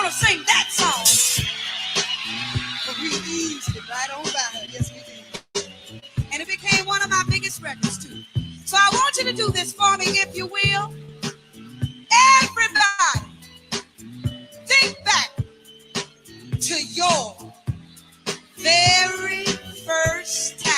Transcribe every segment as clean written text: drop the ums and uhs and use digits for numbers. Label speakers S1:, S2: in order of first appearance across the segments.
S1: to sing that song. But we eased it right on by her. Yes, we did. And it became one of my biggest records, too. So I want you to do this for me, if you will. Everybody, think back to your very first time.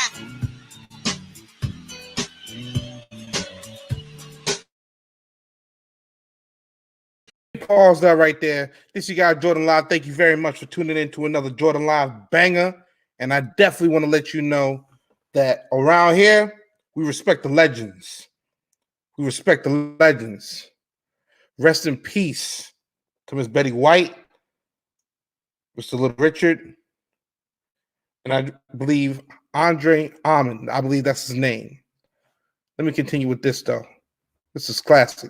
S2: Pause that right there. This is your guy Jordan Live. Thank you very much for tuning in to another Jordan Live banger. And I definitely want to let you know that around here, we respect the legends. We respect the legends. Rest in peace to Miss Betty White, Mr. Little Richard, and I believe Andre Almond. I believe that's his name. Let me continue with this, though. This is classic.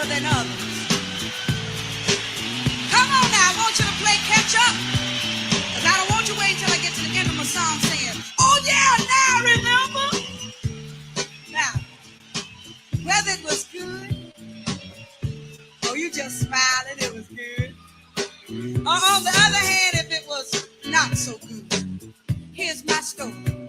S1: Than others. Come on now, I want you to play catch up. Because I don't want you waiting until I get to the end of my song saying, oh yeah, now remember. Now, whether it was good, or you just smiling, it was good. Or on the other hand, if it was not so good, here's my story.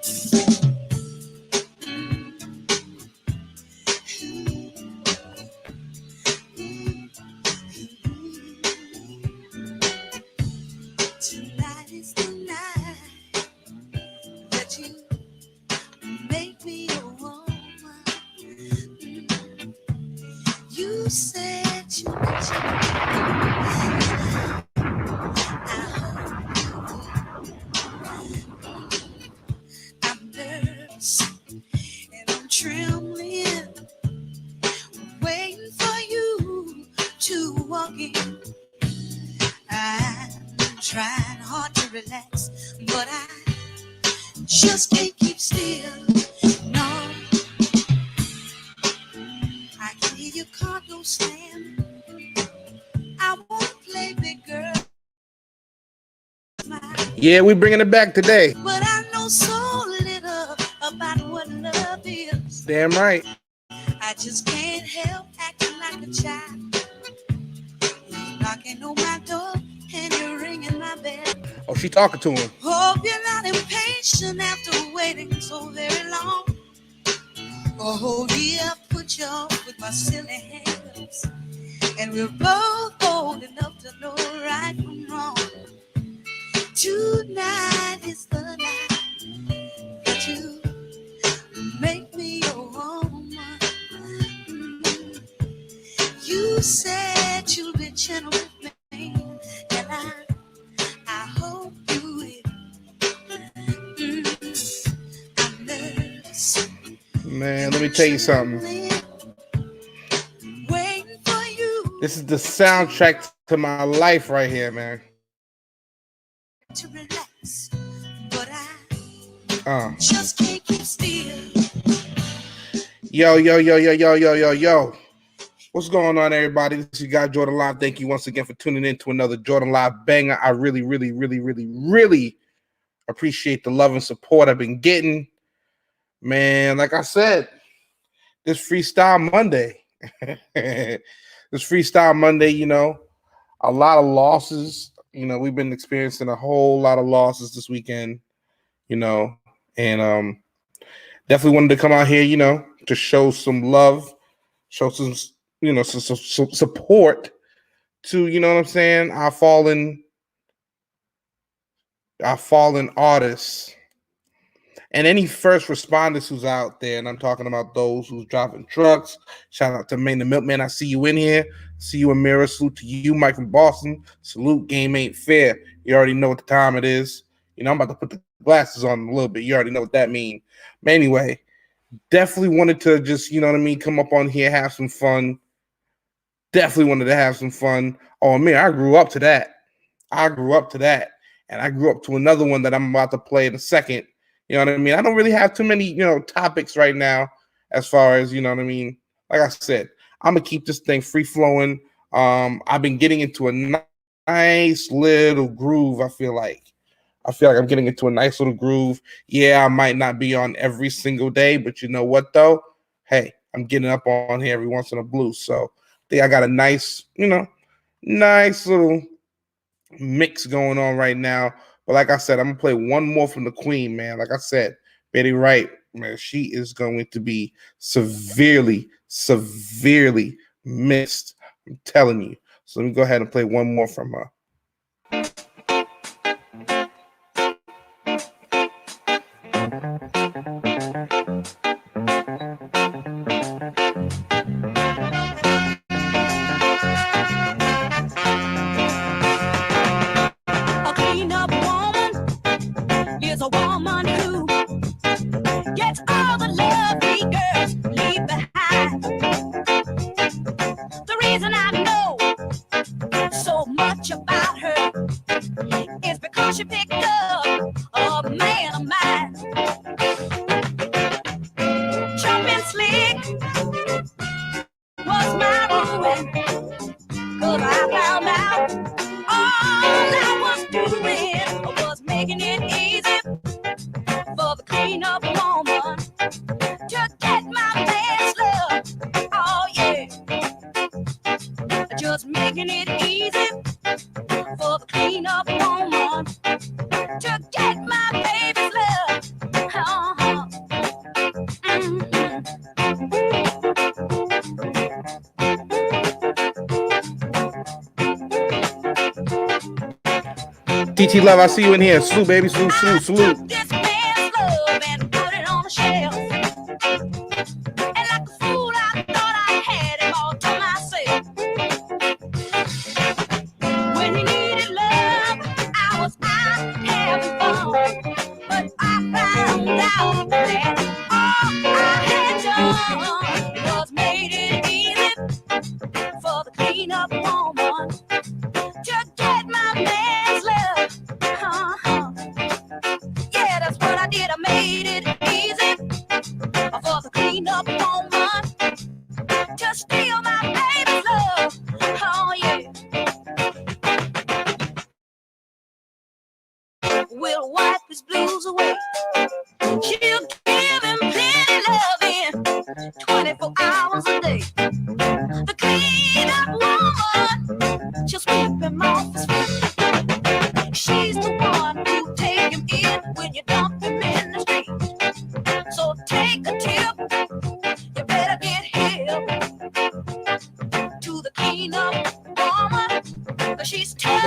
S2: Yeah, we're bringing it back today.
S1: But I know so little about what love is.
S2: Damn right.
S1: I just can't help acting like a child. You're knocking on my door and you're ringing my bell.
S2: Oh, she talking to him.
S1: Hope you're not impatient after waiting so very long. Oh, yeah, I put you off with my silly hands. And we're both old enough to know right from wrong. Tonight is the night that you make me your woman. You said you'll be gentle with me, and I hope you will. I'm nervous.
S2: Man, let me tell you something.
S1: Waiting for you.
S2: This is the soundtrack to my life right here, man.
S1: To relax, but I just can't keep still.
S2: Yo. What's going on, everybody? This is your guy Jordan Live. Thank you once again for tuning in to another Jordan Live banger. I really appreciate the love and support I've been getting. Man, like I said, this Freestyle Monday. You know, a lot of losses. You know, we've been experiencing a whole lot of losses this weekend, you know, and definitely wanted to come out here, you know, to show some love, show some, you know, some support to, you know what I'm saying, our fallen artists and any first responders who's out there. And I'm talking about those who's driving trucks. Shout out to Maine the Milkman. I see you in here. See you in Mirror. Salute to you, Mike from Boston. Salute. Game ain't fair. You already know what the time it is. You know, I'm about to put the glasses on a little bit. You already know what that means. But anyway, definitely wanted to just, you know what I mean, come up on here, have some fun. Definitely wanted to have some fun. Oh, man, I grew up to that. And I grew up to another one that I'm about to play in a second. You know what I mean? I don't really have too many, you know, topics right now as far as, you know what I mean? Like I said, I'm going to keep this thing free flowing. I've been getting into a nice little groove, I feel like. I feel like I'm getting into a nice little groove. Yeah, I might not be on every single day, but you know what though? Hey, I'm getting up on here every once in a blue. So I think I got a nice, nice little mix going on right now. But like I said, I'm gonna play one more from the Queen, man. Like I said, Betty Wright, man, she is going to be severely, severely missed. I'm telling you. So let me go ahead and play one more from her.
S1: A clean-up woman is a woman who gets all the lovely girls leave behind. The reason I know so much about her is because she picked up a man of mine. Jumping slick was my ruin, 'cause I found out all I was doing was making it easy for the clean-up woman to get my man's love. Oh yeah, just making it easy for the clean-up woman to get my baby's love. Uh-huh.
S2: TT Love, I see you in here. Salute, baby. Salute, salute, salute.
S1: Took this man's love and put it on a shelf. And like a fool, I thought I had him all to myself. When he needed love, I was out having fun. But I found out that all I had done was made it easy for the clean-up woman to get my man's love. Uh-huh. Yeah, that's what I did. I made it easy for the clean-up woman to steal my baby's love. Oh yeah. We'll wipe his blues away. She'll give him plenty loving 24 hours a day. The clean-up woman, she'll sweep him off his feet. She's the one who take him in when you dump him in the street. So take a tip, you better get help to the clean-up woman, 'cause she's tough.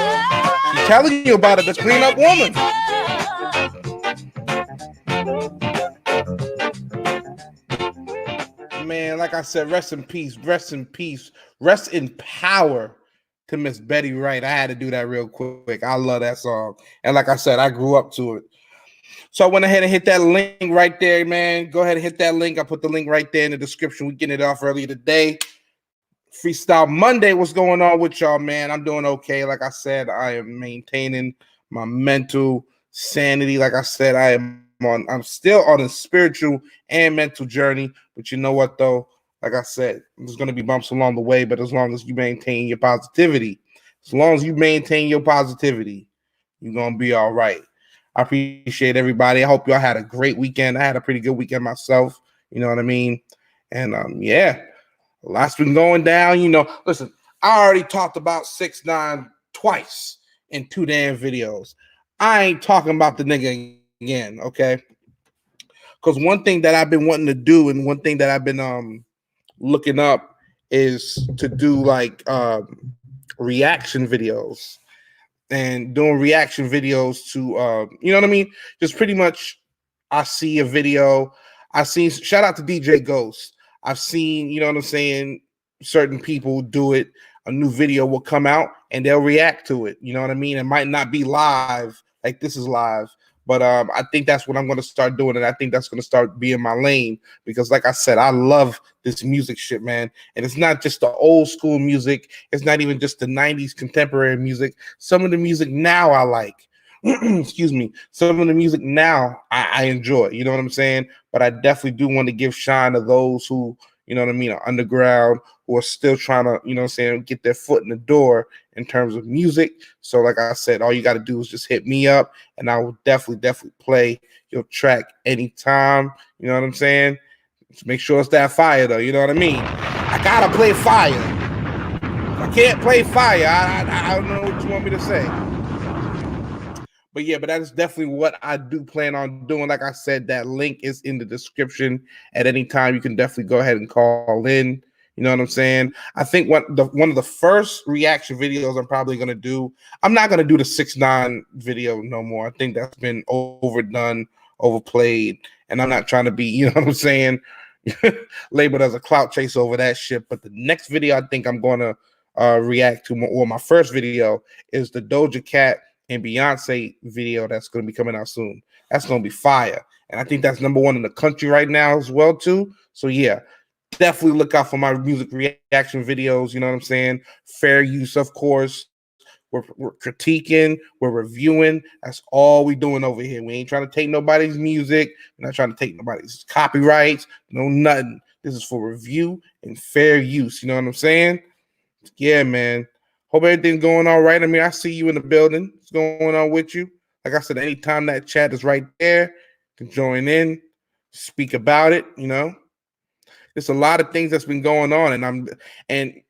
S2: She's telling you about it, the clean-up woman. Man, like I said, rest in peace, rest in peace, rest in power to Miss Betty Wright. I had to do that real quick. I love that song. And like I said, I grew up to it. So I went ahead and hit that link right there, man. Go ahead and hit that link. I put the link right there in the description. We getting it off earlier today. Freestyle Monday. What's going on with y'all, man? I'm doing okay. Like I said, I am maintaining my mental sanity. Like I said, I'm still on a spiritual and mental journey. But you know what, though? Like I said, there's going to be bumps along the way, but as long as you maintain your positivity, you're going to be all right. I appreciate everybody. I hope y'all had a great weekend. I had a pretty good weekend myself. You know what I mean? And yeah, a lot's been going down. Listen, I already talked about 6ix9ine twice in 2 damn videos. I ain't talking about the nigga again, okay? Because one thing that I've been wanting to do and one thing that I've been looking up is to do like reaction videos and doing reaction videos to you know what I mean? Just pretty much I see a video. Shout out to DJ Ghost. I've seen, you know what I'm saying, certain people do it. A new video will come out and they'll react to it. You know what I mean? It might not be live like this is live, but I think that's what I'm going to start doing, and I think that's going to start being my lane because, like I said, I love this music shit, man. And it's not just the old school music. It's not even just the 90s contemporary music. Some of the music now I like. Excuse me. Some of the music now I enjoy. You know what I'm saying? But I definitely do want to give shine to those who, you know what I mean, or underground, who are still trying to, you know what I'm saying, get their foot in the door in terms of music. So like I said, all you got to do is just hit me up and I will definitely play your track anytime. You know what I'm saying? Just make sure it's that fire though. You know what I mean? I gotta play fire. If I can't play fire, I don't know what you want me to say. But yeah, but that is definitely what I do plan on doing. Like I said, that link is in the description. At any time, you can definitely go ahead and call in. You know what I'm saying? I think one of the first reaction videos I'm probably gonna do. I'm not gonna do the 6ix9ine video no more. I think that's been overdone, overplayed, and I'm not trying to be, you know what I'm saying, labeled as a clout chase over that shit. But the next video I think I'm gonna react to, or my first video, is the Doja Cat and Beyonce video that's going to be coming out soon. That's going to be fire. And I think that's number 1 in the country right now as well, too. So, yeah, definitely look out for my music reaction videos. You know what I'm saying? Fair use, of course. We're critiquing, we're reviewing. That's all we doing over here. We ain't trying to take nobody's music. We're not trying to take nobody's copyrights. No, nothing. This is for review and fair use. You know what I'm saying? Yeah, man. Hope everything's going all right. I mean, I see you in the building. What's going on with you? Like I said, anytime that chat is right there, you can join in, speak about it. You know, there's a lot of things that's been going on, and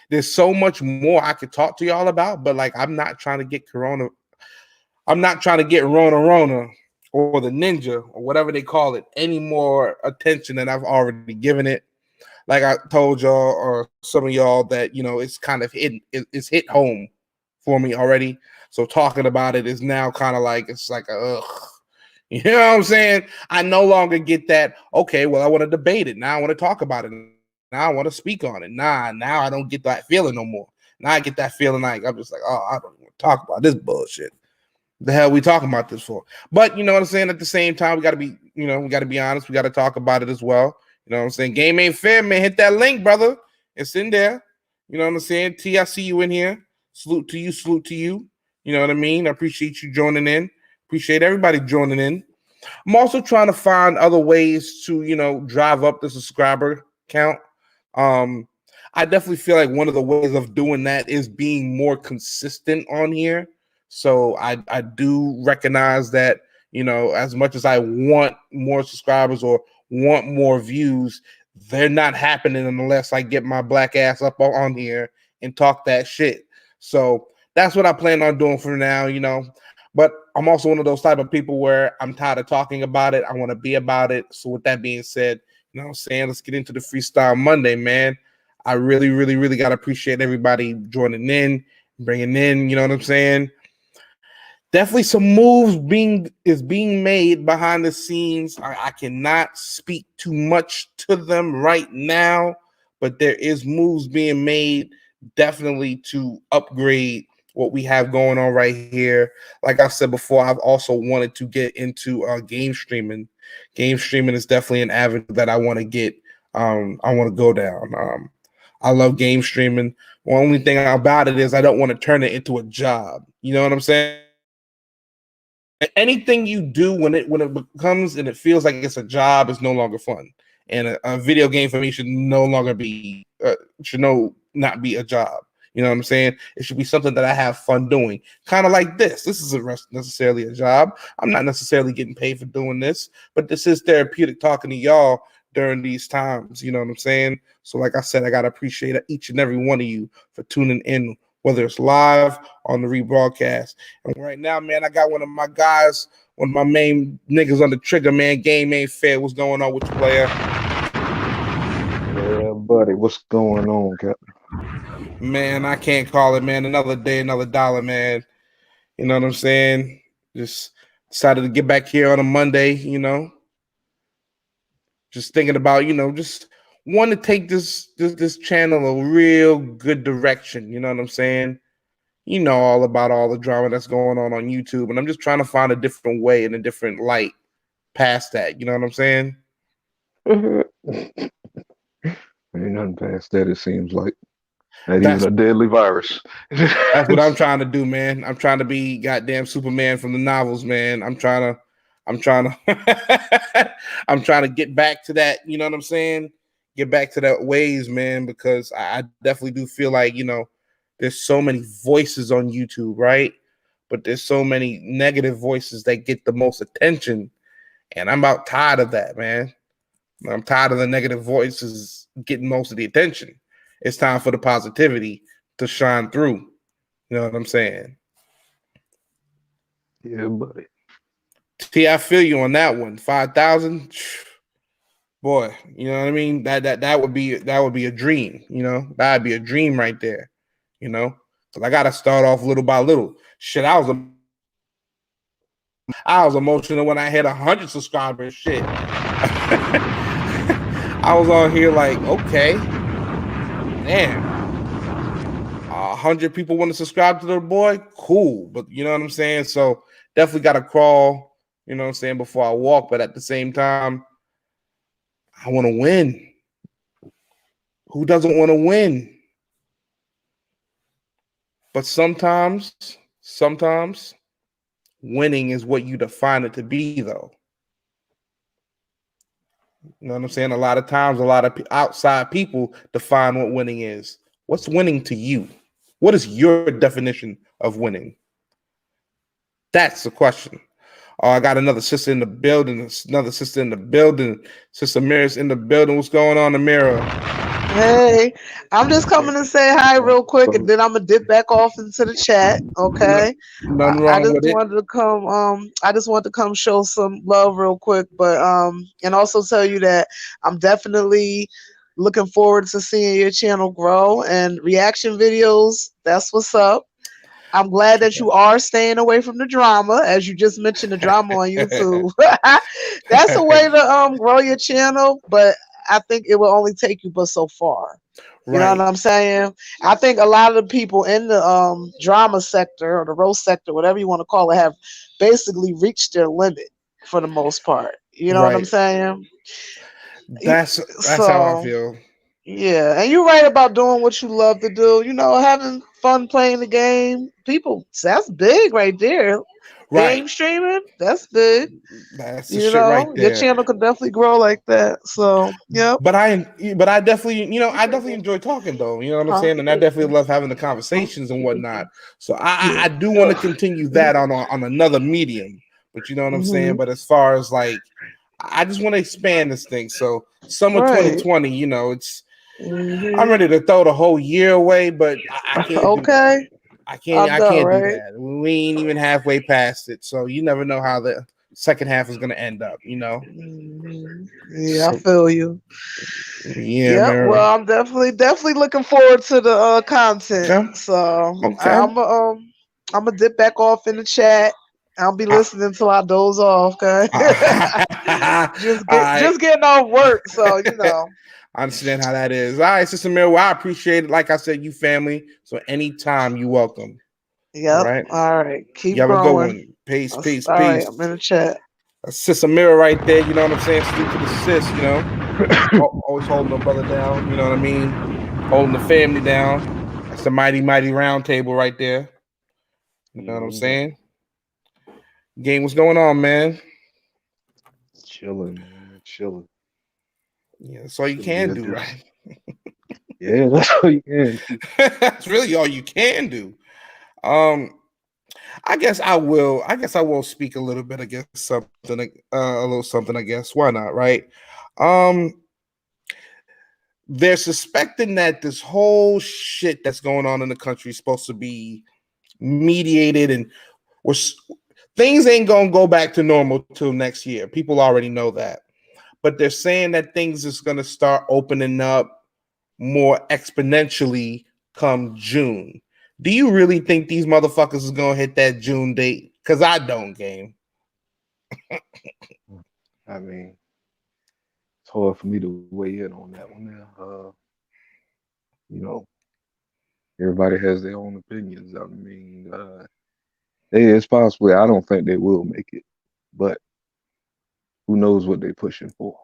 S2: there's so much more I could talk to y'all about. But like, I'm not trying to get Corona. I'm not trying to get Rona or the Ninja or whatever they call it any more attention than I've already given it. Like I told y'all or some of y'all that, you know, it's kind of it's hit home for me already. So talking about it is now kind of like, it's like ugh. You know what I'm saying? I no longer get that, okay, well, I want to debate it. Now I want to talk about it. Now I want to speak on it. Now I don't get that feeling no more. Now I get that feeling like I'm just like, oh, I don't want to talk about this bullshit. The hell we talking about this for? But you know what I'm saying? At the same time, we got to be, you know, we got to be honest. We got to talk about it as well. You know what I'm saying? Game ain't fair, man. Hit that link, brother. It's in there. You know what I'm saying? T, I see you in here. Salute to you. Salute to you. You know what I mean? I appreciate you joining in. Appreciate everybody joining in. I'm also trying to find other ways to, you know, drive up the subscriber count. I definitely feel like one of the ways of doing that is being more consistent on here. So I do recognize that, you know, as much as I want more subscribers or want more views, they're not happening unless I get my black ass up on here and talk that shit. So that's what I plan on doing for now, you know. But I'm also one of those type of people where I'm tired of talking about it. I want to be about it. So with that being said, you know what I'm saying, let's get into the Freestyle Monday, man. I really got to appreciate everybody joining in, bringing in, you know what I'm saying? Definitely some moves being made behind the scenes. I cannot speak too much to them right now, but there is moves being made definitely to upgrade what we have going on right here. Like I said before, I've also wanted to get into game streaming. Game streaming is definitely an avenue that I want to get. I want to go down. I love game streaming. The only thing about it is I don't want to turn it into a job. You know what I'm saying? Anything you do when it becomes and it feels like it's a job is no longer fun. And a video game for me should no longer be not be a job. You know what I'm saying? It should be something that I have fun doing. Kind of like this. This isn't necessarily a job. I'm not necessarily getting paid for doing this, but this is therapeutic talking to y'all during these times. You know what I'm saying? So like I said, I got to appreciate each and every one of you for tuning in, whether it's live on the rebroadcast. And right now, man, I got one of my guys, one of my main niggas on the trigger, man. Game ain't fair. What's going on with you, player?
S3: Yeah, buddy, what's going on, Captain?
S2: Man, I can't call it, man. Another day, another dollar, man. You know what I'm saying? Just decided to get back here on a Monday, you know. Just thinking about, you know, just want to take this channel a real good direction. You know what I'm saying? You know all about all the drama that's going on YouTube, and I'm just trying to find a different way and a different light past that. You know what I'm saying?
S3: Ain't nothing past that, it seems like. Not even
S2: That's
S3: a deadly virus.
S2: that's what I'm trying to do, man. I'm trying to be goddamn Superman from the novels, man. I'm trying to I'm trying to get back to that, you know what I'm saying? get back to that ways, man, because I definitely do feel like, there's so many voices on YouTube, right? But there's so many negative voices that get the most attention. And I'm about tired of that, man. I'm tired of the negative voices getting most of the attention. It's time for the positivity to shine through. You know what I'm saying?
S3: Yeah, buddy.
S2: T, I feel you on that one. 5,000, boy. You know what I mean? That would be a dream. That'd be a dream right there. Because I gotta start off little by little. Shit, I was emotional when I hit 100 subscribers. Shit, I was on here like, okay, damn. 100 people want to subscribe to the boy, cool. But you know what I'm saying? So definitely got to crawl, before I walk. But at the same time, I want to win. Who doesn't want to win? But sometimes winning is what you define it to be, though. You know what I'm saying? A lot of times, a lot of outside people define what winning is. What's winning to you? What is your definition of winning? That's the question. Oh, I got another sister in the building. Another sister in the building. Sister Mira's in the building. What's going on, Amira?
S4: Hey, I'm just coming to say hi real quick, and then I'm gonna dip back off into the chat. Okay,
S2: Nothing
S4: I
S2: wrong
S4: just
S2: with it.
S4: wanted to come. I just wanted to come show some love real quick, but and also tell you that I'm definitely looking forward to seeing your channel grow and reaction videos. That's what's up. I'm glad that you are staying away from the drama, as you just mentioned the drama on YouTube. That's a way to grow your channel, but I think it will only take you but so far. You know what
S2: Right,
S4: I'm saying? I think a lot of the people in the drama sector or the roast sector, whatever you want to call it, have basically reached their limit for the most part. You know what I'm
S2: right.
S4: saying? You-
S2: That's how I
S4: So
S2: feel.
S4: yeah, and you're right about doing what you love to do. You know, having fun playing the game. People, that's big right there.
S2: Right.
S4: Game streaming, that's big.
S2: That's the
S4: You
S2: shit right
S4: know, your
S2: there.
S4: channel could definitely grow like that. So, yep.
S2: But I definitely, I definitely enjoy talking though. You know what I'm
S4: Huh?
S2: saying? And I definitely love having the conversations and whatnot. So I
S4: Yeah.
S2: do want to continue that on another medium. But you know what I'm saying?
S4: Hmm.
S2: But as far as like, I just want to expand this thing. So summer
S4: Right.
S2: 2020, I'm
S4: Hmm.
S2: ready to throw the whole year away, but I can't do that.
S4: Okay.
S2: I
S4: I
S2: can't I
S4: know,
S2: can't do
S4: right?
S2: that. We ain't even halfway past it. So you never know how the second half is gonna end up.
S4: Yeah, I
S2: So
S4: feel you.
S2: yeah,
S4: Yep.
S2: man.
S4: Well, I'm definitely looking forward to the content.
S2: Okay.
S4: So
S2: Okay.
S4: I'm gonna dip back off in the chat. I'll be
S2: I,
S4: listening till I doze off. Okay.
S2: all right.
S4: Just getting off work, so you know.
S2: I understand how that is. All right, Sister Mary. Well, I appreciate it. Like I said, you family. So anytime you welcome. All
S4: Yep.
S2: right.
S4: All right.
S2: You
S4: Keep
S2: have a good
S4: growing.
S2: one. Peace,
S4: All
S2: peace,
S4: right.
S2: peace.
S4: I'm in the chat.
S2: That's Sister Mira right there. You know what I'm saying? Salute to the sis. Always holding the brother down. You know what I mean? Holding the family down. That's the mighty, mighty round table right there. You know what I'm
S3: Mm,
S2: saying? Gang, what's going on, man?
S3: chilling, man. Chilling.
S2: Yeah, that's all you
S3: So yeah,
S2: can do,
S3: just
S2: right?
S3: yeah, that's all you can do.
S2: That's really all you can do. Um, I guess I will speak a little bit. I guess something, a little something. I guess why not, right? Um, they're suspecting that this whole shit that's going on in the country is supposed to be mediated, and we're things ain't gonna go back to normal till next year. People already know that, but they're saying that things is gonna start opening up more exponentially come June. Do you really think these motherfuckers is gonna hit that June date? Because I don't, game.
S3: I mean, it's hard for me to weigh in on that one now. You know, everybody has their own opinions. I mean, it's possibly I don't think they will make it, but who knows what they're pushing for.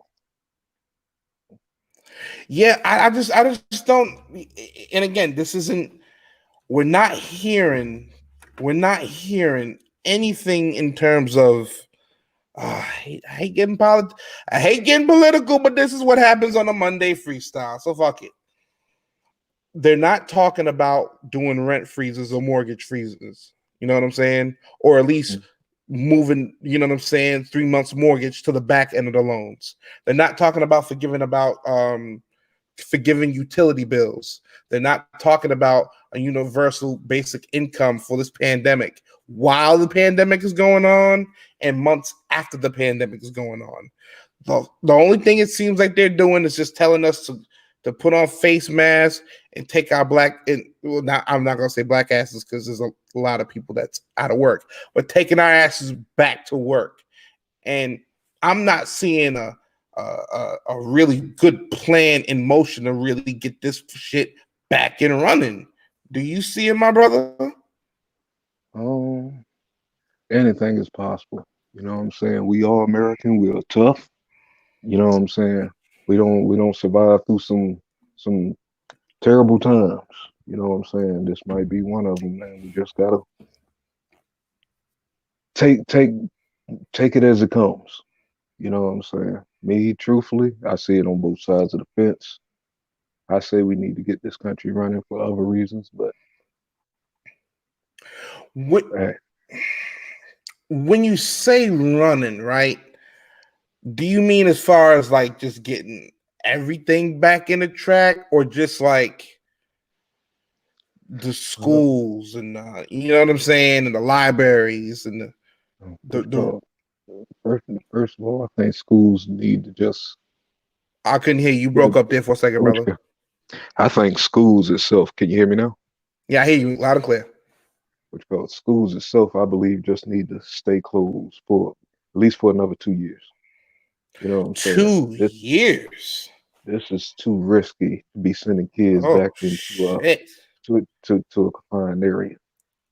S2: Yeah, I just don't. And again, this isn't. We're not hearing. We're not hearing anything in terms of I hate getting I hate getting political, but this is what happens on a Monday freestyle. So fuck it. They're not talking about doing rent freezes or mortgage freezes. You know what I'm saying? Or at least moving, you know what I'm saying, 3 months mortgage to the back end of the loans. They're not talking about forgiving utility bills. They're not talking about a universal basic income for this pandemic while the pandemic is going on and months after the pandemic is going on. The only thing it seems like they're doing is just telling us to put on face masks and take our I'm not gonna say black asses because there's a lot of people that's out of work, but taking our asses back to work. And I'm not seeing a really good plan in motion to really get this shit back and running. Do you see it, my brother?
S3: Anything is possible. You know what I'm saying? We are American. We are tough. You know what I'm saying? We don't survive through some terrible times. You know what I'm saying? This might be one of them, man. We just gotta take take take it as it comes. You know what I'm saying? Me, truthfully, I see it on both sides of the fence. I say we need to get this country running for other reasons, but
S2: What,
S3: hey,
S2: when you say running, right? Do you mean as far as like just getting everything back in the track, or just like the
S3: uh,
S2: schools and you know what I'm saying, and the libraries and
S3: which
S2: the
S3: first of all, I think schools need to just
S2: I couldn't hear you.
S3: get a
S2: Broke up there for a second,
S3: which
S2: brother.
S3: I think schools itself. Can you hear me now?
S2: Yeah, I hear you loud and clear.
S3: Which schools itself, I believe, just need to stay closed for at least for another 2 years. You know what I'm saying?
S2: Two
S3: This
S2: years.
S3: this is too risky to be sending kids
S2: Oh
S3: back into
S2: shit.
S3: to a confined area.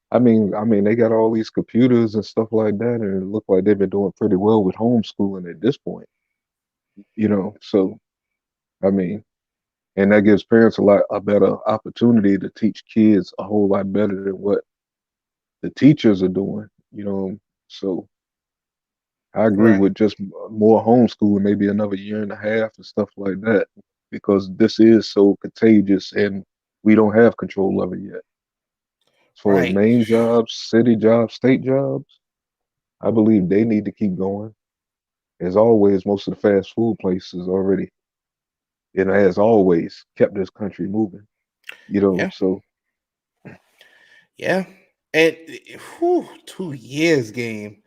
S3: I mean, they got all these computers and stuff like that, and it looked like they've been doing pretty well with homeschooling at this point. You know, so I mean, and that gives parents a better opportunity to teach kids a whole lot better than what the teachers are doing. You know, so I agree
S2: Right.
S3: with just more homeschooling, maybe another year and a half and stuff like that, because this is so contagious and we don't have control of it yet. As far as
S2: Right.
S3: main jobs, city jobs, state jobs, I believe they need to keep going. As always, most of the fast food places already, has always kept this country moving. You know,
S2: Yeah.
S3: so
S2: Yeah. And whew, 2 years game.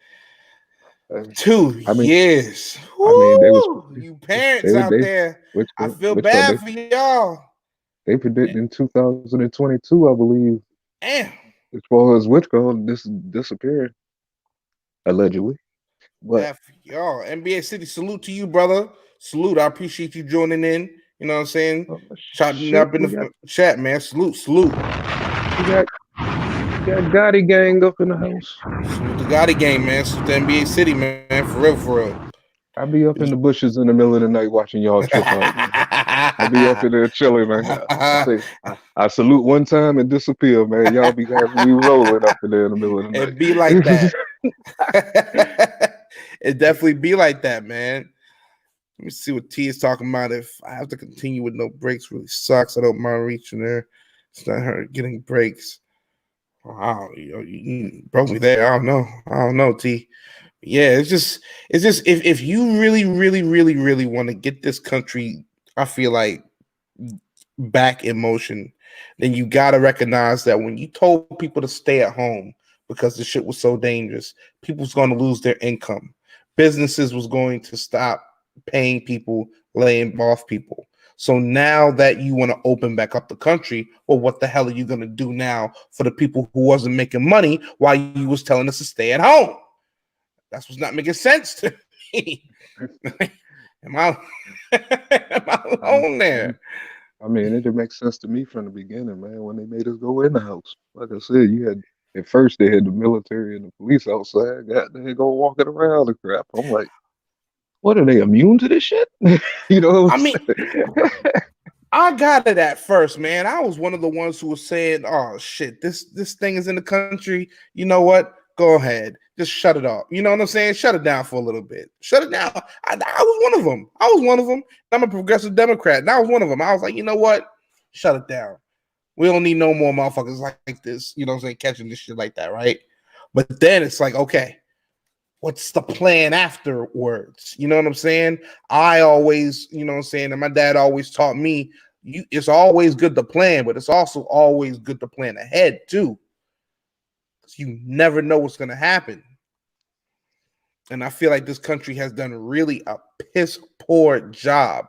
S3: uh,
S2: Two
S3: I mean,
S2: years.
S3: I mean, they was
S2: Woo! You parents
S3: they
S2: out
S3: they
S2: there. I feel
S3: which go
S2: bad for y'all.
S3: they predict in 2022, I believe,
S2: Damn.
S3: as far as which go this disappearing allegedly. But
S2: Bad for y'all. NBA City, salute to you, brother. Salute. I appreciate you joining in. You know what I'm saying? Shouting
S3: shit,
S2: up in the chat, man. Salute, salute.
S3: we got we got Gotti gang up in the house.
S2: Salute the Gotti game, man. Salute the NBA City, man. For real, for real.
S3: I be up in the bushes in the middle of the night watching y'all trip out, man. I be up in there chilling, man. I say I salute one time and disappear, man. Y'all be having me rolling up in there in the middle of the
S2: It be like
S3: night.
S2: that. It definitely be like that, man. Let me see what T is talking about. If I have to continue with no breaks, really sucks. I don't mind reaching there. It's not her getting breaks. Wow, you broke me there. I don't know, T. Yeah, it's just if you really, really, really, really want to get this country, I feel like back in motion, then you got to recognize that when you told people to stay at home because the shit was so dangerous, people's going to lose their income. Businesses was going to stop paying people, laying off people. So now that you want to open back up the country, well, what the hell are you going to do now for the people who wasn't making money while you was telling us to stay at home? That's what's not making sense to me. am I, am I
S3: I'm,
S2: alone there?
S3: I mean, it didn't make sense to me from the beginning, man, when they made us go in the house. Like I said, you had at first they had the military and the police outside, got they go walking around the crap. I'm like, what are they immune to this shit? You know what
S2: I
S3: I'm
S2: mean,
S3: saying?
S2: I got it at first, man. I was one of the ones who was saying, "Oh shit, this thing is in the country. You know what? Go ahead. just shut it off. You know what I'm saying? Shut it down for a little bit. Shut it down. I was one of them. I'm a progressive Democrat, and I was one of them. I was like, you know what? Shut it down. We don't need no more motherfuckers like this. You know what I'm saying? Catching this shit like that, right? But then it's like, okay, what's the plan afterwards? You know what I'm saying? I always, you know what I'm saying, and my dad always taught me, it's always good to plan, but it's also always good to plan ahead too. You never know what's going to happen. And I feel like this country has done really a piss poor job.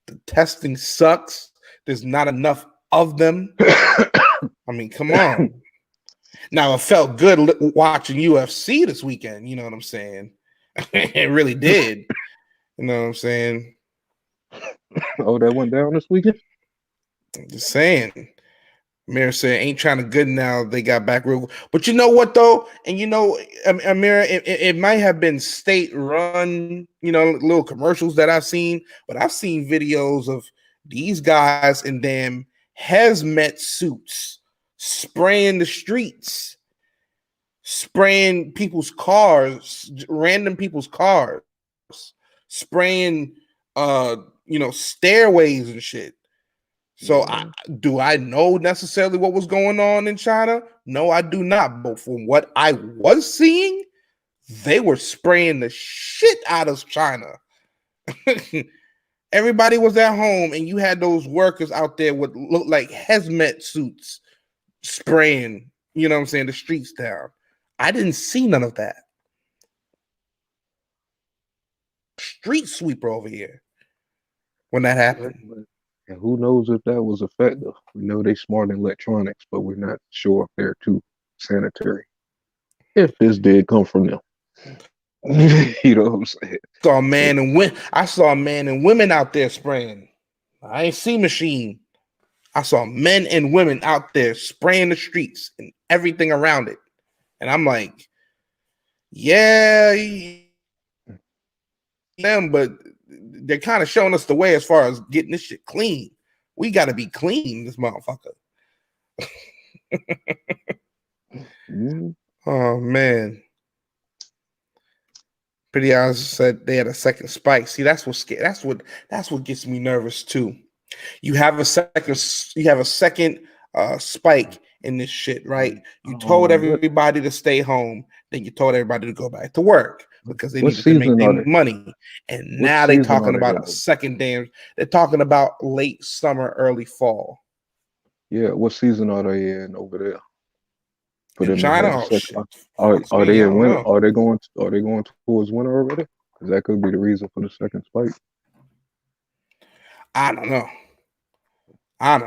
S2: The testing sucks. There's not enough of them. I mean, come on. Now, it felt good watching UFC this weekend. You know what I'm saying? It really did. You know what I'm saying?
S3: Oh, that went down this weekend?
S2: I'm just saying. Amir said, ain't trying to good now. They got back real. But you know what, though? And you know, Amir, it might have been state run, you know, little commercials that I've seen, but I've seen videos of these guys in damn hazmat suits spraying the streets, spraying people's cars, random people's cars, spraying, you know, stairways and shit. So do I know necessarily what was going on in China? No, I do not. But from what I was seeing, they were spraying the shit out of China. Everybody was at home, and you had those workers out there with look like hazmat suits spraying, you know what I'm saying, the streets down. I didn't see none of that. Street sweeper over here when that happened.
S3: And who knows if that was effective? We know they smart in electronics, but we're not sure if they're too sanitary. If this did come from them. You know what I'm saying?
S2: I saw men and women out there spraying. I ain't see machine. I saw men and women out there spraying the streets and everything around it. And I'm like, yeah, them, but they're kind of showing us the way as far as getting this shit clean. We got to be clean, this motherfucker. Oh, man. Pretty Eyes said they had a second spike. See, that's what gets me nervous too. You have a second spike in this shit, right? You told everybody to stay home, then you told everybody to go back to work because they needed to make their money. And now they're talking about a second damn. They're talking about late summer, early fall.
S3: Yeah, what season are they in over there?
S2: For in China,
S3: are they in winter? Are they going towards winter already? Because that could be the reason for the second spike.
S2: I don't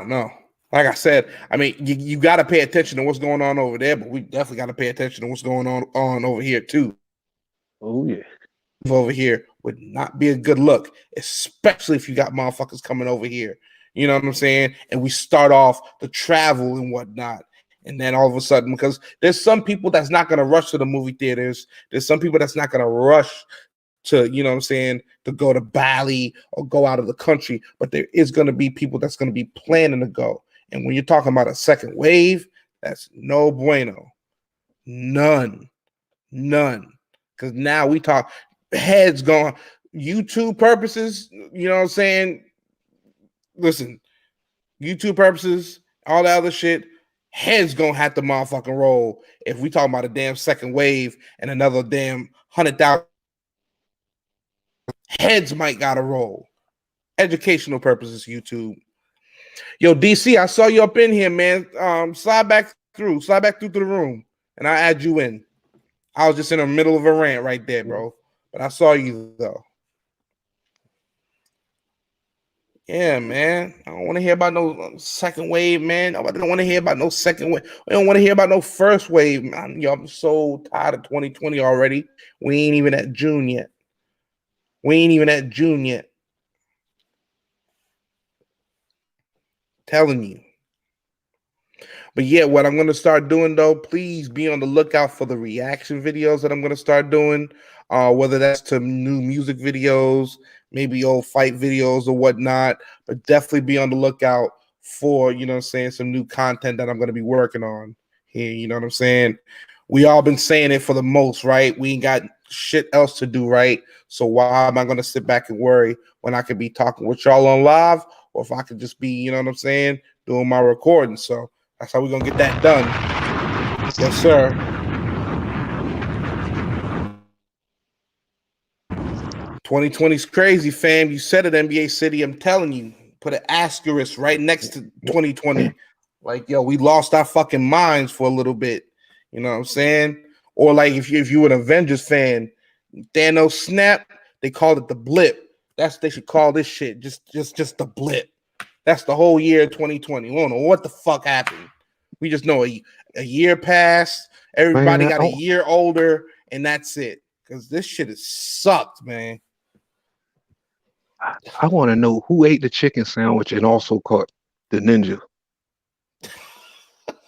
S2: know. Like I said, I mean, you got to pay attention to what's going on over there, but we definitely got to pay attention to what's going on over here too.
S3: Oh yeah,
S2: over here would not be a good look, especially if you got motherfuckers coming over here. You know what I'm saying? And we start off the travel and whatnot. And then all of a sudden, because there's some people that's not going to rush to the movie theaters. There's some people that's not going to rush to, you know what I'm saying, to go to Bali or go out of the country. But there is going to be people that's going to be planning to go. And when you're talking about a second wave, that's no bueno. None. Because now we talk heads going, YouTube purposes, you know what I'm saying? Listen, YouTube purposes, all that other shit, heads gonna have to motherfucking roll if we talking about a damn second wave and another damn 100,000 heads might gotta roll. Educational purposes, YouTube. Yo, DC, I saw you up in here, man. Slide back through the room, and I add you in. I was just in the middle of a rant right there, bro. But I saw you though. Yeah, man. I don't want to hear about no second wave, man. Nobody don't want to hear about no second wave. We don't want to hear about no first wave, man. Yo, I'm so tired of 2020 already. We ain't even at June yet. Telling you. But yeah, what I'm going to start doing, though, please be on the lookout for the reaction videos that I'm going to start doing, whether that's to new music videos, maybe old fight videos or whatnot, but definitely be on the lookout for, you know what I'm saying, some new content that I'm going to be working on here, you know what I'm saying? We all been saying it for the most, right? We ain't got shit else to do, right? So why am I gonna sit back and worry when I could be talking with y'all on live, or if I could just be, you know what I'm saying, doing my recording? So that's how we're gonna get that done. Yes, sir. 2020 is crazy, fam. You said it, NBA City. I'm telling you, put an asterisk right next to 2020. Like, yo, we lost our fucking minds for a little bit. You know what I'm saying? Or like if you were an Avengers fan, Thanos snap, they called it the blip. That's they should call this shit just the blip. That's the whole year of 2020. We don't know what the fuck happened. We just know a year passed. Everybody
S3: Man,
S2: got a year older, and that's it. Because this shit has sucked, man.
S3: I want to know who ate the chicken sandwich and also caught the ninja.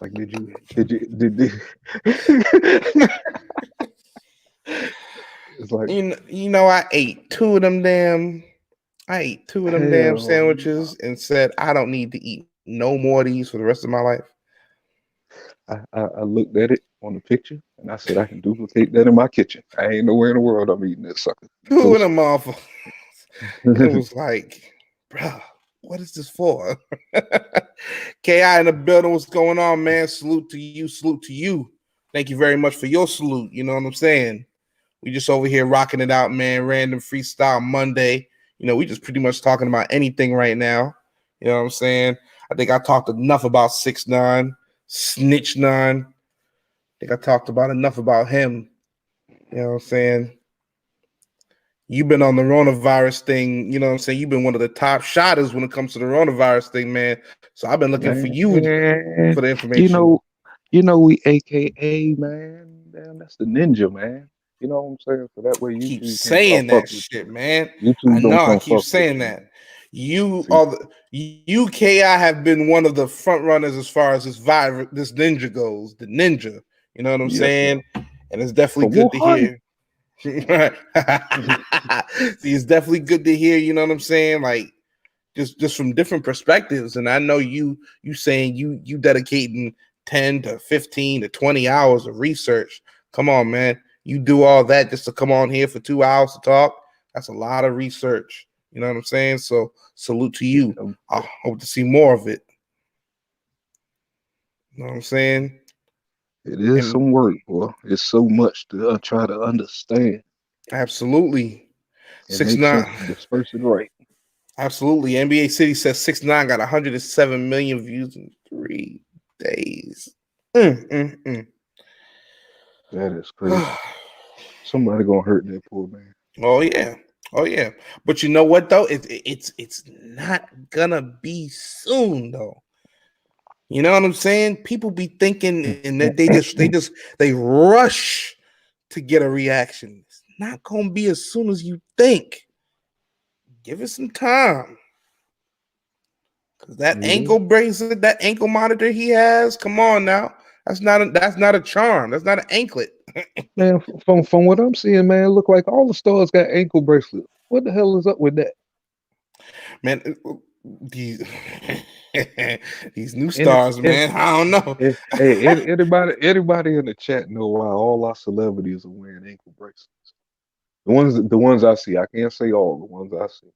S3: Like, did it's like,
S2: I ate two of them damn. I ate two of them damn
S3: hell no.
S2: sandwiches and said I don't need to eat no more of these for the rest of my life.
S3: I looked at it on the picture and I said I can duplicate that in my kitchen. I ain't nowhere in the world I'm eating that sucker.
S2: Two of
S3: Toast.
S2: them motherfuckers. And it was like, bro, what is this for? Ki in the building, what's going on, man? Salute to you, salute to you. Thank you very much for your salute. You know what I'm saying? We just over here rocking it out, man. Random freestyle Monday. We just pretty much talking about anything right now. You know what I'm saying? I think I talked enough about 6ix9ine, Snitch 9. I think I talked about enough about him. You know what I'm saying? You've been on the coronavirus thing. You know what I'm saying? You've been one of the top shotters when it comes to the coronavirus thing, man. So I've been looking for you
S3: Man,
S2: for the
S3: you
S2: information.
S3: know, we AKA, man. Damn, that's the ninja, man. You know what I'm saying? So that way
S2: Keep
S3: YouTube can't come
S2: saying
S3: fuck
S2: that
S3: with
S2: shit,
S3: you.
S2: man. I
S3: YouTube
S2: know
S3: don't
S2: I
S3: come
S2: keep
S3: fuck with
S2: saying
S3: you.
S2: that. You
S3: See,
S2: are the UKI have been one of the front runners as far as this ninja goes. The ninja, you know what I'm
S3: yes, sir.
S2: saying? And it's definitely
S3: From
S2: good to
S3: Wuhan.
S2: hear. See, it's definitely good to hear. You know what I'm saying? Like just from different perspectives. And I know you saying you dedicating 10 to 15 to 20 hours of research. Come on, man. You do all that just to come on here for 2 hours to talk. That's a lot of research. You know what I'm saying? So salute to you. I hope to see more of it. You know what I'm saying?
S3: It is
S2: And
S3: some work, boy. It's so much to try to understand
S2: absolutely.
S3: and
S2: Six
S3: make sense
S2: nine.
S3: and disperse it right.
S2: Absolutely. NBA City says 6ix9ine got 107 million views in 3 days.
S3: That is crazy. Somebody gonna hurt that poor man.
S2: Oh yeah. Oh yeah. But you know what though? It's not gonna be soon though. You know what I'm saying? People be thinking and that they rush to get a reaction. It's not gonna be as soon as you think. Give it some time. Cause that
S3: Yeah.
S2: ankle bracelet, that ankle monitor he has, come on now. That's not a charm. That's not an anklet.
S3: Man, from what I'm seeing, man, it look like all the stars got ankle bracelets. What the hell is up with that?
S2: Man, these these new
S3: And it,
S2: stars, man. I don't know.
S3: hey, anybody in the chat know why all our celebrities are wearing ankle bracelets? The ones I see. I can't say all the ones I see.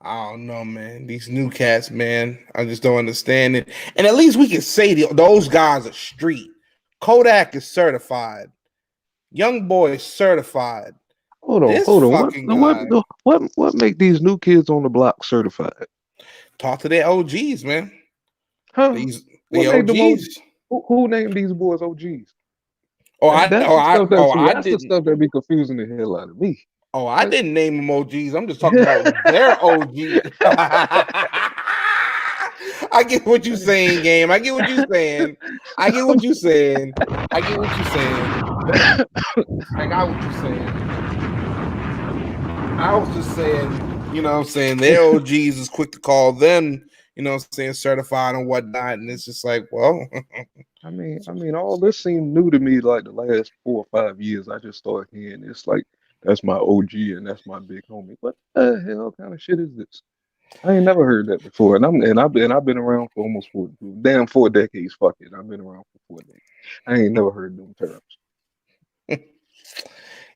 S2: I don't know, man. These new cats, man. I just don't understand it. And at least we can say those guys are street. Kodak is certified. Young boy is certified. This
S3: Hold on. What
S2: fucking
S3: what
S2: guy
S3: what make these new kids on the block certified?
S2: talk to their OGs, man.
S3: Huh?
S2: These
S3: What
S2: the
S3: made them OG?
S2: OGs.
S3: Who named these boys OGs?
S2: Oh,
S3: That,
S2: I
S3: that's
S2: oh
S3: the
S2: I
S3: stuff that
S2: oh
S3: see.
S2: I
S3: That's the
S2: didn't.
S3: stuff that be confusing the hell out of me.
S2: Oh, I
S3: Like,
S2: didn't name them OGs. I'm just talking about their OG. I get what you're saying, game. I get what you're saying. I get what you're saying. I get what you're saying. I got what you're saying. I was just saying, you know what I'm saying, their OGs is quick to call them, you know what I'm saying, certified and whatnot. And it's just like, well,
S3: all this seemed new to me. Like the last 4 or 5 years, I just started hearing it's like that's my OG and that's my big homie. What the hell kind of shit is this? I ain't never heard that before, and I've been around for almost 4 decades. Fuck it, I've been around for 4 decades. I ain't never heard them terms.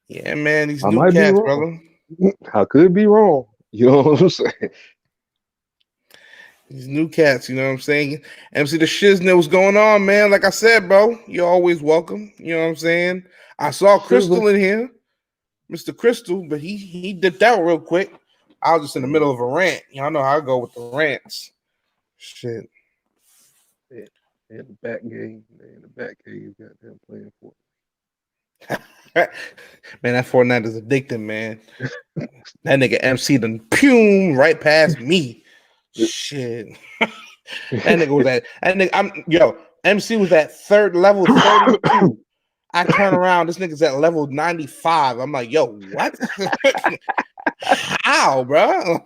S2: Yeah, man, these
S3: I
S2: new
S3: might be
S2: cats,
S3: wrong.
S2: brother.
S3: I could be wrong. You know what I'm saying?
S2: These new cats, you know what I'm saying? MC the shiznit, what's going on, man? Like I said, bro, you're always welcome. You know what I'm saying? I saw
S3: Shizzle.
S2: Crystal in here, Mr. Crystal, but he dipped out real quick. I was just in the middle of a rant. Y'all know how I go with the rants. Shit.
S3: Yeah, they in the back game. They in the back cave. Got them playing for.
S2: Man, that Fortnite is addicting, man. That nigga MC done pum right past me. Shit. That nigga was that nigga, MC was at third level 32. I turn around, this nigga's at level 95. I'm like, yo, what? How, bro?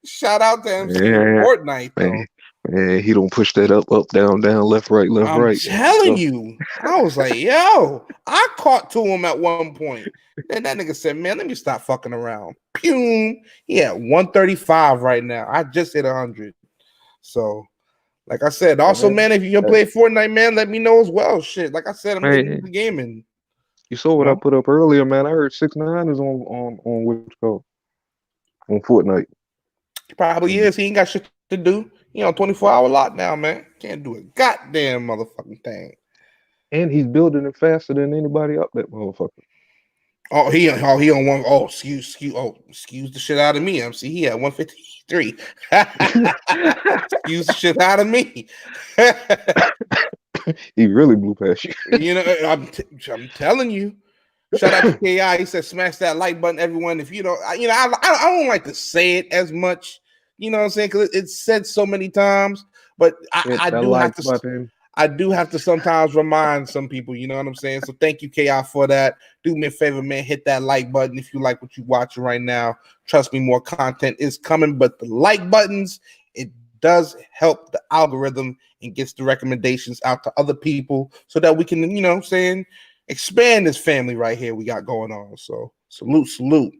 S2: Shout out to MC
S3: Yeah,
S2: for Fortnite, though.
S3: man, he don't push that up, down, left, right, left,
S2: I'm
S3: right.
S2: telling you. I was like, yo, I caught to him at one point. Then that nigga said, man, let me stop fucking around. Pum. He at 135 right now. I just hit 100. So, like I said, also, man, if you play Fortnite, man, let me know as well. Shit, like I said, I'm getting into the gaming.
S3: You saw what I put up earlier, man. I heard 6ix9ine is on what's it called on Fortnite.
S2: Probably is. He ain't got shit to do. 24-hour lockdown, man. Can't do a goddamn motherfucking thing.
S3: And he's building it faster than anybody up that motherfucker.
S2: He on one. Oh, excuse the shit out of me. MC. He at 153. Excuse the shit out of me.
S3: He really blew past you.
S2: I'm telling you. Shout out to KI. He said, "Smash that like button, everyone." If you don't, I don't like to say it as much. You know what I'm saying? Because it's said so many times. But I do have to.
S3: Button.
S2: I do have to sometimes remind some people. You know what I'm saying? So thank you, KI, for that. Do me a favor, man. Hit that like button if you like what you're watching right now. Trust me, more content is coming. But the like buttons, it does help the algorithm and gets the recommendations out to other people so that we can, you know what I'm saying, expand this family right here we got going on. So salute.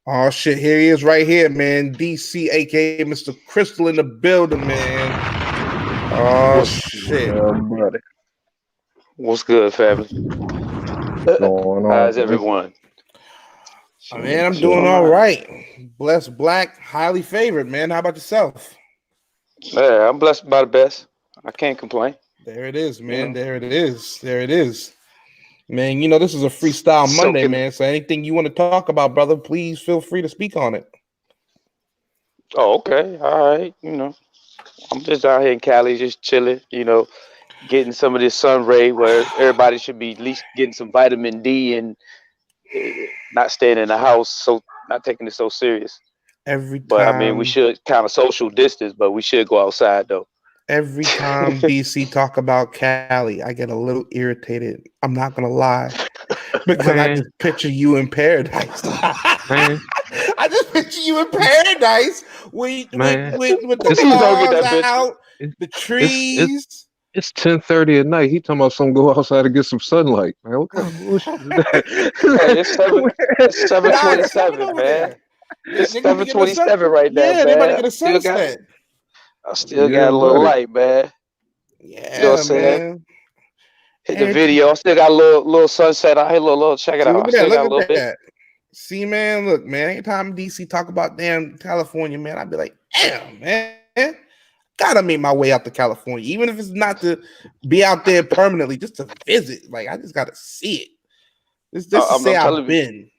S2: Oh shit, here he is right here, man. DC, aka Mr. Crystal in the building, man. Oh shit.
S3: Buddy.
S5: What's good, family?
S3: Going on?
S5: How's everyone?
S2: Man, I'm doing all right. Blessed, black, highly favored, man. How about yourself?
S5: Yeah, I'm blessed by the best. I can't complain.
S2: There it is, man. There it is. Man, this is a freestyle Monday, man. So anything you want to talk about, brother, please feel free to speak on it.
S5: Oh, okay. All right. I'm just out here in Cali, just chilling, getting some of this sun ray where everybody should be at least getting some vitamin D and not staying in the house, so not taking it so serious. But I mean, we should kind of social distance, but we should go outside though.
S2: Every time DC talk about Cali, I get a little irritated. I'm not gonna lie, because I just picture you in paradise. I just picture you in paradise with the clouds out, the trees.
S3: It's 10:30 at night. He talking about some go outside and get some sunlight. Man, what kind of bullshit is that?
S5: Hey, it's 7:27, man. It's 7:27 right now, man.
S2: They about to get a sunset.
S5: I still got a little light, man.
S2: Yeah,
S5: you know what I'm saying?
S2: Man.
S5: Hit the video. I still got a little sunset out here. Little check it out.
S2: Look at that. Look at that. See, man, look, man. Anytime DC talk about damn California, man, I'd be like, damn, man. Gotta make my way out to California, even if it's not to be out there permanently, just to visit. Like, I just gotta see it. Just to say I've been.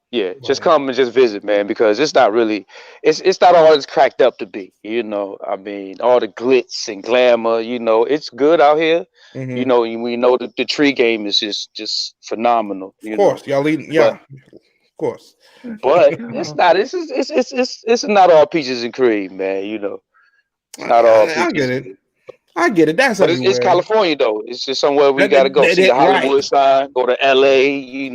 S5: Yeah, just come and just visit, man, because it's not really, it's not all it's cracked up to be. I mean, all the glitz and glamour. It's good out here.
S2: Mm-hmm.
S5: We know that the tree game is just phenomenal.
S2: Of course, y'all leading, yeah, of course.
S5: But it's not. It's not all peaches and cream, man. It's not all.
S2: I get it. That's everywhere.
S5: It's California though. It's just somewhere we gotta go. See the Hollywood sign. Go to LA.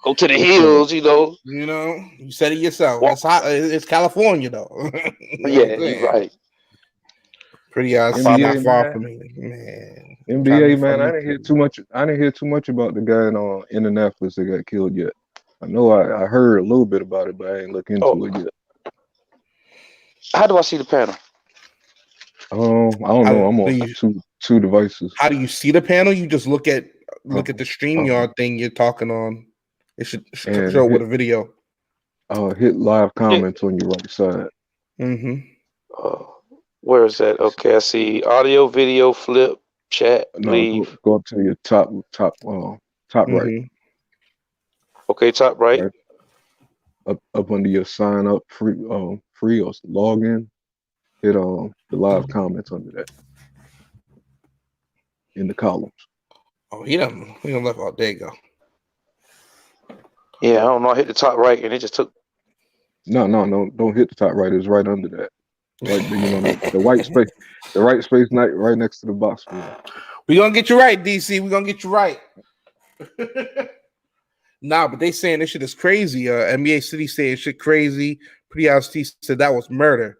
S5: Go to the hills.
S2: You said it yourself. It's California though.
S5: You're right.
S2: Pretty awesome. Not far from me, man.
S3: NBA, man. I didn't hear too much about the guy in Indianapolis that got killed yet. I know I heard a little bit about it, but I ain't look
S5: Oh,
S3: into it yet.
S5: how do I see the panel?
S3: I don't
S2: How
S3: know. I'm
S2: do
S3: on
S2: you
S3: two devices.
S2: how do you see the panel? You just look at
S3: Um,
S2: the
S3: um,
S2: StreamYard thing you're talking on. It should
S3: and
S2: show with a video.
S3: hit live
S5: Yeah.
S3: comments on your right side.
S2: Mm-hmm.
S5: Uh, where is that?
S3: It's,
S5: Okay, I see audio, video, flip, chat,
S3: no,
S5: leave.
S3: go up to your top right,
S2: Mm-hmm.
S5: Okay, top right.
S3: right up under your sign up free or login. Hit the live comments under that in the columns.
S2: Oh, he done left. Oh, there you go.
S5: Yeah, I don't know. I hit the top right, and it just took.
S3: No, don't hit the top right. It's right under that. Right there, the white space, right next to the box score.
S2: We gonna get you right, DC. We gonna get you right. Nah, but they saying this shit is crazy. NBA City saying shit crazy. Pretty House T said that was murder.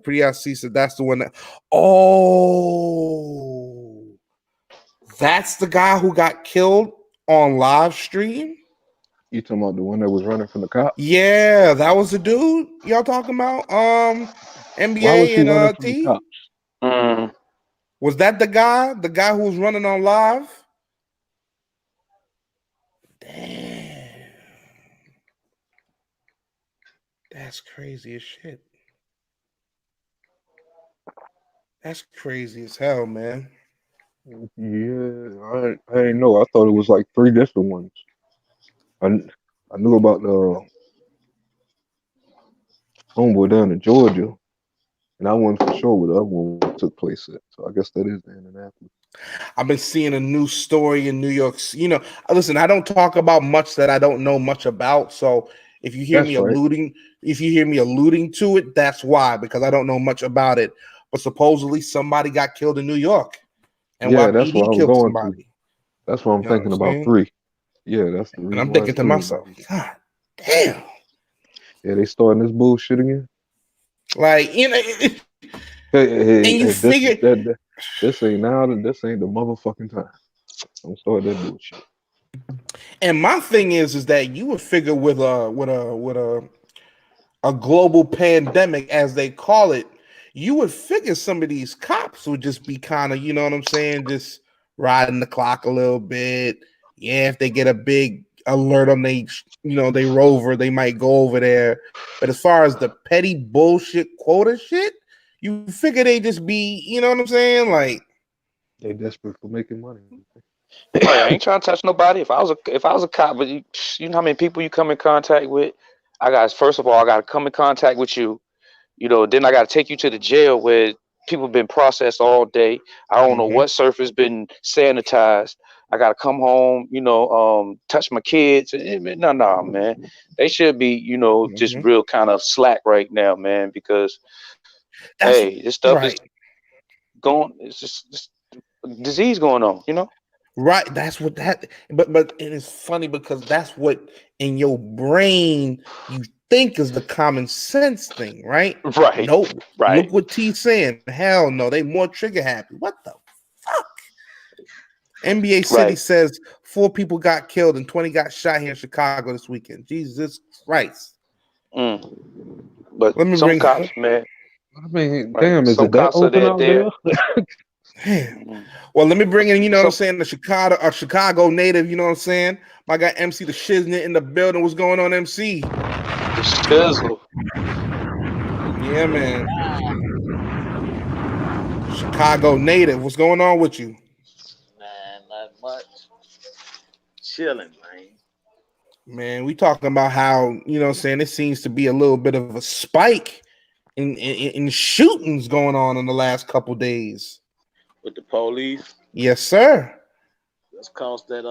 S2: Pretty House T said that's the one that. Oh, that's the guy who got killed on live stream.
S3: You talking about the one that was running from the cops?
S2: Yeah, that was the dude y'all talking about.
S3: Why was
S2: NBA
S3: he
S2: and
S3: running from the
S2: T.
S3: cops?
S5: Mm,
S2: Was that the guy? The guy who was running on live? Damn, that's crazy as shit. That's crazy as hell, man.
S3: Yeah, I didn't know. I thought it was like three different ones. I I knew about the homeboy down in Georgia, and I wasn't for sure where the other one took place at. So I guess that is the Indianapolis.
S2: I've been seeing a new story in New York. Listen, I don't talk about much that I don't know much about. So if you hear me
S3: That's right.
S2: alluding, if you hear me alluding to it, that's why, because I don't know much about it. But supposedly somebody got killed in New York.
S3: Yeah, that's what
S2: NYPD
S3: I was
S2: killed
S3: going to.
S2: somebody.
S3: That's what I'm
S2: You know what I'm
S3: thinking about
S2: saying?
S3: three. Yeah, that's the
S2: And I'm
S3: reason why
S2: thinking
S3: it's
S2: to
S3: three.
S2: myself, God damn.
S3: Yeah, they starting this bullshit again.
S2: Like,
S3: Hey,
S2: and you
S3: this is
S2: figure,
S3: this ain't now. This ain't the motherfucking time. Don't start that bullshit.
S2: and my thing is that you would figure with a global pandemic, as they call it, you would figure some of these cops would just be kind of, you know what I'm saying, just riding the clock a little bit. Yeah, if they get a big alert on they rover, they might go over there. But as far as the petty bullshit quota shit, you figure they just be, you know what I'm saying? Like,
S3: They desperate for making money.
S5: right, I ain't trying to touch nobody. If I was a cop, but you know how many people you come in contact with. I got first of all, I got to come in contact with you. Then I got to take you to the jail where people been processed all day. I don't know
S2: mm-hmm,
S5: what surface been sanitized. I got to come home, touch my kids. No, man. They should be, just
S2: mm-hmm.
S5: real kind of slack right now, man, because
S2: That's
S5: hey, this stuff is
S2: right.
S5: going. It's just disease going on.
S2: Right, that's what that. But it is funny because that's what in your brain you think is the common sense thing, right?
S5: Right,
S2: Nope.
S5: right,
S2: Look what T's saying. Hell no, they more trigger happy. What the fuck? NBA City
S5: right.
S2: says 4 people got killed and 20 got shot here in Chicago this weekend. Jesus Christ.
S5: Mm. But
S2: Let me
S5: some
S2: bring.
S5: cops, man,
S3: I mean,
S5: right?
S3: damn, is
S5: Some
S3: it that
S5: cops are
S3: open
S5: there.
S3: out there?
S2: Man.
S5: Mm.
S2: Well, let me bring in, you know what I'm
S5: So
S2: saying, a Chicago native, you know what I'm saying? My guy MC the Shiznit in the building. What's going on, MC?
S5: the shizzle.
S2: Yeah, man. Chicago native. What's going on with you?
S6: Man, not much. Chilling, man.
S2: Man, we talking about how, you know what I'm saying, it seems to be a little bit of a spike in shootings going on in the last couple days.
S6: With the police,
S2: Yes, sir.
S6: that's cause that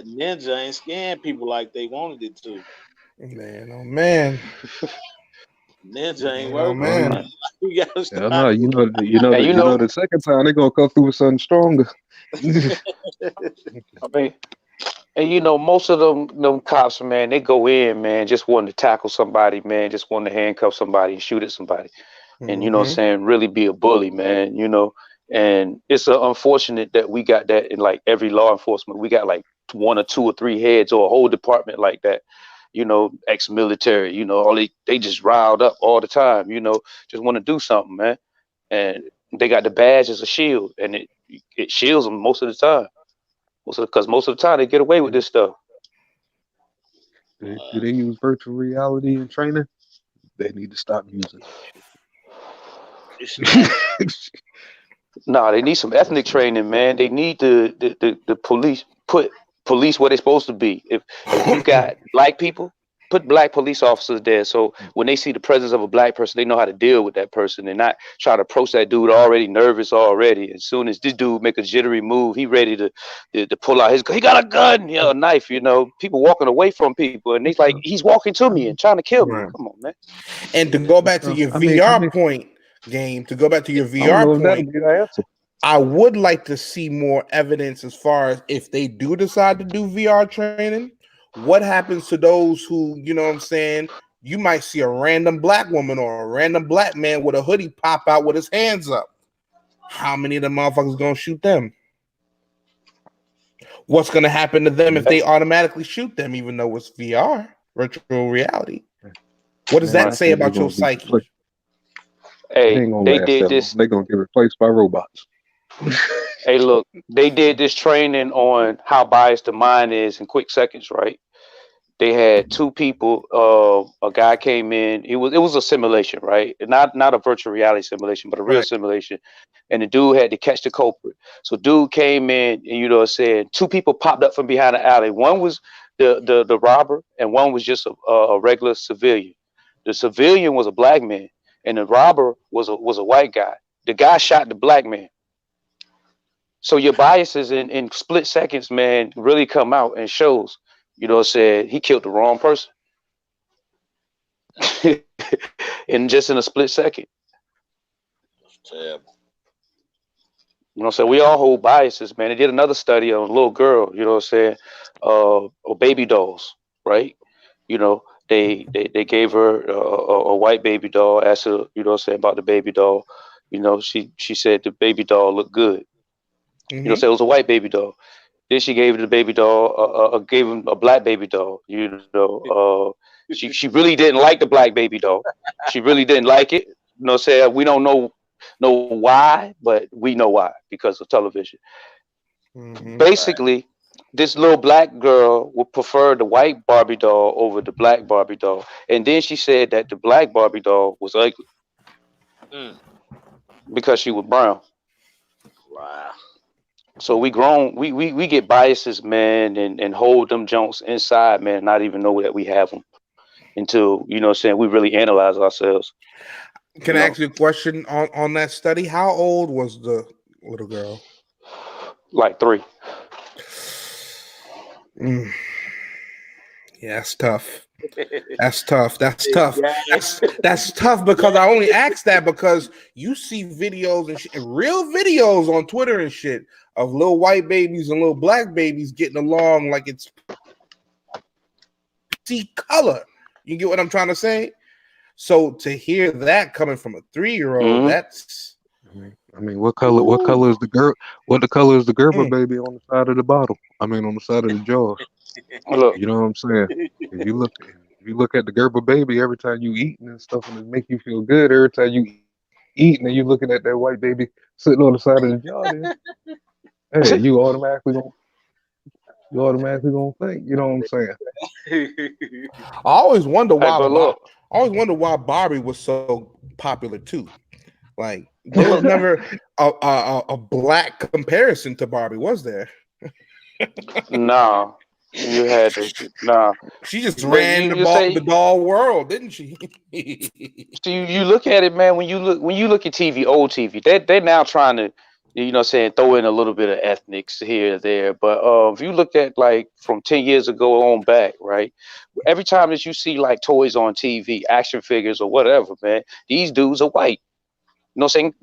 S6: ninja ain't scaring people like they wanted it to.
S2: Man, oh man.
S6: Ninja ain't
S2: Man, oh
S6: working.
S3: Oh,
S6: We
S3: yeah.
S2: man.
S6: got we gotta
S3: Hell no,
S6: start.
S5: And
S3: the second time they gonna come through with something stronger.
S5: I mean, and most of them cops, man, they go in, man, just wanting to tackle somebody, man, just wanting to handcuff somebody and shoot at somebody, and what I'm
S2: Mm-hmm.
S5: saying, really be a bully, man. And it's unfortunate that we got that in like every law enforcement. We got like one or two or three heads or a whole department like that. Ex-military. All they just riled up all the time. Just want to do something, man. And they got the badge as a shield, and it shields them most of the time. Because most of the time they get away with this stuff.
S3: Do they use virtual reality in training? They need to stop using
S6: It's
S3: that
S6: not.
S3: shit.
S5: Nah, they need some ethnic training, man. They need the police put police where they're supposed to be. If you got black people, put black police officers there. So when they see the presence of a black person, they know how to deal with that person and not try to approach that dude already nervous already. As soon as this dude make a jittery move, he ready to pull out his. He got a gun, a knife. People walking away from people, and he's walking to me and trying to kill me.
S2: Right.
S5: Come on, man.
S2: And to go back to your VR point, game, to go back to your
S3: I don't know
S2: VR
S3: if that'll
S2: point,
S3: be the answer.
S2: I would like to see more evidence as far as if they do decide to do VR training, what happens to those who, you know what I'm saying, you might see a random black woman or a random black man with a hoodie pop out with his hands up. How many of the motherfuckers gonna shoot them? What's gonna happen to them if they automatically shoot them, even though it's VR, virtual reality? What does that say about your psyche?
S5: Hey,
S3: ain't gonna
S5: they
S3: last
S5: did
S3: that
S5: this.
S3: long. They're gonna get replaced by robots.
S5: Hey, look, they did this training on how biased the mind is in quick seconds, right? They had two people. A guy came in. It was a simulation, right? Not a virtual reality simulation, but a real simulation. And the dude had to catch the culprit. So dude came in, and said two people popped up from behind the alley. One was the robber, and one was just a regular civilian. The civilian was a black man, and the robber was a white guy. The guy shot the black man. So your biases in split seconds, man, really come out and shows. Said he killed the wrong person, and just in a split second.
S6: That's terrible.
S5: So we all hold biases, man. They did another study on a little girl, or baby dolls, right? They gave her a white baby doll, asked her, about the baby doll. She said the baby doll looked good.
S2: Mm-hmm.
S5: It was a white baby doll. Then she gave the baby doll, gave him a black baby doll. She really didn't like the black baby doll. She really didn't like it. We don't know why, but we know why because of television.
S2: Mm-hmm.
S5: Basically, this little black girl would prefer the white Barbie doll over the black Barbie doll, and then she said that the black Barbie doll was ugly because she was brown.
S6: Wow.
S5: So we get biases, man, and hold them junks inside, man, not even know that we have them until, we really analyze ourselves.
S2: Can I ask you a question on that study? How old was the little girl?
S5: Like 3.
S2: Yeah, that's tough. That's tough. That's tough. That's tough because I only asked that because you see videos and shit, real videos on Twitter and shit of little white babies and little black babies getting along like it's see color. You get what I'm trying to say? So to hear that coming from a 3-year-old, that's.
S3: I mean, what color is the girl? What the color is the Gerber baby on the side of the bottle? I mean, on the side of the jaws.
S5: Look.
S3: You know what I'm saying? If you look at the Gerber baby every time you eating and stuff, and it make you feel good every time you eating, and you looking at that white baby sitting on the side of the jar. Then, hey, you automatically gonna think. You know what I'm saying?
S2: I always wonder why.
S5: Hey,
S2: I always wonder why Barbie was so popular too. Like there was never a black comparison to Barbie, was there?
S5: No, you had to. No,
S2: she just ran the doll world, didn't she?
S5: So you look at it, man. When you look at TV, old TV, they're now trying to, throw in a little bit of ethnics here or there. But if you look at like from 10 years ago on back, right? Every time that you see like toys on TV, action figures or whatever, man, these dudes are white.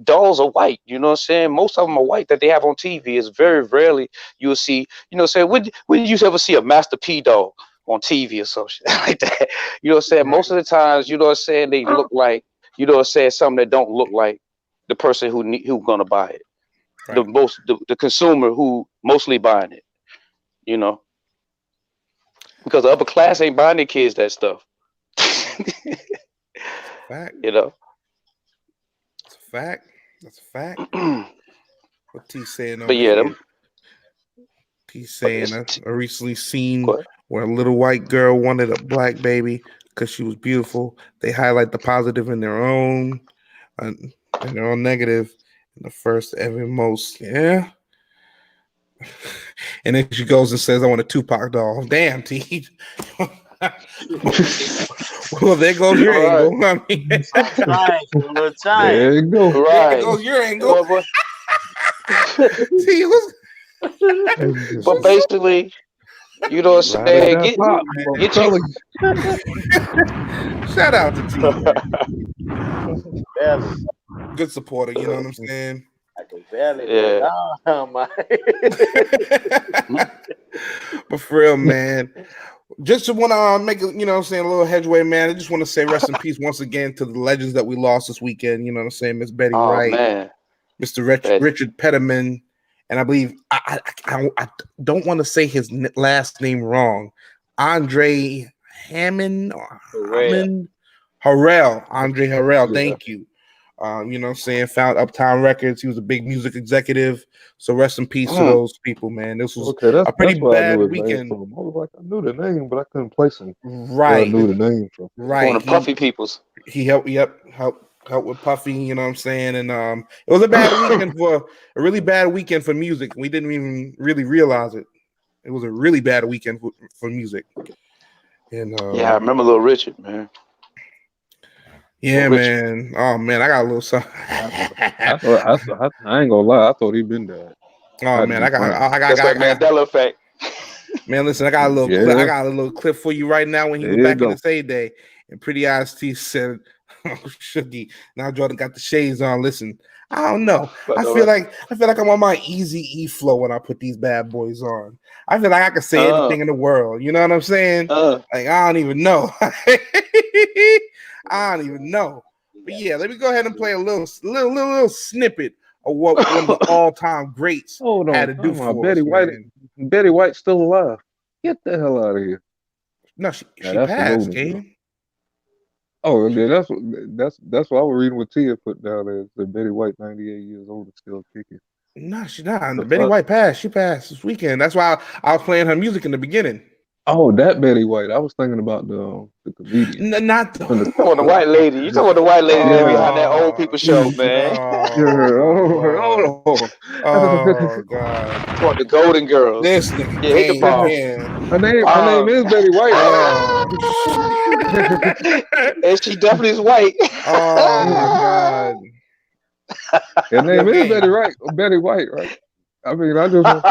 S5: Dolls are white. Most of them are white that they have on TV. It's very rarely you'll see, when did you ever see a Master P doll on TV or something like that? Most of the times, they look like, something that don't look like the person who gonna buy it. Right. The consumer who mostly buying it, because the upper class ain't buying their kids that stuff.
S2: Fact.
S5: You know.
S2: It's a fact. That's a fact. What T saying
S5: But
S2: over
S5: yeah,
S2: here? T saying I recently seen
S5: what?
S2: where a little white girl wanted a black baby because she was beautiful. They highlight the positive in their own and their own negative in the first every most. Yeah. And then she goes and says, I want a Tupac doll. Damn, T. Well, there goes your
S5: Right.
S2: angle. I mean,
S6: Sometimes, a little time.
S3: There you go.
S2: there
S5: Right.
S2: goes your angle.
S5: But,
S2: T, what's
S5: but basically, you know what I'm
S3: Ride or
S5: saying?
S3: die pop.
S5: Get
S3: I'm
S5: you.
S3: telling you.
S2: shout out to T, man.
S6: Barely.
S2: Good supporter, you know what I'm saying?
S6: I can barely
S5: Yeah.
S6: go down, man.
S2: But for real, man. Just to want to make you know what I'm saying, a little headway, man. I just want to say rest in peace once again to the legends that we lost this weekend. You know what I'm saying? Miss Betty
S5: Oh
S2: Wright,
S5: man.
S2: Mr.
S5: Betty.
S2: Richard Petterman, and I believe I don't want to say his last name wrong. Andre Hammond or Hammond Harrell. Andre Harrell.
S3: Yeah.
S2: Thank you. You know what I'm saying? Found Uptown Records. He was a big music executive. So rest in peace to those people, man. This was
S3: Okay,
S2: a pretty
S3: that's where I
S2: bad
S3: knew his name
S2: weekend.
S3: from. I was like, I knew the name, but I couldn't place him where I
S2: Right.
S3: knew the name from.
S5: One
S2: Right.
S5: of Puffy peoples.
S2: He helped with Puffy, you know what I'm saying? And it was a bad weekend a really bad weekend for music. We didn't even really realize it. It was a really bad weekend for music. And
S5: Yeah, I remember Little Richard, man.
S2: yeah,
S5: Little Richard.
S2: man. Oh man, I got a little something.
S3: I ain't gonna lie, I thought he'd been dead.
S2: Oh man, I got
S5: That's that Mandela effect.
S2: man, listen, I got a little clip. I got a little clip for you right now when he was
S3: There you
S2: back in
S3: go.
S2: his heyday. And Pretty Eyes T said, "Oh, Shuggy, now Jordan got the shades on. Listen, I don't know. I feel like I'm on my Easy E flow when I put these bad boys on. I feel like I can say anything in the world. You know what I'm saying? Like I don't even know. I don't even know. But yeah, let me go ahead and play a little snippet of what one of the all-time greats
S3: Hold
S2: had
S3: on,
S2: to do
S3: come on,
S2: for
S3: Betty
S2: us,
S3: White.
S2: man.
S3: Betty White's still alive. Get the hell out of here.
S2: No, she
S3: Now, that's the
S2: passed,
S3: golden girl.
S2: Game.
S3: Oh, and then that's what I was reading what Tia put down there. The Betty White, 98 years old, is still kicking.
S2: No, she's not.
S3: The
S2: Betty
S3: fuck?
S2: White passed. She passed this weekend. That's why I was playing her music in the beginning.
S3: Oh, that Betty White. I was thinking about the comedian.
S2: Not the.
S3: From the,
S5: You talking the white lady. You talking the white lady that behind that old people show, man.
S2: Oh God!
S5: Talking the Golden Girls.
S2: This nigga
S5: Yeah, hit the
S2: Game
S5: ball.
S2: again.
S3: her name is Betty White.
S5: And she definitely is white.
S2: Oh my God!
S3: Her name
S2: Yo,
S3: is
S2: Game.
S3: Betty White, right? I mean, I just want,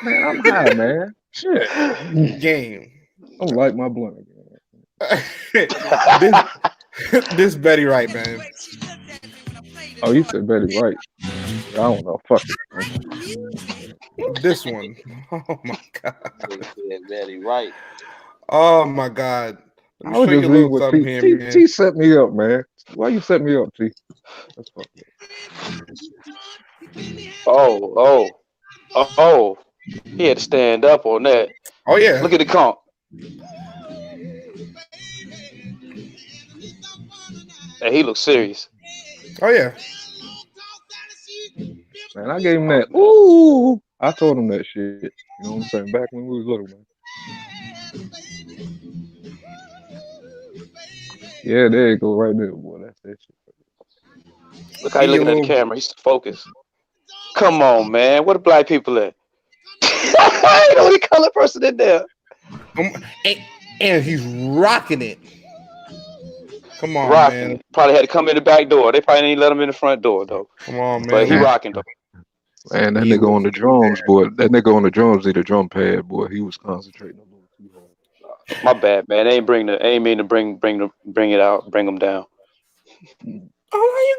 S3: man, I'm high, man. Shit.
S2: Game.
S3: I'm like my blunt again.
S2: this Betty Wright, man.
S3: Oh, you said Betty White. I don't know. Fuck it.
S2: This one. Oh my God.
S6: Very right.
S2: Oh my God. Let
S3: I
S2: me
S3: was
S2: show you
S3: just
S2: a
S3: reading
S2: little
S3: what
S2: something here, man.
S3: T set me up, man. Why you set me up, T? That's fucked up.
S5: Oh. He had to stand up on that.
S2: Oh yeah.
S5: Look at the comp. And he looks serious.
S2: Oh yeah.
S3: Man, I gave him that. Ooh, I told him that shit. You know what I'm saying? Back when we was little, man. Yeah, there you go, right there, boy. That's that shit.
S5: Look how he looking at the camera. He's focused. Come on, man. Where the black people at? Ain't no colored person in there.
S2: And he's rocking it. Come on,
S5: rocking.
S2: Man.
S5: Probably had to come in the back door. They probably didn't let him in the front door though.
S2: Come on, man.
S5: But he rocking though.
S3: Man, that nigga on the drums, boy. That nigga on the drums need a drum pad, boy. He was concentrating a little too hard.
S5: My bad, man. They ain't mean to bring it out, bring them down.
S2: Oh,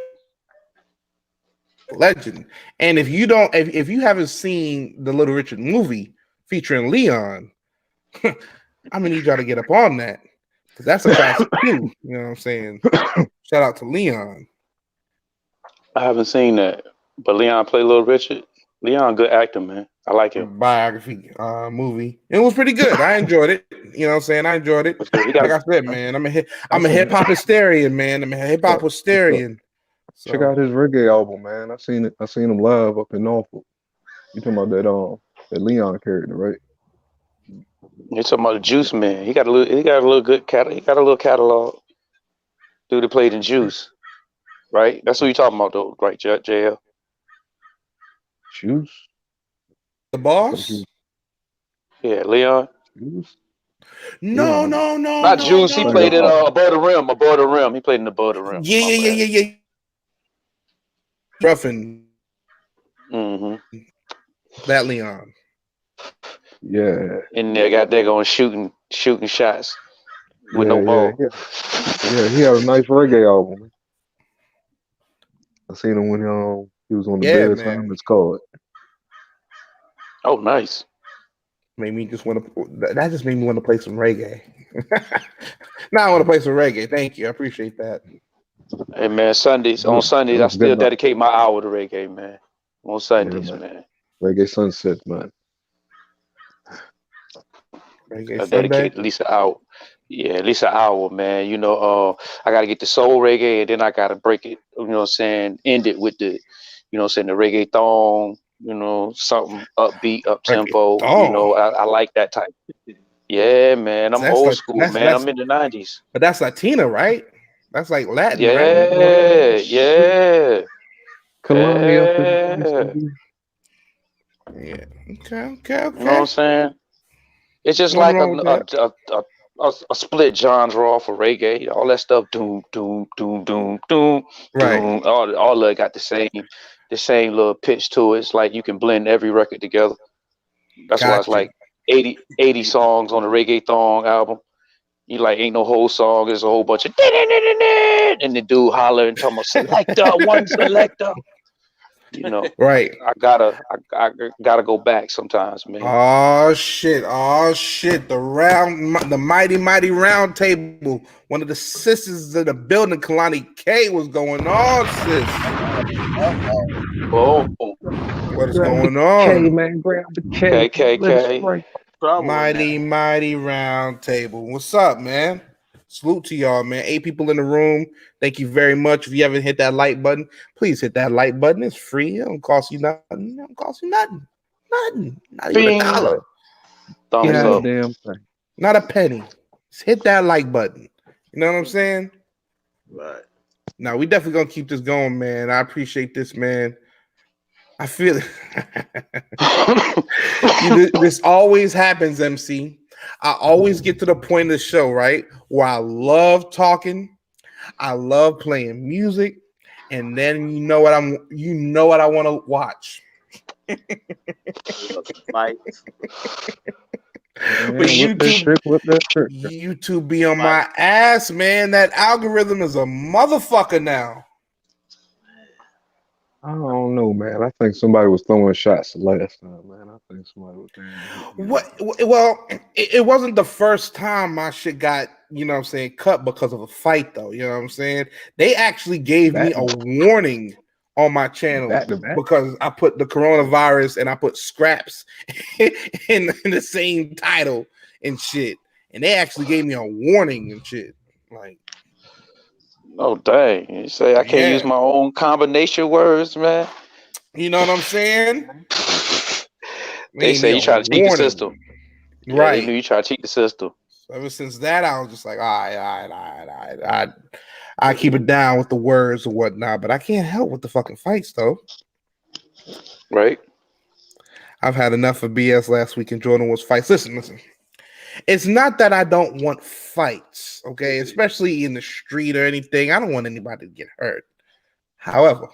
S2: legend. And if you don't, if you haven't seen the Little Richard movie featuring Leon, I'm gonna need y'all to get up on that because that's a classic too. You know what I'm saying? Shout out to Leon.
S5: I haven't seen that, but Leon played Little Richard. Leon, good actor, man. I like him.
S2: biography movie. It was pretty good. I enjoyed it. You know what I'm saying? I enjoyed it.
S5: He got
S2: Like I said, man, I'm a
S3: I
S2: hip
S3: seen
S2: hop hysterian, man. I'm a hip hop
S3: check
S2: hysterian.
S3: check
S2: So
S3: out his reggae album, man. I seen it. I seen him live up in Norfolk. You talking about that Leon character, right?
S5: you talking about the Juice Man. He got a little good he got a little catalog. Dude that played in Juice, right? That's what you talking about though, right, JL?
S3: Juice.
S2: the
S3: I thought you
S2: boss?
S3: was
S5: Yeah, Leon.
S3: Juice.
S2: No,
S3: Leon.
S2: no, no,
S5: Not
S2: no,
S5: Juice, he
S3: I
S2: no,
S3: think
S5: played
S3: I
S5: in
S2: no.
S5: Above the Rim. Above the Rim. He played in Above the Rim.
S2: Yeah,
S5: My
S2: yeah, yeah,
S5: bad.
S2: yeah, yeah. Ruffin,
S5: Mm-hmm.
S2: that Leon.
S3: yeah,
S5: And they got there going shooting shots with
S3: yeah,
S5: no
S3: yeah,
S5: ball.
S3: yeah, yeah. He had a nice reggae album. I seen him when he was on the
S2: Yeah,
S3: Bears
S2: man.
S3: Simon's card.
S5: Oh, nice.
S2: Made me just want to. That just made me want to play some reggae. Now I want to play some reggae. Thank you. I appreciate that.
S5: Hey man, on
S3: Good. It
S5: Sundays I
S3: was a good
S5: still
S3: night.
S5: dedicate my hour to reggae, man. On
S3: Yeah,
S5: Sundays,
S3: man.
S5: man.
S3: Reggae Sunset, man.
S2: Reggae
S5: I
S2: Sunday.
S5: dedicate at least an hour. Yeah, at least an hour, man. I gotta get the soul reggae and then I gotta break it, you know what I'm saying, end it with the, you know what I'm saying, the reggae thong, something upbeat, up
S2: Reggae
S5: tempo.
S2: thong.
S5: I like that type. Yeah, man. I'm
S2: That's
S5: old
S2: like
S5: school, man. I'm in the 90s.
S2: but that's Latina, right? That's like Latin, right?
S5: Yeah, yeah,
S3: Colombia for the
S5: yeah.
S3: PCB.
S2: Yeah. Okay, okay,
S5: You know what I'm
S2: okay.
S5: saying? It's just
S2: Nothing
S5: like
S2: wrong with that.
S5: a split genre off of reggae. All that stuff, doom, doom, doom, doom, doom,
S2: Right.
S5: doom. All of it got the same little pitch to it. It's like you can blend every record together. That's why it's
S2: Got you.
S5: like 80 songs on the reggae thong album. You like ain't no whole song. There's a whole bunch of and the dude hollering, talking about selector, one selector. You know,
S2: Right.
S5: I gotta go back sometimes, man.
S2: Oh shit. Oh shit. The mighty round table. One of the sisters of the building, Kalani K, was going on, sis.
S5: Oh,
S2: What is
S3: Grab the
S2: going
S3: K,
S2: on?
S3: man. Grab the K. Let it
S5: KKK.
S3: spray.
S6: Trouble in that.
S2: Mighty round table. What's up, man? Salute to y'all, man. 8 people in the room. Thank you very much. If you haven't hit that like button, please hit that like button. It's free. It don't cost you nothing. It don't cost you nothing. Nothing. Not even a
S5: Bing.
S2: dollar.
S5: Thumbs
S2: Yeah.
S5: up.
S3: Goddamn thing.
S2: Not a penny. Just hit that like button. You know what I'm saying?
S6: Right.
S2: Now we definitely gonna keep this going, man. I appreciate this, man. I feel this always happens, MC. I always get to the point of the show, right? Where I love talking, I love playing music, and then you know what I want to watch.
S6: Fights.
S2: But
S3: Man, whip that shit.
S2: YouTube be on
S6: Fight.
S2: my ass, man. That algorithm is a motherfucker now.
S3: I don't know, man. I think somebody was throwing shots the last time, man. I think somebody was trying to hit me
S2: What?
S3: up.
S2: Well, it wasn't the first time my shit got, you know what I'm saying, cut because of a fight, though. You know what I'm saying? They actually gave me
S3: Back
S2: a warning on my channel
S3: to back.
S2: because I put the coronavirus and I put scraps in the same title and shit. And they actually gave me a warning and shit. Like,
S5: Oh dang! You say I can't use
S2: yeah.
S5: my own combination words, man.
S2: You know what I'm saying? They
S5: They
S2: gave me
S5: say
S2: a
S5: you try to cheat the
S2: warning.
S5: system. Yeah, they knew
S2: Right.
S5: you try to cheat the system.
S2: So ever since that, I was just like, all right. I keep it down with the words or whatnot, but I can't help with the fucking fights, though.
S5: Right?
S2: I've had enough of BS last week in Jordan Woods fights. Listen. It's not that I don't want fights, okay? Especially in the street or anything. I don't want anybody to get hurt. However,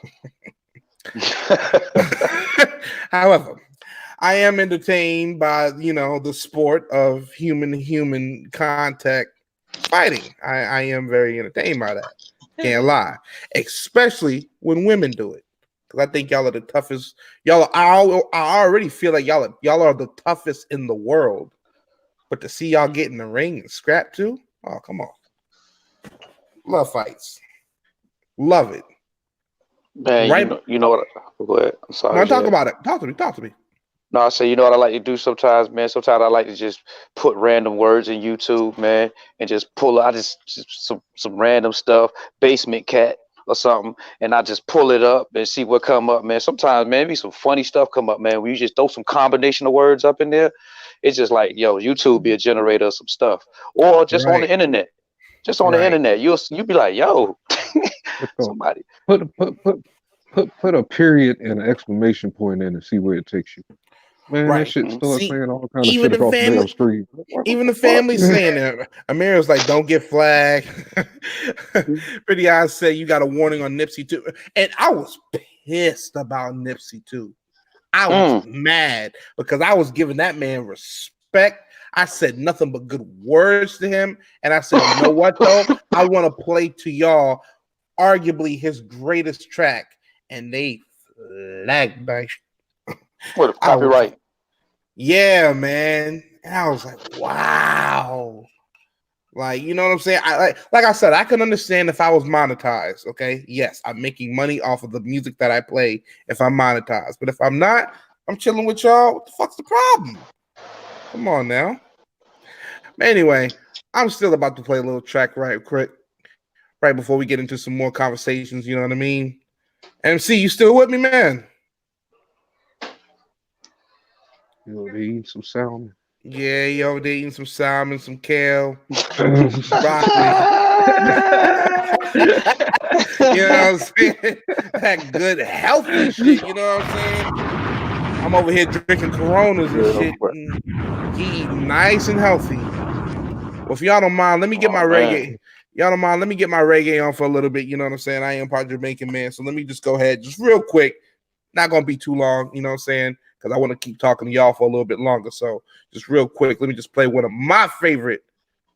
S2: I am entertained by, the sport of human to human contact fighting. I am very entertained by that. Can't lie. Especially when women do it. Because I think y'all are the toughest. I already feel like y'all are the toughest in the world. But to see y'all get in the ring and scrap too, oh, come on. Love fights. Love it.
S5: Man,
S2: Right?
S5: you know what? Go ahead. I'm
S2: No,
S5: sorry,
S2: talk
S5: Jay.
S2: about it. Talk to me. Talk to me.
S5: No, I say, you know what I like to do sometimes, man. Sometimes I like to just put random words in YouTube, man, and just pull out just some random stuff, basement cat or something, and I just pull it up and see what come up, man. Sometimes, man, maybe some funny stuff come up, man. When you just throw some combination of words up in there, it's just like, yo, YouTube be a generator of some stuff, or just on the
S2: Right.
S5: internet, just on the
S2: Right.
S5: internet, you'll be like, yo,
S3: Put the-
S5: somebody.
S3: put a period and an exclamation point in and see where it takes you. Man, that
S2: Right.
S3: shit starts
S2: See,
S3: saying all kind of
S2: even
S3: shit
S2: the
S3: across the damn
S2: family,
S3: screen. What
S2: even
S3: the
S2: the
S3: fuck?
S2: family saying that. Amir was like, "Don't get flagged." Pretty Eyes said you got a warning on Nipsey too, and I was pissed about Nipsey too. I was
S5: Mm.
S2: mad because I was giving that man respect. I said nothing but good words to him, and I said, you know what though? I want to play to y'all arguably his greatest track, and they flagged my.
S5: What
S2: I was,
S5: copyright?
S2: yeah, man. And I was like, wow. Like, you know what I'm saying? Like I said, I can understand if I was monetized. Okay. Yes, I'm making money off of the music that I play if I'm monetized. But if I'm not, I'm chilling with y'all. What the fuck's the problem? Come on now. Anyway, I'm still about to play a little track right quick, right before we get into some more conversations, you know what I mean? MC, you still with me, man?
S3: You know, they eat some salmon.
S2: Yeah, yo, they eating some salmon, some kale,
S3: Man,
S2: broccoli. You know what I'm saying? That good, healthy shit, you know what I'm saying? I'm over here drinking Coronas and shit, and he eating nice and healthy. Well, if y'all don't mind, let me get my reggae. Y'all don't mind, let me get my reggae on for a little bit, you know what I'm saying? I am part Jamaican, man, so let me just go ahead, just real quick. Not going to be too long, you know what I'm saying? Because I want to keep talking to y'all for a little bit longer. So just real quick, let me just play one of my favorite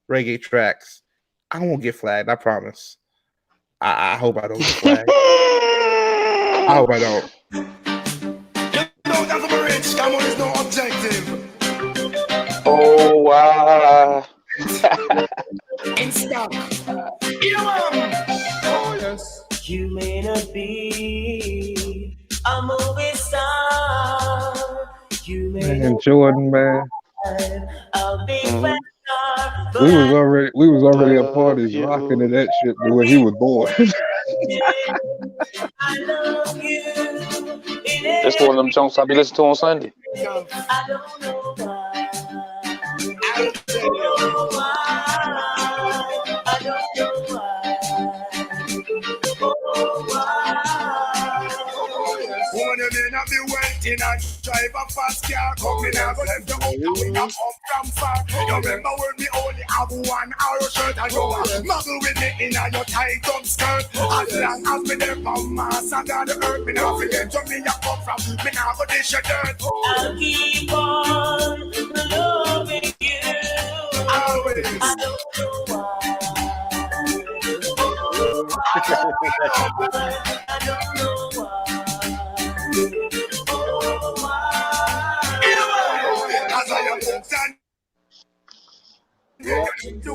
S2: reggae tracks. I won't get flagged, I promise. I hope I don't get flagged. I hope I don't.
S1: You don't have to be rich, come on, it's no objective.
S5: Oh wow.
S1: In stock. Yeah, man. Oh, yes.
S7: You may not be a movie star. You may not
S3: Jordan, man.
S7: be a big fan star, but
S3: We was already at
S5: Love
S3: parties rocking to
S5: you.
S3: that shit the way he was born.
S7: I love you in
S5: That's one of them
S7: every
S5: songs I be listening to on Sunday.
S7: way. I don't know why.
S1: I'll tell you.
S7: I don't know why. Oh, why?
S1: Woman, you may not be waiting and drive a fast car. Come in and go left the out we not up from far. You remember when we only have one arrow shirt and you muggle with me in your tight up skirt. As long as me there from Mars and God the earth, me not forget to me you come from. Me not go dish your dirt.
S7: I'll keep on loving you.
S1: Always.
S7: I don't know why. I don't know why. Oh, why?
S1: As I am stand. To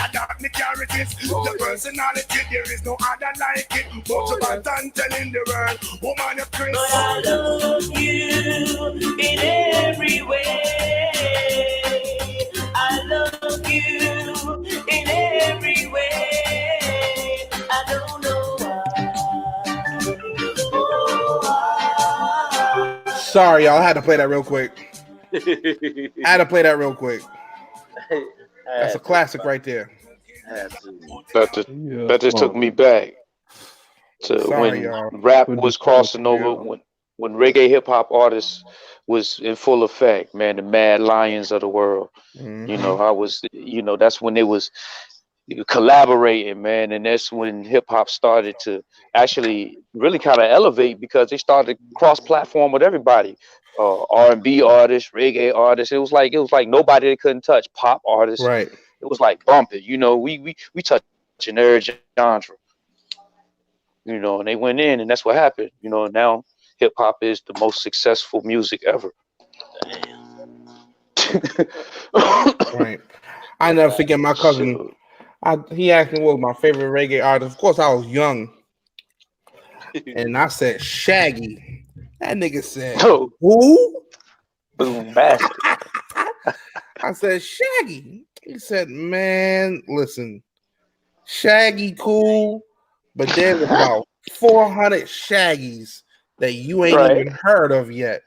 S1: adapt me characters, the personality, there is no other like it. But you got done telling the world, woman, you're crazy.
S7: But I love you in every way. I love you in every way. I don't know why. Oh, why?
S2: Sorry, y'all. I had to play that real quick. I had to play that real quick. That's a classic right there.
S5: That just took me back to
S2: Sorry,
S5: when
S2: y'all.
S5: rap was crossing over, when reggae hip hop artists was in full effect, man, the Mad Lions of the world.
S2: Mhm.
S5: You know, that's when they was collaborating, man, and that's when hip hop started to actually really kind of elevate because they started cross platform with everybody. R&B artists, reggae artists. It was like nobody they couldn't touch. Pop artists.
S2: Right.
S5: It was like bumping. You know, we touching every genre. You know, and they went in, and that's what happened. You know, now hip hop is the most successful music ever.
S2: Right. I never forget my cousin. He asked me what was my favorite reggae artist. Of course, I was young. and I said Shaggy. That nigga said
S5: Oh,
S2: who?
S5: boom, bastard.
S2: I said Shaggy. He said, man, listen, Shaggy cool, but there's about 400 Shaggies that you ain't
S5: Right.
S2: even heard of yet.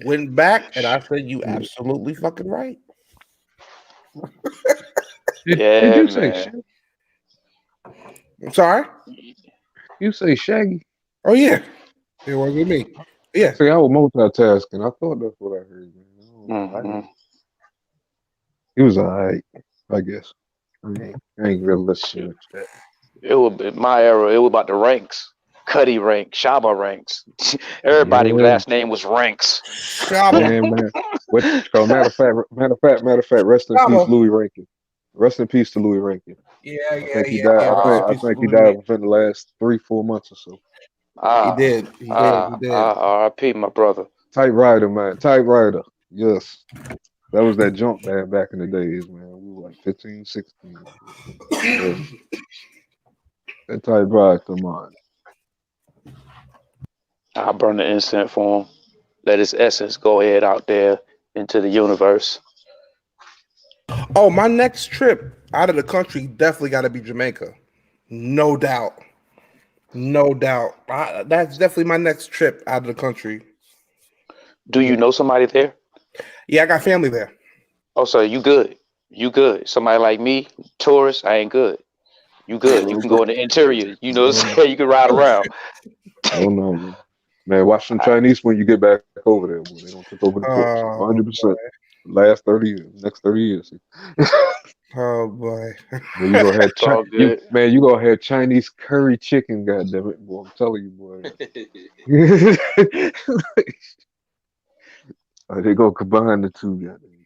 S2: Went back and I said, you absolutely fucking right.
S3: Did
S5: Yeah,
S3: you say
S5: man.
S2: I'm sorry.
S3: you say Shaggy?
S2: Oh yeah, it wasn't me. Yeah,
S3: See, I was multitasking. I thought that's what I heard, man. I
S5: Hmm.
S3: didn't. He was alright, I guess. I ain't really listen to much of that.
S5: It was in my era. It was about the ranks. Cuddy rank, Shaba ranks. Everybody
S3: Yeah,
S5: last name was ranks.
S2: Shaba,
S3: man. What? So matter of fact. Rest in peace,
S2: Shaba.
S3: Louis Rankin. Rest in peace to Louis Rankin.
S2: Yeah,
S3: I
S2: yeah,
S3: think he
S2: yeah,
S3: died.
S2: yeah. Rest in
S3: I
S2: peace,
S3: think he
S2: Louis
S3: died
S2: Rankin.
S3: within the last 3-4 months or so.
S2: He
S5: Ah,
S2: did. He did. He did.
S5: R.I.P. my brother.
S3: Typewriter, man. Typewriter. Yes. That was that jump band back in the days, man. We were like 15, 16. Yeah. That typewriter, man.
S5: I burn the incense for him. Let his essence go ahead out there into the universe.
S2: Oh, my next trip out of the country definitely got to be Jamaica. No doubt. No doubt. That's definitely my next trip out of the country.
S5: Do
S2: Yeah.
S5: you know somebody there?
S2: Yeah, I got family there.
S5: Oh, so you good? You good? Somebody like me, tourist, I ain't good. You good? You
S3: Oh,
S5: can go in the interior. You know what
S3: oh
S5: I'm
S3: no.
S5: saying? You can ride around.
S3: Oh no, man. Man, watch them Chinese when you get back over there, boy. They don't take over the books.
S2: Oh,
S3: 100%. Last 30 years, next 30 years.
S2: oh boy.
S3: Boy, you gonna have
S5: It's all
S3: You
S5: good.
S3: man, you gonna have Chinese curry chicken, goddamn it, boy. I'm telling you, boy. They gonna combine the two, goddamn.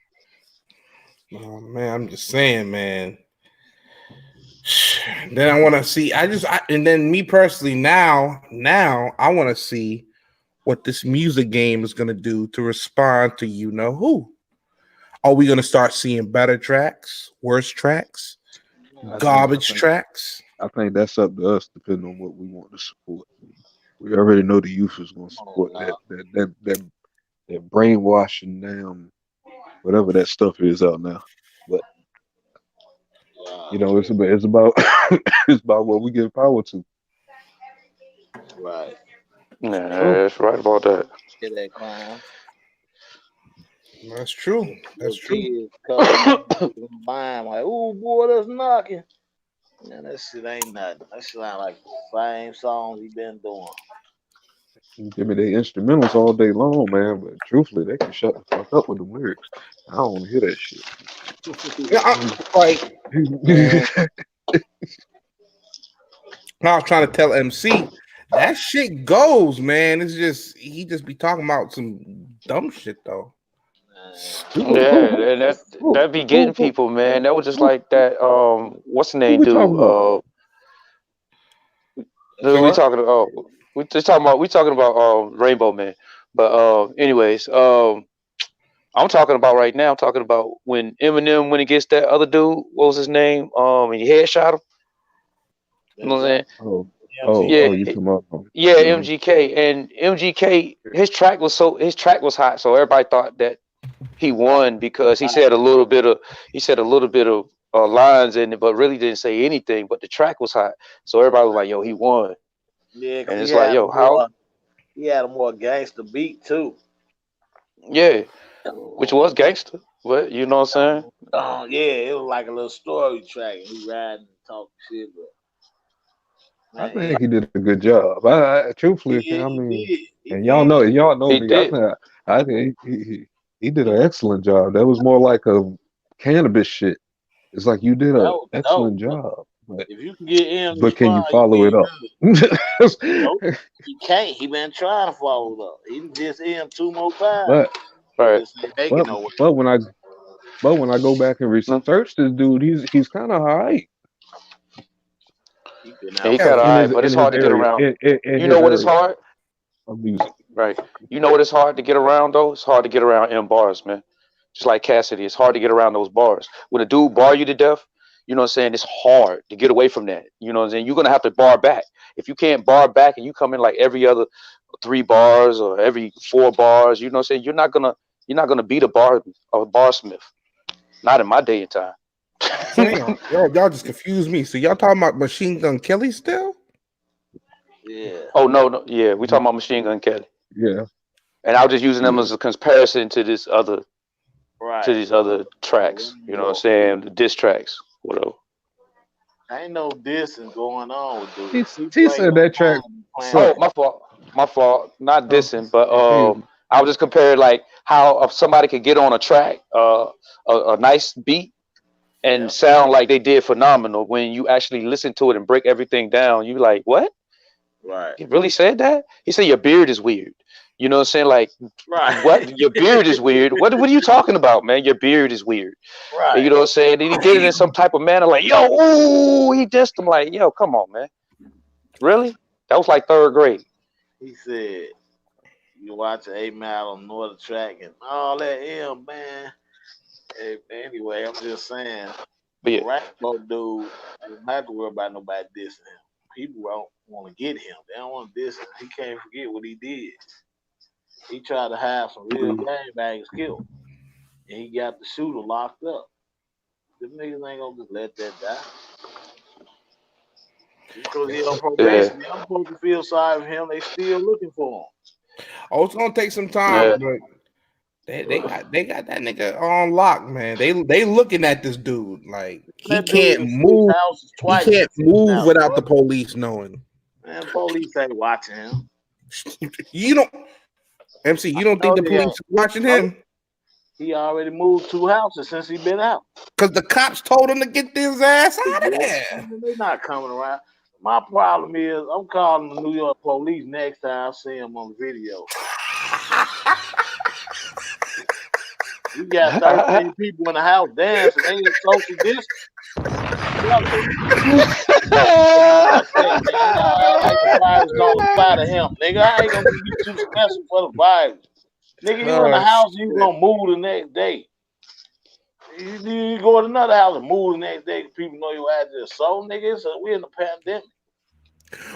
S2: Oh man, I'm just saying, man. Then I want to see. And then me personally, now I want to see what this music game is gonna do to respond to you know who. Are we gonna start seeing better tracks, worse tracks,
S3: I think I
S2: garbage
S3: think
S2: tracks?
S3: I think that's up to us, depending on what we want to support. We already know the youth is gonna
S6: Oh,
S3: support
S6: no.
S3: that brainwashing damn whatever that stuff is out now. But
S6: Wow.
S3: you know, it's about it's about what we give power to.
S6: Right.
S5: Yeah,
S3: So
S5: that's right about that.
S6: Hear that clown?
S2: That's true. That's
S6: Little
S2: true.
S6: kids coming up behind like, "Ooh, boy, that's knocking." Man, that shit ain't nothing. That shit ain't like the same songs he been doing.
S3: you give me the instrumentals all day long, man. But truthfully, they can shut the fuck up with the lyrics. I don't want to hear that shit.
S2: Yeah, like man, I was trying to tell MC that shit goes, man. It's just he just be talking about some dumb shit though.
S6: Man,
S3: who,
S2: Stupid.
S3: who,
S5: Yeah,
S3: who,
S5: and
S3: who,
S5: that be getting
S3: who, who,
S5: people, man. That was just
S3: who,
S5: like that. What's the
S3: who
S5: name?
S3: we talking about?
S2: Say
S5: We
S2: what?
S5: talking. We talking about Rainbow Man. But anyways, I'm talking about right now. I'm talking about when Eminem went against that other dude. What was his name? And he headshot him. You know what I'm
S6: MJ,
S5: saying?
S3: Oh,
S5: Yeah,
S3: you talking about?
S5: yeah,
S3: Um,
S5: MGK and MGK. His track was hot, so everybody thought that he won because he said a little bit of lines in it, but really didn't say anything. But the track was hot, so everybody was like, "Yo, he won,"
S6: yeah,
S5: and
S6: 'cause
S5: it's like, "Yo, how?"
S6: he had a more gangster beat too.
S5: Yeah, which was gangster, but you know what I'm saying?
S6: Oh yeah, it was like a little story track. He riding and talking shit, but
S3: I
S6: man, yeah,
S3: think he did a good job. Truthfully, I mean,
S6: he
S3: and
S6: did.
S3: y'all know
S5: He
S3: me. I
S5: did.
S3: think, he did an excellent job. That was more like a cannabis shit. It's like you did
S6: That
S3: an
S6: was dope.
S3: excellent job,
S6: If you can get him to
S3: but can you
S6: respond, you
S3: follow it
S6: did
S3: up?
S6: good. Nope, he can't. He been trying to follow it up. He did him 2 more times.
S3: but
S6: He
S5: Right.
S6: just ain't making
S3: but
S6: no way.
S3: but when I go back and
S5: Mm.
S3: research this dude, he's kind of high
S6: He been
S5: And he
S6: out
S2: Yeah,
S5: kind of
S3: in
S5: high,
S3: his
S5: but it's hard to get
S3: area
S5: around.
S3: in
S5: You
S3: his
S5: know what is
S3: area
S5: hard?
S3: of music.
S5: Right. You know what is hard to get around though? It's hard to get around in bars, man. Just like Cassidy, it's hard to get around those bars. When a dude bar you to death, you know what I'm saying, it's hard to get away from that. You know what I'm saying? You're gonna have to bar back. If you can't bar back and you come in like every other 3 bars or every 4 bars, you know what I'm saying, you're not gonna beat a barsmith. Not in my day and time.
S2: So hang on, y'all just confused me. So y'all talking about Machine Gun Kelly still?
S6: Yeah.
S5: Oh no, yeah, we talking about Machine Gun Kelly.
S3: Yeah,
S5: And I was just using them
S3: yeah.
S5: as a comparison to
S6: Right.
S5: these other tracks. You know what I'm saying? The diss tracks, whatever.
S6: Ain't no dissing going on with dude.
S3: He
S6: He
S3: he
S6: play
S3: said
S6: your
S3: that track
S6: mind playing
S5: Oh,
S3: sucked.
S6: that.
S5: my fault. My fault. Not
S3: Oh,
S5: dissing, but
S3: continue.
S5: I was just comparing like how somebody could get on a track, a nice beat, and
S6: Yep.
S5: sound like they did phenomenal. When you actually listen to it and break everything down, you like, what?
S6: Right.
S5: He really said that? He said your beard is weird. You know what I'm saying? Like,
S6: Right.
S5: what? Your beard is weird. What are you talking about, man? Your beard is weird. And you
S6: Right.
S5: know what I'm saying? And he did it in some type of manner, like, yo, ooh, he dissed him. Like, yo, come on, man. Really? That was like third grade.
S6: He said you watch an 8 Mile on Northern Track and all that man. Hey, anyway, I'm just saying
S5: But
S6: a
S5: yeah,
S6: Rambo dude, you don't have to worry about nobody dissing him. People don't want to get him. They don't want to diss him. He can't forget what he did. He tried to have some real gangbangers killed. And he got the shooter locked up. Them niggas ain't gonna just let that die. Because he on
S5: yeah,
S6: probation, I'm supposed to feel sorry for him. They still looking for
S2: Oh, it's gonna take some time,
S5: yeah.
S2: but they got that nigga on lock, man. They looking at this dude like
S6: him.
S2: he
S6: That dude
S2: can't
S6: in six
S2: move.
S6: houses
S2: He
S6: twice in
S2: can't
S6: six
S2: move
S6: houses,
S2: without
S6: bro.
S2: the police knowing.
S6: Man, police ain't watching him.
S2: You don't, MC. You don't think
S6: No,
S2: the
S6: they
S2: police
S6: ain't.
S2: is watching
S6: No,
S2: him?
S6: he already moved 2 houses since he been out.
S2: Because the cops told him to get his ass out of
S6: Yeah,
S2: there.
S6: they not coming around. My problem is I'm calling the New York police next time I see him on video. You got 13 people in the house dancing. They in social distance. Y'all like that, man. Y'all act like the virus don't apply to him. Nigga, I ain't gonna be too special for the virus. Nigga, you in the
S2: Oh,
S6: house, you
S2: shit.
S6: gonna move the next day. You go to another house and move the next day. People know your address. So, nigga, we in the pandemic.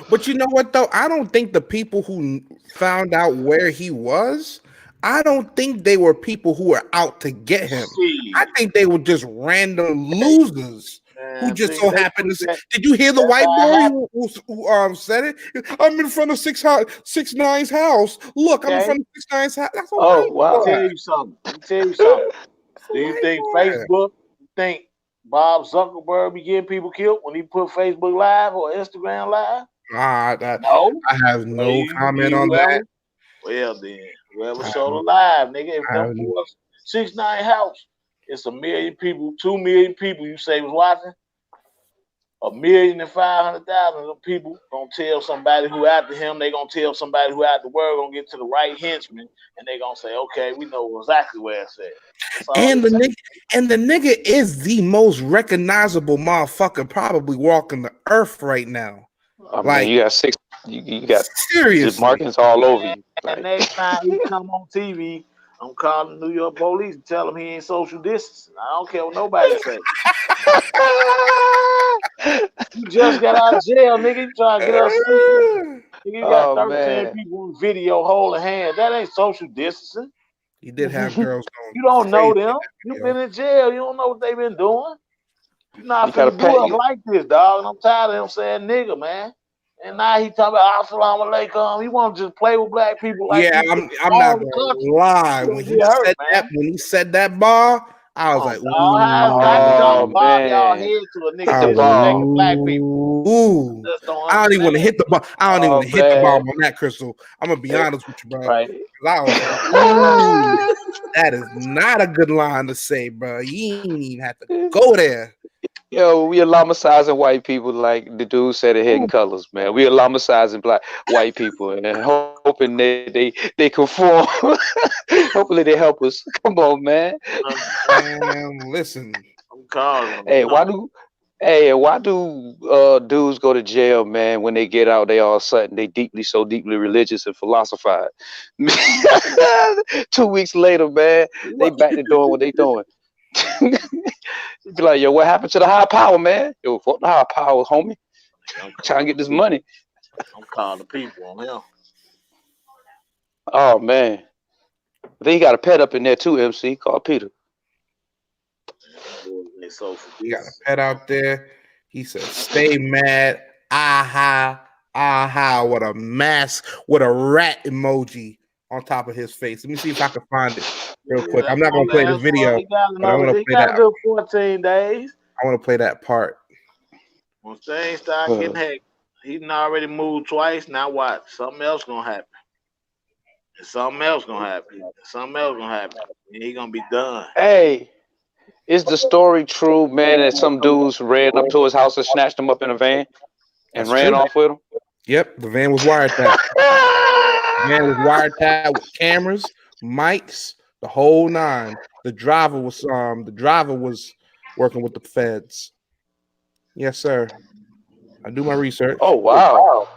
S2: But you know what though? I don't think the people who found out where he was, I don't think they were people who were out to get him. I
S6: See,
S2: think they were just random losers who
S6: man,
S2: just
S6: see,
S2: so
S6: they
S2: happened to
S6: put
S2: say.
S6: that.
S2: Did you hear the
S6: That's
S2: white
S6: how it
S2: boy
S6: happened.
S2: who said it? I'm in front of 6'9's house. Look, I'm in
S6: Okay,
S2: front of 6'9's house. That's a
S5: Oh
S2: white
S6: let me
S5: wow.
S2: boy.
S6: tell you something. Let me tell you something.
S2: That's a
S6: Do you
S2: white
S6: think
S2: boy.
S6: Facebook? You think Bob Zuckerberg be getting people killed when he put Facebook Live or Instagram Live? No.
S2: I have
S6: Well,
S2: no
S6: you
S2: comment
S6: be
S2: on that.
S6: whoever. Well then, whoever
S2: I
S6: showed
S2: have,
S6: a live, nigga. If
S2: I
S6: them
S2: have,
S6: boys 6 9 house, it's 1 million people, 2 million people. You say was watching. 1,500,000 of them people gonna tell somebody who after him. They gonna tell somebody who out the world gonna get to the right henchman, and they gonna say, okay, we know exactly where it's at. That's all
S2: and
S6: it
S2: the
S6: takes.
S2: nigga and the nigga is the most recognizable motherfucker probably walking the earth right now.
S5: I mean,
S2: Like
S5: you got six. You got the
S2: seriously.
S5: markings all over you.
S6: And
S5: Like,
S6: next time he come on TV, I'm calling the New York police and tell him he ain't social distancing. I don't care what nobody say. You just got out of jail, nigga. You trying to get us social? Nigga, you got
S5: oh
S6: 13
S5: man.
S6: people on video holding hands. That ain't social distancing.
S2: He did have girls going
S6: You don't know
S2: crazy in
S6: them.
S2: that
S6: You
S2: video.
S6: been in jail. You don't know what they been doing. You
S5: You
S6: not
S5: gotta
S6: finna do
S5: pat
S6: us
S5: you.
S6: like this, dog. And I'm tired of him saying nigga, man. And now he talking about assalamu alaikum. He want to just play with black people like
S2: Yeah,
S6: he
S2: I'm not
S6: all the
S2: gonna
S6: country.
S2: lie.
S6: You gonna get hurt, man.
S2: When he said that bar, I was
S6: Come on,
S2: like,
S6: dog. How is Dr. John
S5: Oh
S2: ooh,
S6: bob y'all
S5: man.
S6: head to a
S5: Hit
S6: nigga
S5: the
S6: disrespecting
S5: ball.
S6: black people? I
S2: ooh.
S6: just don't
S2: I don't even want to
S6: understand.
S2: hit the bar. I don't even
S5: Oh
S2: want to hit the
S5: man.
S2: bomb on that, Crystal. I'm gonna be
S5: Eh,
S2: honest with you, bro. 'Cause
S5: Right.
S2: I was like, ooh, that is not a good line to say, bro. You ain't even have to go there.
S5: Yo, we Islamicizing white people like the dude said it Hidden Colors, man. We Islamicizing black white people and hoping they conform. Hopefully they help us. Come on, man.
S2: Man, listen.
S6: I'm calling him.
S5: Hey, why do dudes go to jail, man? When they get out, they all of a sudden they so deeply religious and philosophize. 2 weeks later, man, they back to doing what they doing. Be like, yo, what happened to the high power, man? Yo, fuck the high power, homie.
S6: I'm
S5: Trying to
S6: calling
S5: get this money.
S6: I'm calling the people on him.
S5: Oh man. Then he got a pet up in there too, MC, called Peter.
S6: Them boys ain't so for
S2: He got a
S6: this.
S2: pet out there. He says, "Stay mad, aha, aha," with a mask, with a rat emoji on top of his face. Let me see if I can find it real
S6: Yeah,
S2: quick.
S6: that's
S2: I'm not
S6: gonna
S2: gonna play this
S6: last for
S2: video,
S6: he got
S2: but I want
S6: another
S2: to
S6: he
S2: play
S6: got a
S2: that.
S6: good 14 days.
S2: I want to play that part.
S6: When things start getting hectic, he done already moved twice. Now what? Something else gonna happen. And something else gonna happen. Something else gonna happen. And he gonna be done.
S5: Hey, is the story true, man, that some dudes ran up to his house and snatched him up in a van and
S2: That's
S5: ran
S2: true.
S5: off with him?
S2: Yep, the van was wiretapped. The van was wiretapped with cameras, mics, the whole nine. The driver was working with the feds. Yes, sir. I do my research.
S5: Oh wow.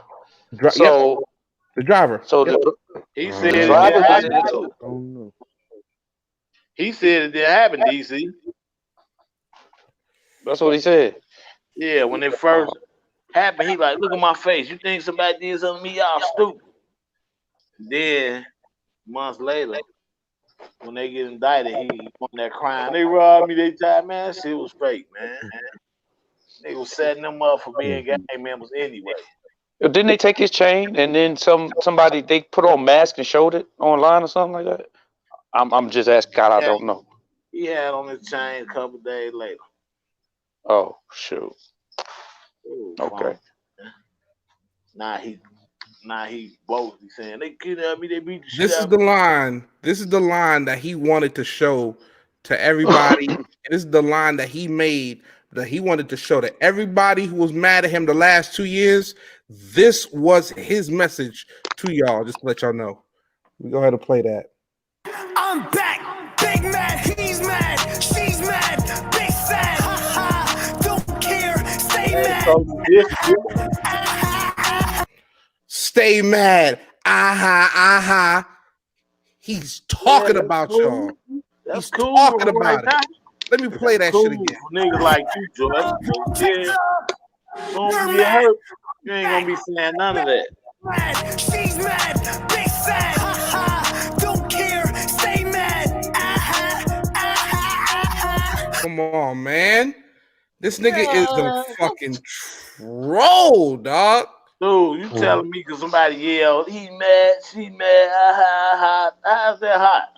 S2: Yep,
S5: So
S2: the driver.
S5: so
S2: Yep.
S6: He
S3: Oh,
S6: said
S5: the
S6: it
S3: no.
S5: driver
S6: didn't
S5: was
S6: happen.
S5: in it too.
S3: Oh no.
S6: He said it didn't happen, DC.
S5: That's what he said.
S6: Yeah, when it first happened, he like, look at my face. You think somebody did something to me? Y'all stupid. Then months later, when they get indicted, he on that crying. They robbed me. They tied man. That shit was fake, man. They was setting them up for being gang members anyway.
S5: Didn't they take his chain and then somebody they put on mask and showed it online or something like that? I'm just asking. God, I
S6: Yeah,
S5: don't know.
S6: he had on his chain a couple days later.
S5: Oh shoot.
S6: Ooh,
S5: Okay.
S6: Now he boldly saying they kidnapped me. They beat the shit
S2: This is
S6: out of
S2: the
S6: me.
S2: line. This is the line that he wanted to show to everybody. This is the line that he made that he wanted to show to everybody who was mad at him the last 2 years. This was his message to y'all. Just to let y'all know. We go ahead and play that.
S7: I'm back, big mad, he's mad, she's mad, big sad, don't care, stay mad.
S2: Stay mad. Aha, aha. He's talking about
S6: cool.
S2: y'all.
S6: That's
S2: He's
S6: cool
S2: talking
S6: right
S2: about
S6: now.
S2: it. Let me play that
S6: Cool
S2: shit again.
S6: for niggas like you, Joy. Yeah, soon as you get hurt, you ain't gonna be saying none of that.
S7: Mad, she's mad, big sad, don't care, stay mad.
S2: Come on, man. This nigga is a fucking troll, dog.
S6: Dude, you telling me because somebody yelled, he mad, she mad, how's that hot?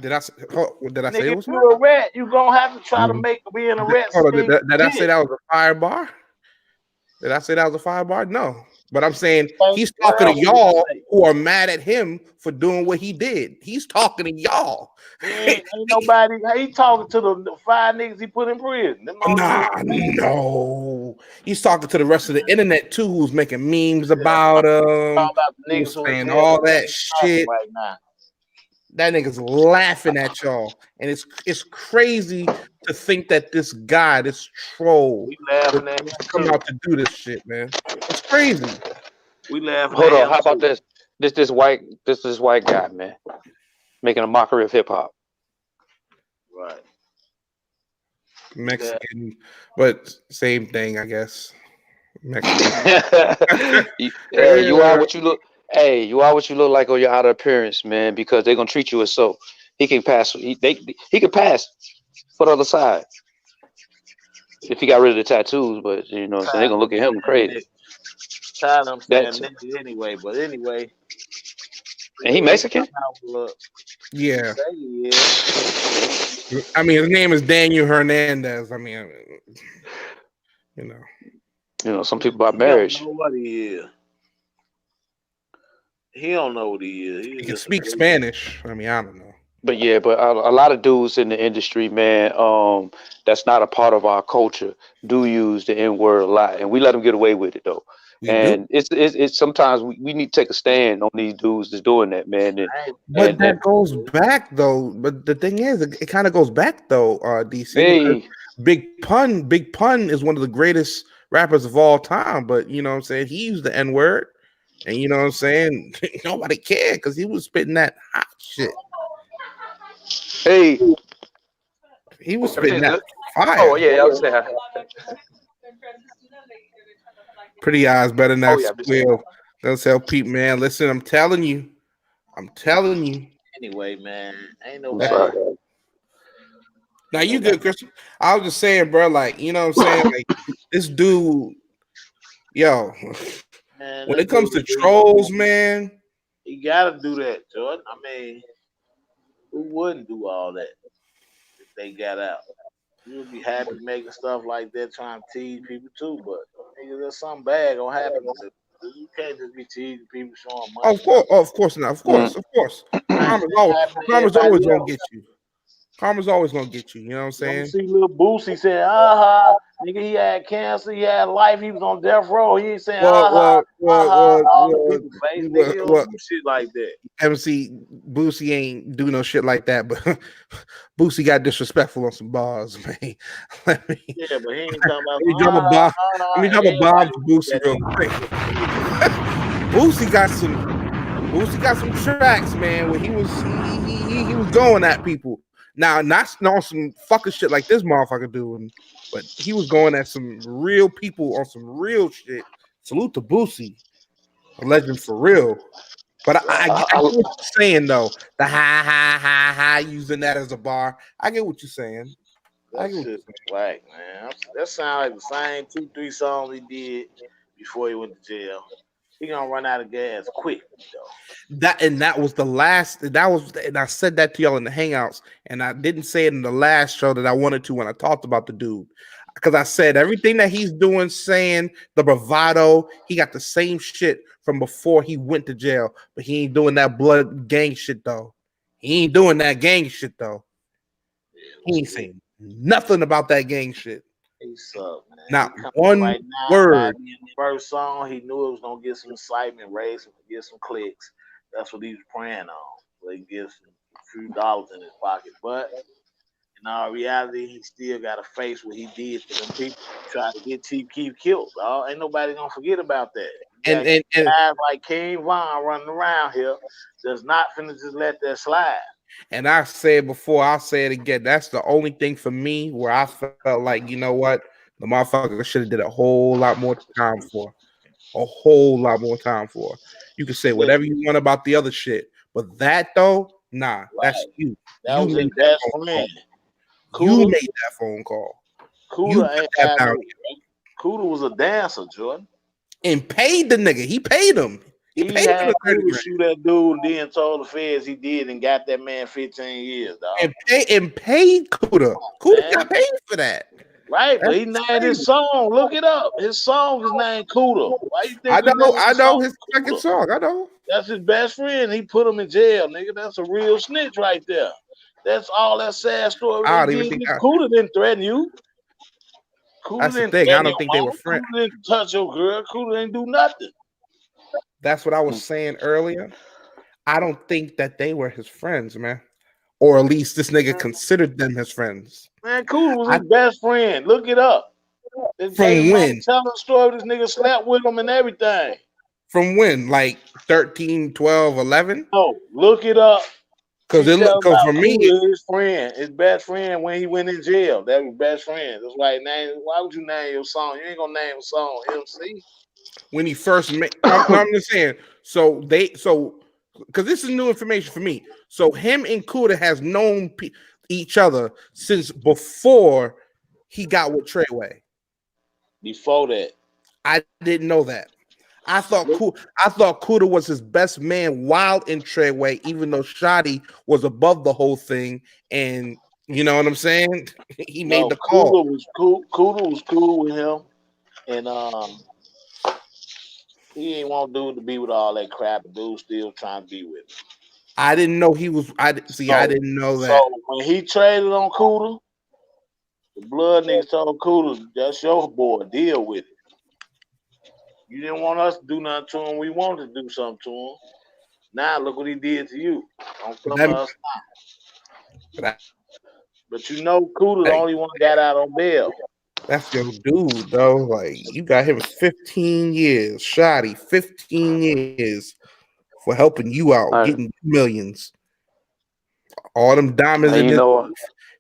S2: Did I say
S6: Nigga,
S2: it
S6: if
S2: was
S6: you
S2: hot?
S6: a rat, you gonna have to try to make being a rat
S2: Hold on,
S6: sting
S2: did I say
S6: shit.
S2: that was a fire bar? Did I say that was a fire bar? No. But I'm saying he's
S6: What
S2: talking to
S6: else would you
S2: y'all
S6: say?
S2: who are mad at him for doing what he did. He's talking to y'all.
S6: Ain't nobody, he talking to the 5 niggas he put in prison. Them only
S2: Nah,
S6: niggas.
S2: no. He's talking to the rest of the internet too, who's making memes about him,
S6: Talking about the
S2: who's
S6: niggas who in
S2: saying
S6: jail
S2: all that
S6: talking
S2: shit.
S6: right now.
S2: That nigga's laughing at y'all, and it's crazy to think that this guy, this troll,
S6: We laughing
S2: would
S6: at him
S2: come
S6: too.
S2: out to do this shit, man. It's crazy.
S6: We laughing
S5: Hold
S6: at
S5: on.
S6: him
S5: How about
S6: too.
S5: this white guy, man, making a mockery of hip hop.
S6: Right.
S2: Mexican, but same thing, I guess. Mexican.
S5: Hey, you are what you look. Hey, you are what you look like on your outer appearance, man. Because they're gonna treat you as so. He can pass. He can pass for the other side if he got rid of the tattoos. But you know, what I'm saying, they're gonna look at him crazy.
S6: Tired of him saying
S5: That's
S6: nigga anyway, but anyway.
S5: and he Mexican.
S2: Yeah.
S6: Say he is.
S2: I mean, his name is Daniel Hernandez. I mean, you know.
S5: You know, some people by
S6: He
S5: marriage.
S6: don't know what he is. He don't know what he is.
S2: He can speak Spanish. I mean, I don't know.
S5: But yeah, but a lot of dudes in the industry, man, that's not a part of our culture, do use the N word a lot, and we let them get away with it though. And it's sometimes we need to take a stand on these dudes that's doing that, man.
S2: But that goes back though. But the thing is, it kind of goes back though, DC.
S5: Hey,
S2: Big Pun is one of the greatest rappers of all time. But you know what I'm saying? He used the N word, and you know what I'm saying? Nobody cared because he was spitting that hot shit.
S5: Hey,
S2: He was spitting
S5: Everything's
S2: that
S5: good.
S2: fire.
S5: Oh yeah, I was saying.
S2: Pretty eyes better than
S5: Oh
S2: that
S5: yeah, I've been
S2: squeal. They'll tell Pete, man, listen, I'm telling you. I'm telling you.
S6: Anyway, man, ain't
S5: That's
S6: nobody,
S5: right.
S2: Now
S6: ain't
S2: you
S6: nobody.
S2: good, Christian. I was just saying, bro, like, you know what I'm saying? Like, this dude, yo,
S6: Man,
S2: when it
S6: that
S2: comes
S6: dude,
S2: to trolls, man,
S6: he gotta do that, Jordan. I mean, who wouldn't do all that if they got out? You would be happy making stuff like that, trying to tease people too. But nigga, there's something bad gonna happen to them. You can't just be teasing people, showing money.
S2: of course not. Of
S5: Mm.
S2: course, of course.
S6: Same
S2: Karma's
S6: thing
S2: always,
S6: happened to
S2: karma's always
S6: everybody
S2: gonna
S6: else.
S2: get you. Karma's always gonna get you. You know what I'm
S6: You don't
S2: saying?
S6: see little Boosie saying, aha, nigga, he had cancer, he had life, he was on death row. He ain't saying,
S2: Well,
S6: aha,
S2: well, well,
S6: aha,
S2: well,
S6: all in
S2: well,
S6: people's face. Nigga,
S2: well,
S6: he don't
S2: well
S6: do shit like that.
S2: MC Boosie ain't do no shit like that, but Boosie got disrespectful on some bars, man. Let me
S6: Yeah, but he ain't talking about
S2: let me
S6: some,
S2: drop a bomb. Let me drop a bomb
S6: everybody
S2: to
S6: do
S2: Boosie
S6: that
S2: real
S6: anyway.
S2: quick. Boosie got some tracks, man, where he was going at people. Now, not on some fucking shit like this motherfucker doing, but he was going at some real people on some real shit. Salute to Boosie, a legend for real. But I get what you're saying though. The ha using that as a bar. I get what you're saying. I
S6: That
S2: get what
S6: shit
S2: you're saying.
S6: whack, man. That sound like the same 2, 3 songs he did before he went to jail. He gonna run out of gas quick though.
S2: That was the last. That was, and I said that to y'all in the hangouts, and I didn't say it in the last show that I wanted to when I talked about the dude, because I said everything that he's doing, saying the bravado, he got the same shit from before he went to jail, but he ain't doing that blood gang shit though. He ain't doing that gang shit though. He ain't
S6: Yeah,
S2: saying nothing about that gang shit.
S6: he sucked, man. He
S2: Not
S6: coming
S2: one
S6: right now by
S2: word.
S6: being the first song. He knew it was gonna get some excitement, get some clicks. That's what he was praying on. So he gets a few dollars in his pocket. But in all reality, he still got to face what he did to them people. Try to get Chief Keef killed, dog. Ain't nobody gonna forget about that. You
S2: And
S6: got
S2: and and
S6: guys like King Von running around here that's not finna just let that slide.
S2: and I said before, I'll say it again. That's the only thing for me where I felt like, you know what, the motherfucker should have did a whole lot more time for. A whole lot more time for. You can say
S6: Listen,
S2: whatever you want about the other shit, but that though, nah, that's
S6: right.
S2: you.
S6: That
S2: You
S6: was his
S2: made that
S6: best
S2: phone call.
S6: friend.
S2: You
S6: Cuda,
S2: made that phone call. You
S6: Cuda
S2: put
S6: ain't
S2: that
S6: had
S2: bounty
S6: no. Cuda was a dancer, Jordan.
S2: and paid the nigga. He paid him. He
S6: He
S2: paid him
S6: had
S2: the 30
S6: Cuda
S2: grand.
S6: shoot that dude and then told the feds he did and got that man 15 years, dog.
S2: And paid Kuda. Kuda
S6: Man.
S2: got paid for that.
S6: Right, but he
S2: That's
S6: named his
S2: crazy.
S6: song. Look it up. His song is named Cuda. Why you think he named
S2: I
S6: his
S2: know
S6: song
S2: his second
S6: Cuda?
S2: song. I know.
S6: That's his best friend. He put him in jail, nigga. That's a real snitch right there. That's all that sad story
S2: I
S6: they
S2: don't even
S6: did.
S2: think
S6: Cuda didn't threaten you. Cuda
S2: that's the
S6: didn't
S2: thing. I
S6: threaten
S2: don't
S6: your
S2: think they were
S6: mama.
S2: friends.
S6: Cuda didn't touch your girl. Cuda didn't do nothing.
S2: That's what I was saying earlier. I don't think that they were his friends, man. Or at least this nigga considered them his friends.
S6: Man, Cuda was
S2: I
S6: his best friend. Look it up. His baby
S2: from
S6: mama
S2: when?
S6: telling the story. This nigga slept with him and everything.
S2: From when? Like 13, 12, 11?
S6: No, look it up.
S2: Because
S6: She
S2: it look
S6: telling
S2: because for
S6: about
S2: me,
S6: Cooler, his friend, his best friend when he went in jail. That was best friend. That's why he named. Why would you name your song? You ain't gonna name a song MC.
S2: when he first met, I'm just saying. So because this is new information for me. So him and Kuda has known each other since before he got with Treyway.
S6: Before that,
S2: I didn't know that.
S6: look,
S2: I thought Kuda was his best man while in Treyway, even though Shotty was above the whole thing. And you know what I'm saying? He made
S6: no,
S2: the call.
S6: Cooler was cool with him, and he ain't want dude to be with all that crap. Dude still trying to be with him.
S2: I didn't know he was. I
S6: So,
S2: didn't know that.
S6: so when he traded on Cooler, the blood niggas told Cooler, "That's your boy. Deal with it. You didn't want us to do nothing to him. We wanted to do something to him. Now look what he did to you. Don't
S2: But
S6: come to us.
S2: that,
S6: But you know, Cooter the
S2: hey,
S6: only one got out on bail.
S2: that's your dude, though. Like you got him 15 years, Shotty, 15 years for helping you out,
S5: And,
S2: getting millions. All them diamonds
S5: and
S2: in
S5: you
S2: his
S5: know,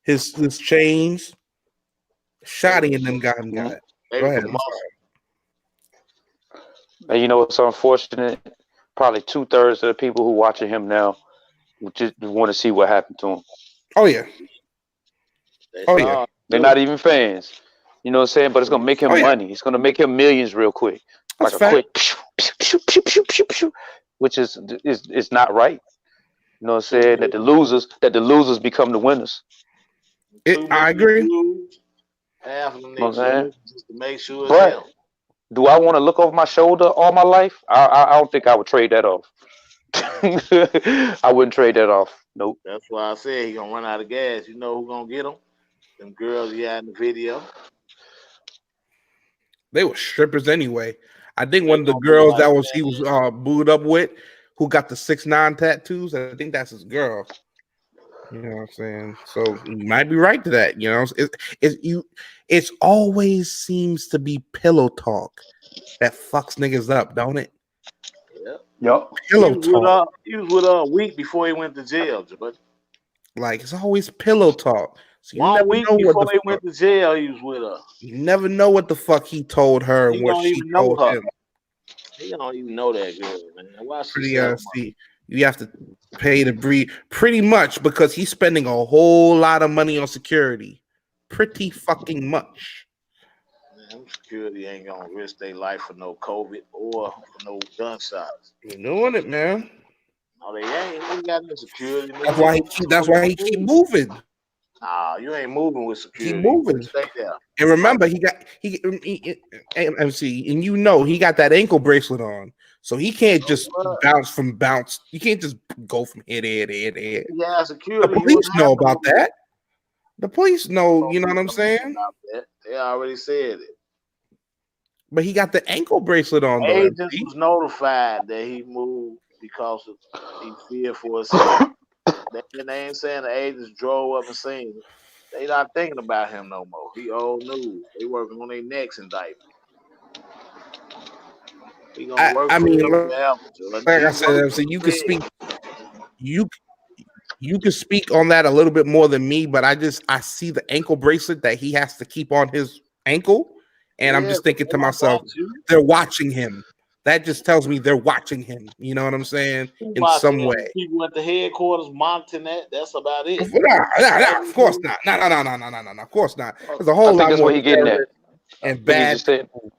S2: his chains.
S6: They
S2: Shotty and them got him
S5: Mhm.
S2: got it.
S6: they
S2: Go
S6: was
S2: ahead.
S6: the
S2: I'm
S6: muscle.
S5: And you know what's unfortunate? Probably 2/3 of the people who watching him now just want to see what happened to him.
S2: Oh yeah.
S6: That's
S2: Oh yeah.
S6: all.
S5: They're not even fans. You know what I'm saying? But it's gonna make
S2: Oh
S5: him
S2: yeah.
S5: money. It's gonna make him millions real quick,
S2: That's
S5: like
S2: a
S5: a
S2: fact.
S5: quick, pew, pew, pew, pew, pew, pew, pew, which is not right. You know what I'm
S6: Two
S5: saying?
S6: million,
S5: That the losers become the winners.
S6: two
S2: I
S6: million
S2: agree.
S6: views. Half of them
S5: You know what
S6: niggas
S5: I'm saying?
S6: looking just to make sure it's him.
S5: But do I want to look over my shoulder all my life? I don't think I would trade that off. I wouldn't trade that off. Nope.
S6: That's why I said he gonna run out of gas. You know who gonna get him? Them girls he had in the video.
S2: They were strippers anyway. I think
S6: They
S2: one of the
S6: gonna be
S2: girls
S6: like,
S2: that was he was
S6: man,
S2: booed up with, who got the 6ix9ine tattoos. I think that's his girl. You know what I'm saying? So you might be right to that. You know, it's always seems to be pillow talk that fucks niggas up, don't it?
S6: yeah.
S5: Yup.
S2: Pillow talk.
S6: He was with her a week before he went to jail, but
S2: Like it's always pillow talk. So you
S6: 1
S2: never
S6: week
S2: know what
S6: before
S2: the
S6: he
S2: fuck.
S6: went to jail, he was with her.
S2: You never know what the fuck he told her and
S6: He
S2: what
S6: don't
S2: she
S6: even know
S2: told
S6: her.
S2: him.
S6: He don't even know that girl, man. Why she
S2: Pretty
S6: sell him up?
S2: see, you have to pay to breed pretty much because he's spending a whole lot of money on security. Pretty fucking much.
S6: Man, security ain't gonna risk their life for no COVID or for no gunshots.
S2: You doing it, man.
S6: No, they ain't. They got no security,
S2: That's
S6: nigga.
S2: why
S6: They
S2: he
S6: just
S2: keep.
S6: know
S2: That's
S6: they
S2: why
S6: gonna
S2: he keep
S6: move.
S2: moving.
S6: Nah, you ain't moving with
S2: Keep
S6: security. You
S2: moving.
S6: stay there.
S2: And
S6: Right.
S2: remember, he MC, and you know he got that ankle bracelet on, so he can't
S6: So
S2: just
S6: what?
S2: bounce. You can't just go from here to here to here to here.
S6: If he had
S2: The
S6: security, he
S2: police
S6: wouldn't have
S2: know
S6: to
S2: about
S6: move.
S2: that. The police know. You know what
S6: Police
S2: I'm
S6: don't know
S2: saying?
S6: about that. They already said it.
S2: But he got the ankle bracelet on though.
S6: Agents
S2: MC.
S6: was notified that he moved because of he feared for his safety. They ain't saying the agents drove up and seen it. They not thinking about him no more. He old news. They working on their next indictment. He gonna work
S2: I
S6: for
S2: mean,
S6: them forever,
S2: like
S6: until
S2: I
S6: he
S2: said,
S6: works for
S2: MC,
S6: the
S2: you can
S6: Fed.
S2: speak. You you can speak on that a little bit more than me, but I see the ankle bracelet that he has to keep on his ankle, and I'm
S6: Yeah,
S2: just
S6: but
S2: thinking
S6: they
S2: to
S6: gonna
S2: myself,
S6: watch you.
S2: they're watching him. That just tells me they're watching him. You know what I'm saying?
S6: Who
S2: In
S6: watching
S2: some
S6: him?
S2: way.
S6: The people at the headquarters monitoring that. That's about it.
S2: Of course not. No. Of course not. There's a
S5: I
S2: whole
S5: think
S2: lot
S5: that's
S2: more
S5: what he getting at.
S2: terrorists
S5: I
S2: and
S5: think he's
S2: bad
S5: just saying.
S2: people.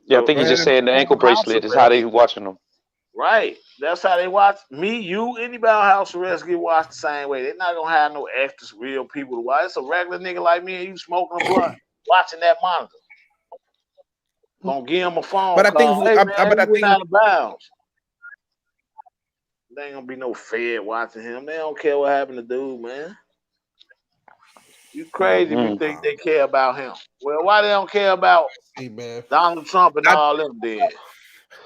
S5: Yeah, I
S6: So
S5: think
S2: Go
S5: he's
S2: ahead.
S5: just saying the ankle
S6: house
S5: bracelet is how
S6: arrest.
S5: they watching them.
S6: Right. That's how they watch me, you, anybody on house arrest get watched the same way. They're not gonna have no extras, real people to watch. It's a regular nigga like me and you smoking a blunt, watching that monitor. Gonna give him a phone
S2: But I think,
S6: call. Hey man,
S2: but
S6: you
S2: I
S6: went
S2: think,
S6: out of bounds. There ain't gonna be no Fed watching him. They don't care what happened to dude, man. You crazy if you
S5: Mm.
S6: think they care about him. Well, why they don't care about
S2: see, man,
S6: Donald Trump and
S2: not
S6: all them then?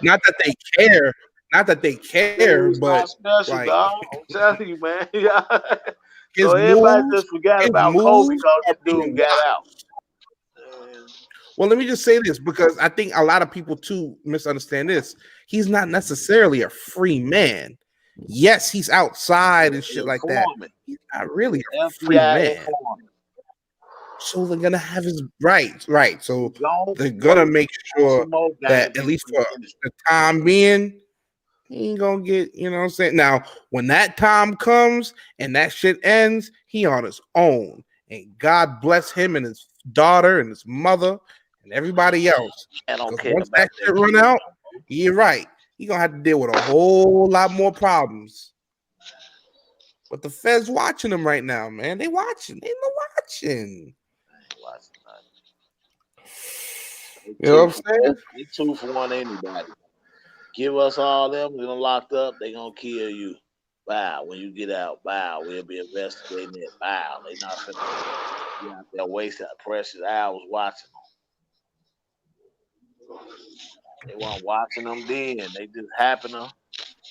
S2: not that they care, not that they care,
S6: Dude's
S2: but
S6: not special,
S2: like
S6: dog. I'm telling you, man.
S2: his
S6: So everybody
S2: moves,
S6: just forgot
S2: his
S6: about Kobe
S2: moves
S6: because
S2: are
S6: that dude
S2: being
S6: got
S2: watched.
S6: out. Man,
S2: Well, let me just say this because I think a lot of people too misunderstand this. He's not necessarily a free man. Yes, he's outside and shit like that.
S6: informant.
S2: He's not really a free
S6: FBI
S2: man.
S6: informant.
S2: So they're gonna have his rights, right? So
S6: Don't
S2: they're gonna
S6: work
S2: make
S6: for
S2: sure
S6: some more gang
S2: that at
S6: people
S2: least
S6: in
S2: for
S6: the industry.
S2: the time being, he ain't gonna get, you know what I'm saying? Now, when that time comes and that shit ends, he on his own. And God bless him and his daughter and his mother and everybody else.
S6: I don't
S2: Because
S6: care
S2: once
S6: about
S2: that
S6: that
S2: shit run
S6: kid
S2: out,
S6: no more.
S2: you're right. He gonna have to deal with a whole lot more problems. But the feds watching him right now, man. They watching. They watching.
S6: I ain't watching nothing. They
S2: You know
S6: two
S2: what
S6: for
S2: I'm
S6: one.
S2: saying?
S6: They 2 for 1 anybody. Give us all them, get them locked up, they gonna kill you. Bow. When you get out, bow. We'll be investigating it. Bow. They not finna be out there wasting precious hours watching them. They weren't watching them then. They just happened to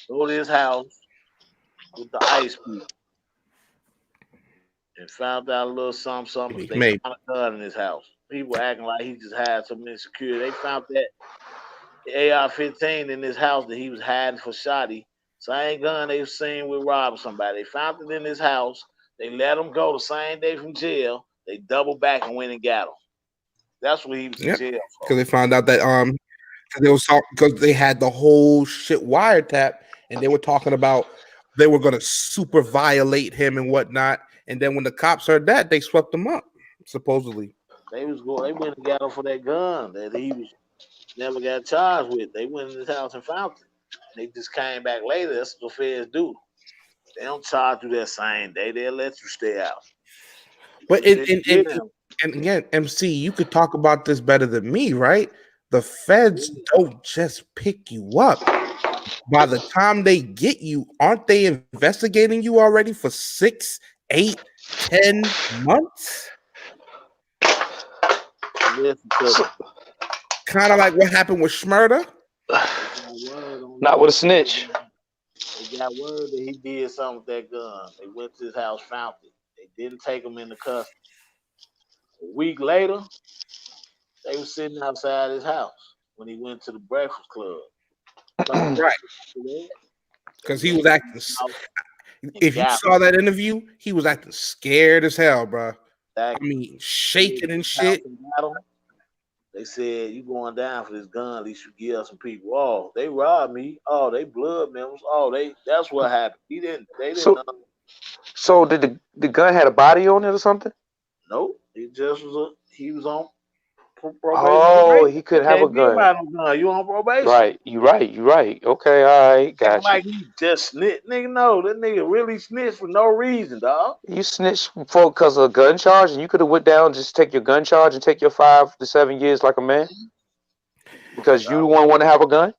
S6: go to his house with the ice people and found out a little something because they
S2: Maybe.
S6: found a gun in his house. People acting like he just had some insecurity. They found that AR-15 in his house that he was hiding for Shotty. Same gun they seen with robbing somebody. They found it in his house. They let him go the same day from jail. They doubled back and went and got him. That's what he was in
S2: Yep.
S6: jail
S2: Because
S6: for.
S2: they found out that 'cause they was because they had the whole shit wiretap, and they were talking about they were gonna super violate him and whatnot. And then when the cops heard that, they swept him up, supposedly.
S6: They went and got him for that gun that he was never got charged with. They went in his house and found it. They just came back later. That's what the feds do. They don't charge you that same day. They'll let you stay out.
S2: But
S6: They didn't get him.
S2: and again, MC, you could talk about this better than me, right? The feds don't just pick you up. By the time they get you, aren't they investigating you already for 6, 8, 10 months?
S6: Listen to me.
S2: Kind of like what happened with Schmurda.
S5: Not with a snitch.
S6: They got word that he did something with that gun. They went to his house, found it. They didn't take him into custody. A week later, they were sitting outside his house when he went to the Breakfast Club.
S2: Right. Because he was acting. If you saw that interview, he was acting scared as hell, bro. I mean, shaking and shit.
S6: They said, "You going down for this gun? At least you give us some people." Oh, they robbed me. Oh, they blood members. Oh, that's what happened. He didn't. They didn't.
S5: So did the gun had a body on it or something?
S6: Nope. He was on probation.
S5: Oh, he could have a
S6: Can't be
S5: gun.
S6: about no gun. You on probation?
S5: Right. You right. Okay, all right, got
S6: Like
S5: you.
S6: he just snitched. Nigga, no, that nigga really snitched for no reason, dog.
S5: You snitched for because of a gun charge, and you could have went down, just take your gun charge and take your 5 to 7 years like a man because you want to have a gun.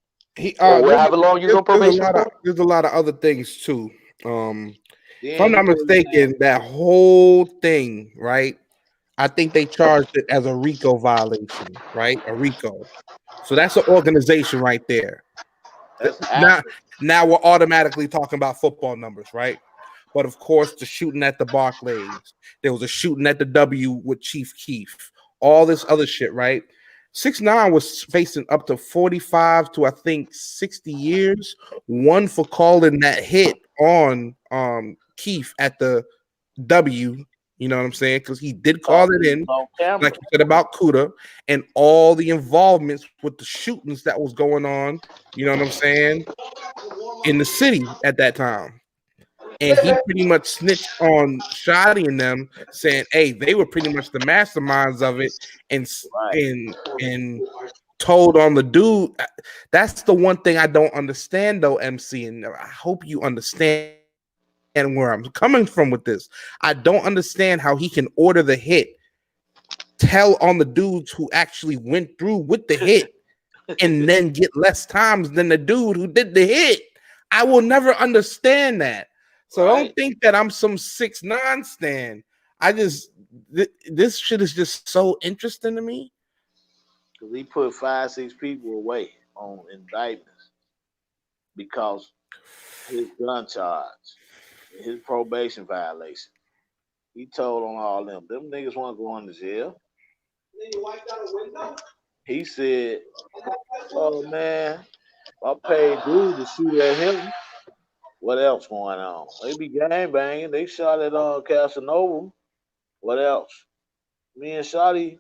S5: Or however long you was on probation for.
S2: There's a lot of other things too. If I'm not mistaken, that whole thing, right? I think they charged it as a RICO violation, right? A RICO. So that's an organization right there. Now we're automatically talking about football numbers, right? But of course, the shooting at the Barclays, there was a shooting at the W with Chief Keef, all this other shit, right? 6ix9ine was facing up to 45 to I think 60 years, one for calling that hit on Keef at the W. You know what I'm saying? Because he did call it in, like you said about Kuda, and all the involvements with the shootings that was going on. You know what I'm saying? In the city at that time. And he pretty much snitched on Shotty and them, saying, "Hey, they were pretty much the masterminds of it," and told on the dude. That's the one thing I don't understand, though, MC, and I hope you understand where I'm coming from with this. I don't understand how he can order the hit, tell on the dudes who actually went through with the hit, and then get less times than the dude who did the hit. I will never understand that. So don't think that I'm some 6ix9ine stan. I just this shit is just so interesting to me.
S6: Because he put 5, 6 people away on indictments because his gun charge, his probation violation. He told on all them niggas want to go on to jail. He said, "Oh man, I paid dude to shoot at him. What else going on? They be gang banging. They shot at Casanova. What else? Me and Shotty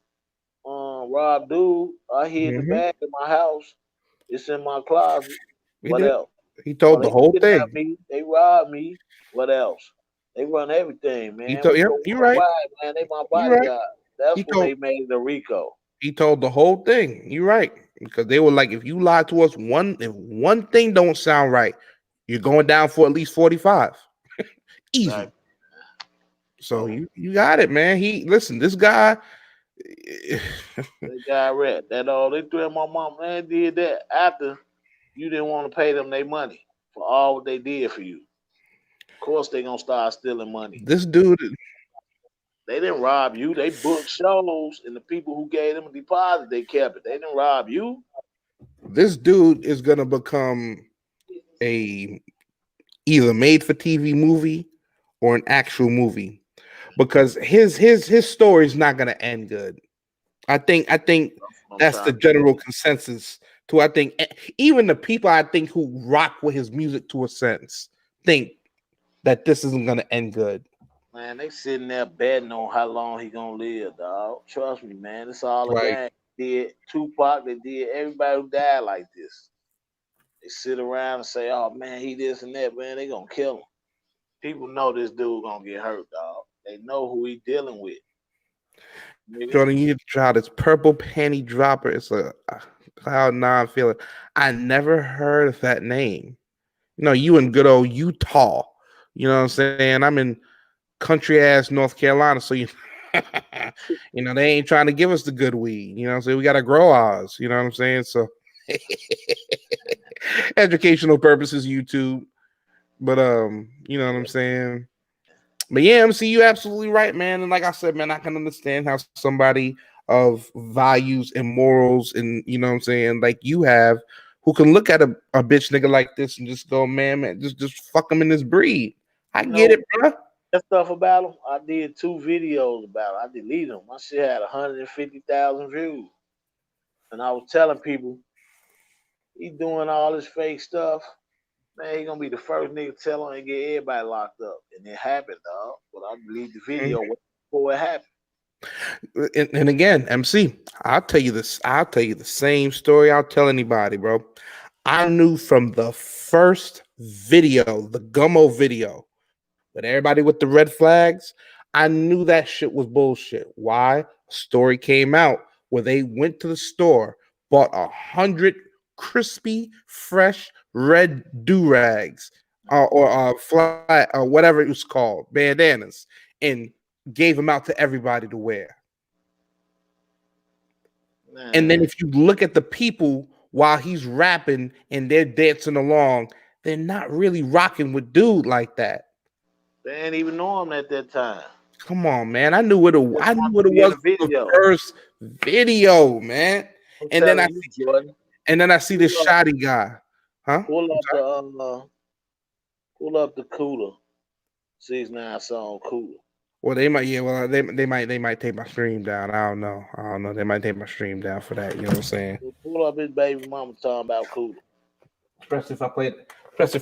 S6: robbed dude. I hid the bag in my house. It's in my closet. What else?
S2: He told the whole thing.
S6: Me. They robbed me. What else? They run everything, man.
S2: You're right.
S6: Man, they my bodyguard. That's what they made the RICO.
S2: He told the whole thing. You're right. Because they were like, if you lie to us, if one thing don't sound right, you're going down for at least 45. Easy. Right. So you got it, man. This guy.
S6: They got red. That all they threw at my mom, man, did that after you didn't want to pay them their money for all what they did for you. Of course they gonna start stealing money.
S2: This dude,
S6: they didn't rob you. They booked shows, and the people who gave them a deposit, they kept it. They didn't rob you.
S2: This dude is gonna become a either made for TV movie or an actual movie, because his story is not gonna end good. I think that's the general consensus too. I think even the people I think who rock with his music to a sense think that this isn't gonna end good.
S6: Man, they sitting there betting on how long he gonna live, dog. Trust me, man. It's all a
S2: Like,
S6: game. They did Tupac, they did everybody who died like this. They sit around and say, "Oh man, he this and that." Man, they gonna kill him. People know this dude gonna get hurt, dog. They know who he dealing with, nigga.
S2: Jordan, you need to try this purple panty dropper. It's a Cloud9 feeling. I never heard of that name. You know, you in good old Utah. You know what I'm saying? I'm in country ass North Carolina, so you you know, they ain't trying to give us the good weed. You know what I'm saying? We gotta grow ours, you know what I'm saying? So educational purposes, YouTube. But you know what I'm saying? But yeah, MC, you absolutely right, man. And like I said, man, I can understand how somebody of values and morals and you know what I'm saying, like you have, who can look at a bitch nigga like this and just go, man, just fuck him in this breed. I
S6: You
S2: get
S6: know
S2: it, bro.
S6: that stuff about him. I did 2 videos about it. I deleted them. My shit had 150,000 views, and I was telling people he doing all this fake stuff. Man, he gonna be the first nigga to tell on and get everybody locked up, and it happened, dog. But I deleted the
S2: Mhm.
S6: video before it happened.
S2: And again, MC, I'll tell you this. I'll tell you the same story I'll tell anybody, bro. I knew from the first video, the Gummo video, but everybody with the red flags, I knew that shit was bullshit. Why? A story came out where they went to the store, bought 100 crispy, fresh red do rags or flat or whatever it was called, bandanas, and gave them out to everybody to wear. And then
S6: Man,
S2: if you look at the people while he's rapping and they're dancing along, they're not really rocking with dude like that.
S6: they ain't even know him at that time.
S2: Come on, man. I knew what it
S6: Just
S2: I knew
S6: wanted
S2: what
S6: to
S2: it
S6: be in
S2: was
S6: a
S2: the
S6: video.
S2: first video, man.
S6: I'm
S2: And then
S6: telling
S2: I
S6: you, Jordan.
S2: see
S6: Pull
S2: this
S6: up,
S2: shoddy guy. Huh?
S6: pull up the pull up the cooler. 6ix9ine song cooler.
S2: Well, they might, yeah, well, they might take my stream down. I don't know. I don't know. They might take my stream down for that. You know what I'm saying?
S6: Pull up his baby mama talking about cooler.
S2: Especially if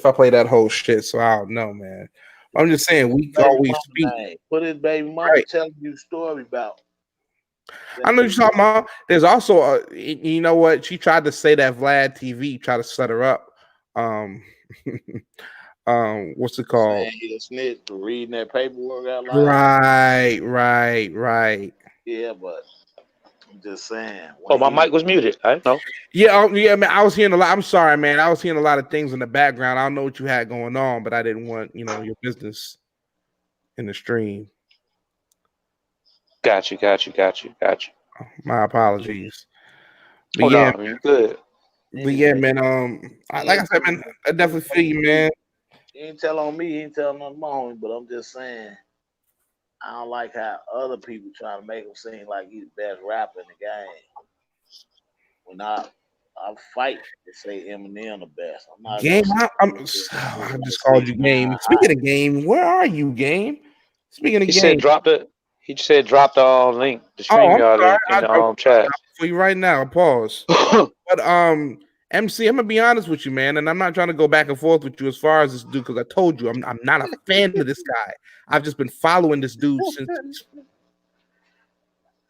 S2: I play that whole shit. So I don't know, man. I'm just saying we
S6: Baby
S2: always speak.
S6: mama name. Put his baby mama
S2: Right.
S6: telling you the story about.
S2: I know you're talking about. There's also you know what? She tried to say that Vlad TV tried to set her up. Um what's it called?
S6: Saying he a snitch for reading that paperwork out loud.
S2: Right.
S6: Yeah, but I'm just saying
S5: Oh,
S6: when
S5: my
S6: he
S5: mic was muted. I didn't know.
S2: Yeah, man. I was hearing a lot. I'm sorry, man. I was hearing a lot of things in the background. I don't know what you had going on, but I didn't want, you know, your business in the stream.
S5: Got you.
S2: My apologies. But
S5: Oh
S2: yeah,
S5: no, you good.
S6: anyway,
S2: man.
S6: he
S2: Like I
S6: ain't
S2: said, man, I definitely feel you, man.
S6: he ain't tell on me, he ain't tell on my homie, but I'm just saying I don't like how other people trying to make him seem like he's the best rapper in the game. When I fight to say Eminem the best. I'm not
S2: Game,
S6: gonna say
S2: I just called
S6: six
S2: you
S6: nine
S2: game. Speaking of game, where are you, game? Speaking of
S5: He said
S2: game,
S5: drop the. He just said drop the link, the
S2: oh, I'm
S5: StreamYard
S2: sorry.
S5: link in the
S2: I'll
S5: chat.
S2: for you right now. Pause. But MC, I'm gonna be honest with you, man, and I'm not trying to go back and forth with you as far as this dude, because I told you I'm not a fan of this guy. I've just been following this dude since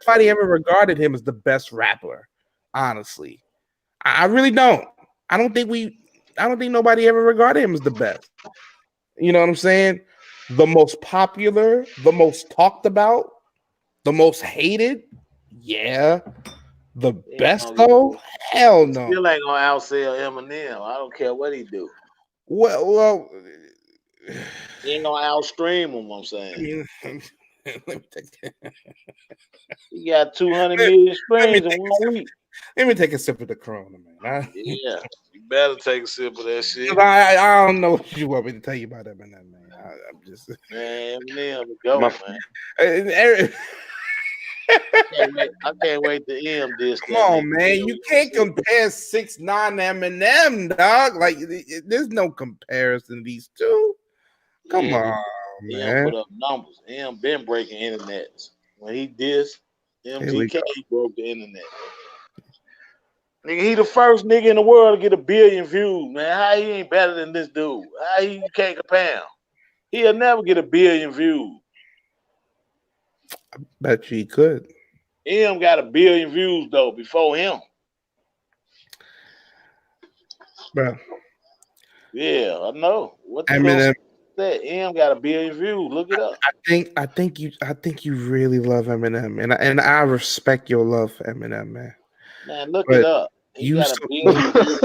S2: nobody ever regarded him as the best rapper. Honestly, I really don't. I don't think nobody ever regarded him as the best. You know what I'm saying? The most popular, the most talked about, the most hated. Yeah. The best though? Hell
S6: he
S2: no.
S6: still ain't gonna outsell Eminem. I don't care what he do.
S2: Well,
S6: He ain't gonna outstream him, I'm
S2: I
S6: saying.
S2: mean, let me take,
S6: He got 200
S2: let,
S6: million
S2: let me
S6: streams in
S2: take
S6: 1 week.
S2: let me take a sip of the Corona, man.
S6: Yeah. You better take a sip of that shit.
S2: I don't know what you want me to tell you about Eminem, man. I'm just
S6: Man, Eminem the go,
S5: My
S6: man.
S2: Eric,
S6: I can't wait to M this
S2: come
S6: that nigga.
S2: on, man. You can't compare 6ix9ine Eminem, dog. Like there's no comparison to these two. Come
S6: Yeah,
S2: on,
S6: M
S2: man.
S6: put up numbers. M been breaking internet. When he dissed
S2: Here we
S6: MGK, he broke the internet. Nigga, he the first nigga in the world to get 1 billion views, man. How he ain't better than this dude? How you can't compare him? He'll never get 1 billion views.
S2: Bet you he could.
S6: M got 1 billion views though before him.
S2: Bro.
S6: Yeah, I know. What you gonna
S2: Eminem.
S6: say? That M got 1 billion views. Look it up.
S2: I think you really love Eminem, and I respect your love for Eminem, man.
S6: Man, look it
S2: But
S6: up. He
S2: you
S6: got a
S2: so
S6: billion views.